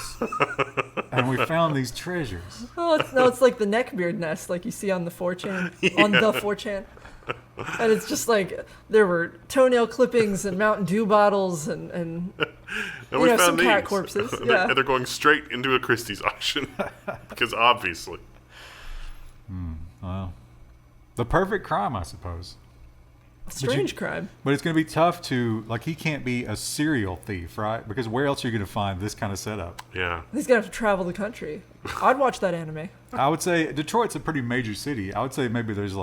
and we found these treasures. Oh, it's like the neckbeard nest, like you see on the 4chan, on the 4chan. And it's just like there were toenail clippings and Mountain Dew bottles and And you we know, found some these. cat corpses. And Yeah. they're going straight into a Christie's auction because obviously. Well, the perfect crime, I suppose. Strange crime. But it's going to be tough to, like, he can't be a serial thief, right? Because where else are you going to find this kind of setup? Yeah. He's gonna have to travel the country. I'd watch that anime. I would say Detroit's a pretty major city. I would say maybe there's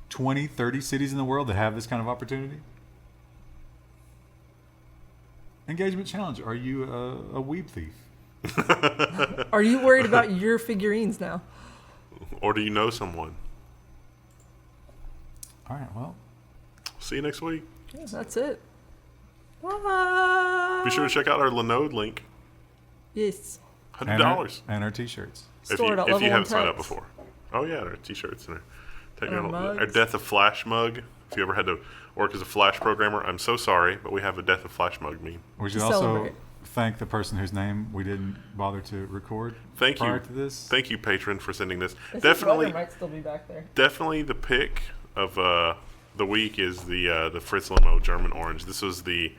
20, 30 cities in the world that have this kind of opportunity. Engagement challenge. Are you a weeb thief? Are you worried about your figurines now? Or do you know someone? All right, well. See you next week. Yeah, that's it. Bye. Be sure to check out our Linode link. Yes. $100. And our t-shirts. If you Store.level1 haven't signed up touts. before. Oh yeah, our t-shirts and Our our mugs. Death of Flash mug. If you ever had to work as a Flash programmer, I'm so sorry, but we have a Death of Flash mug meme. We should To also celebrate. thank the person whose name we didn't bother to record Thank prior you. to this. Thank you, patron, for sending this. I think Definitely, Roger might still be back there. definitely the pick of the week is the Fritz Limo German Orange. This was the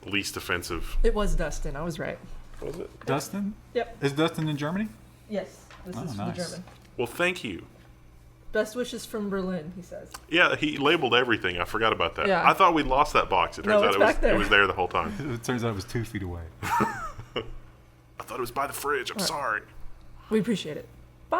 least offensive. It was Dustin. I was right. Was it? Dustin? Yep. Is Dustin in Germany? Yes. This Oh, is nice. the German. Well, thank you. Best wishes from Berlin, he says. Yeah, he labeled everything. I forgot about that. Yeah. I thought we'd lost that box. It No, turns it's out back there. it was there the whole time. It turns out it was 2 feet away. I thought it was by the fridge. I'm sorry. We appreciate it. Bye.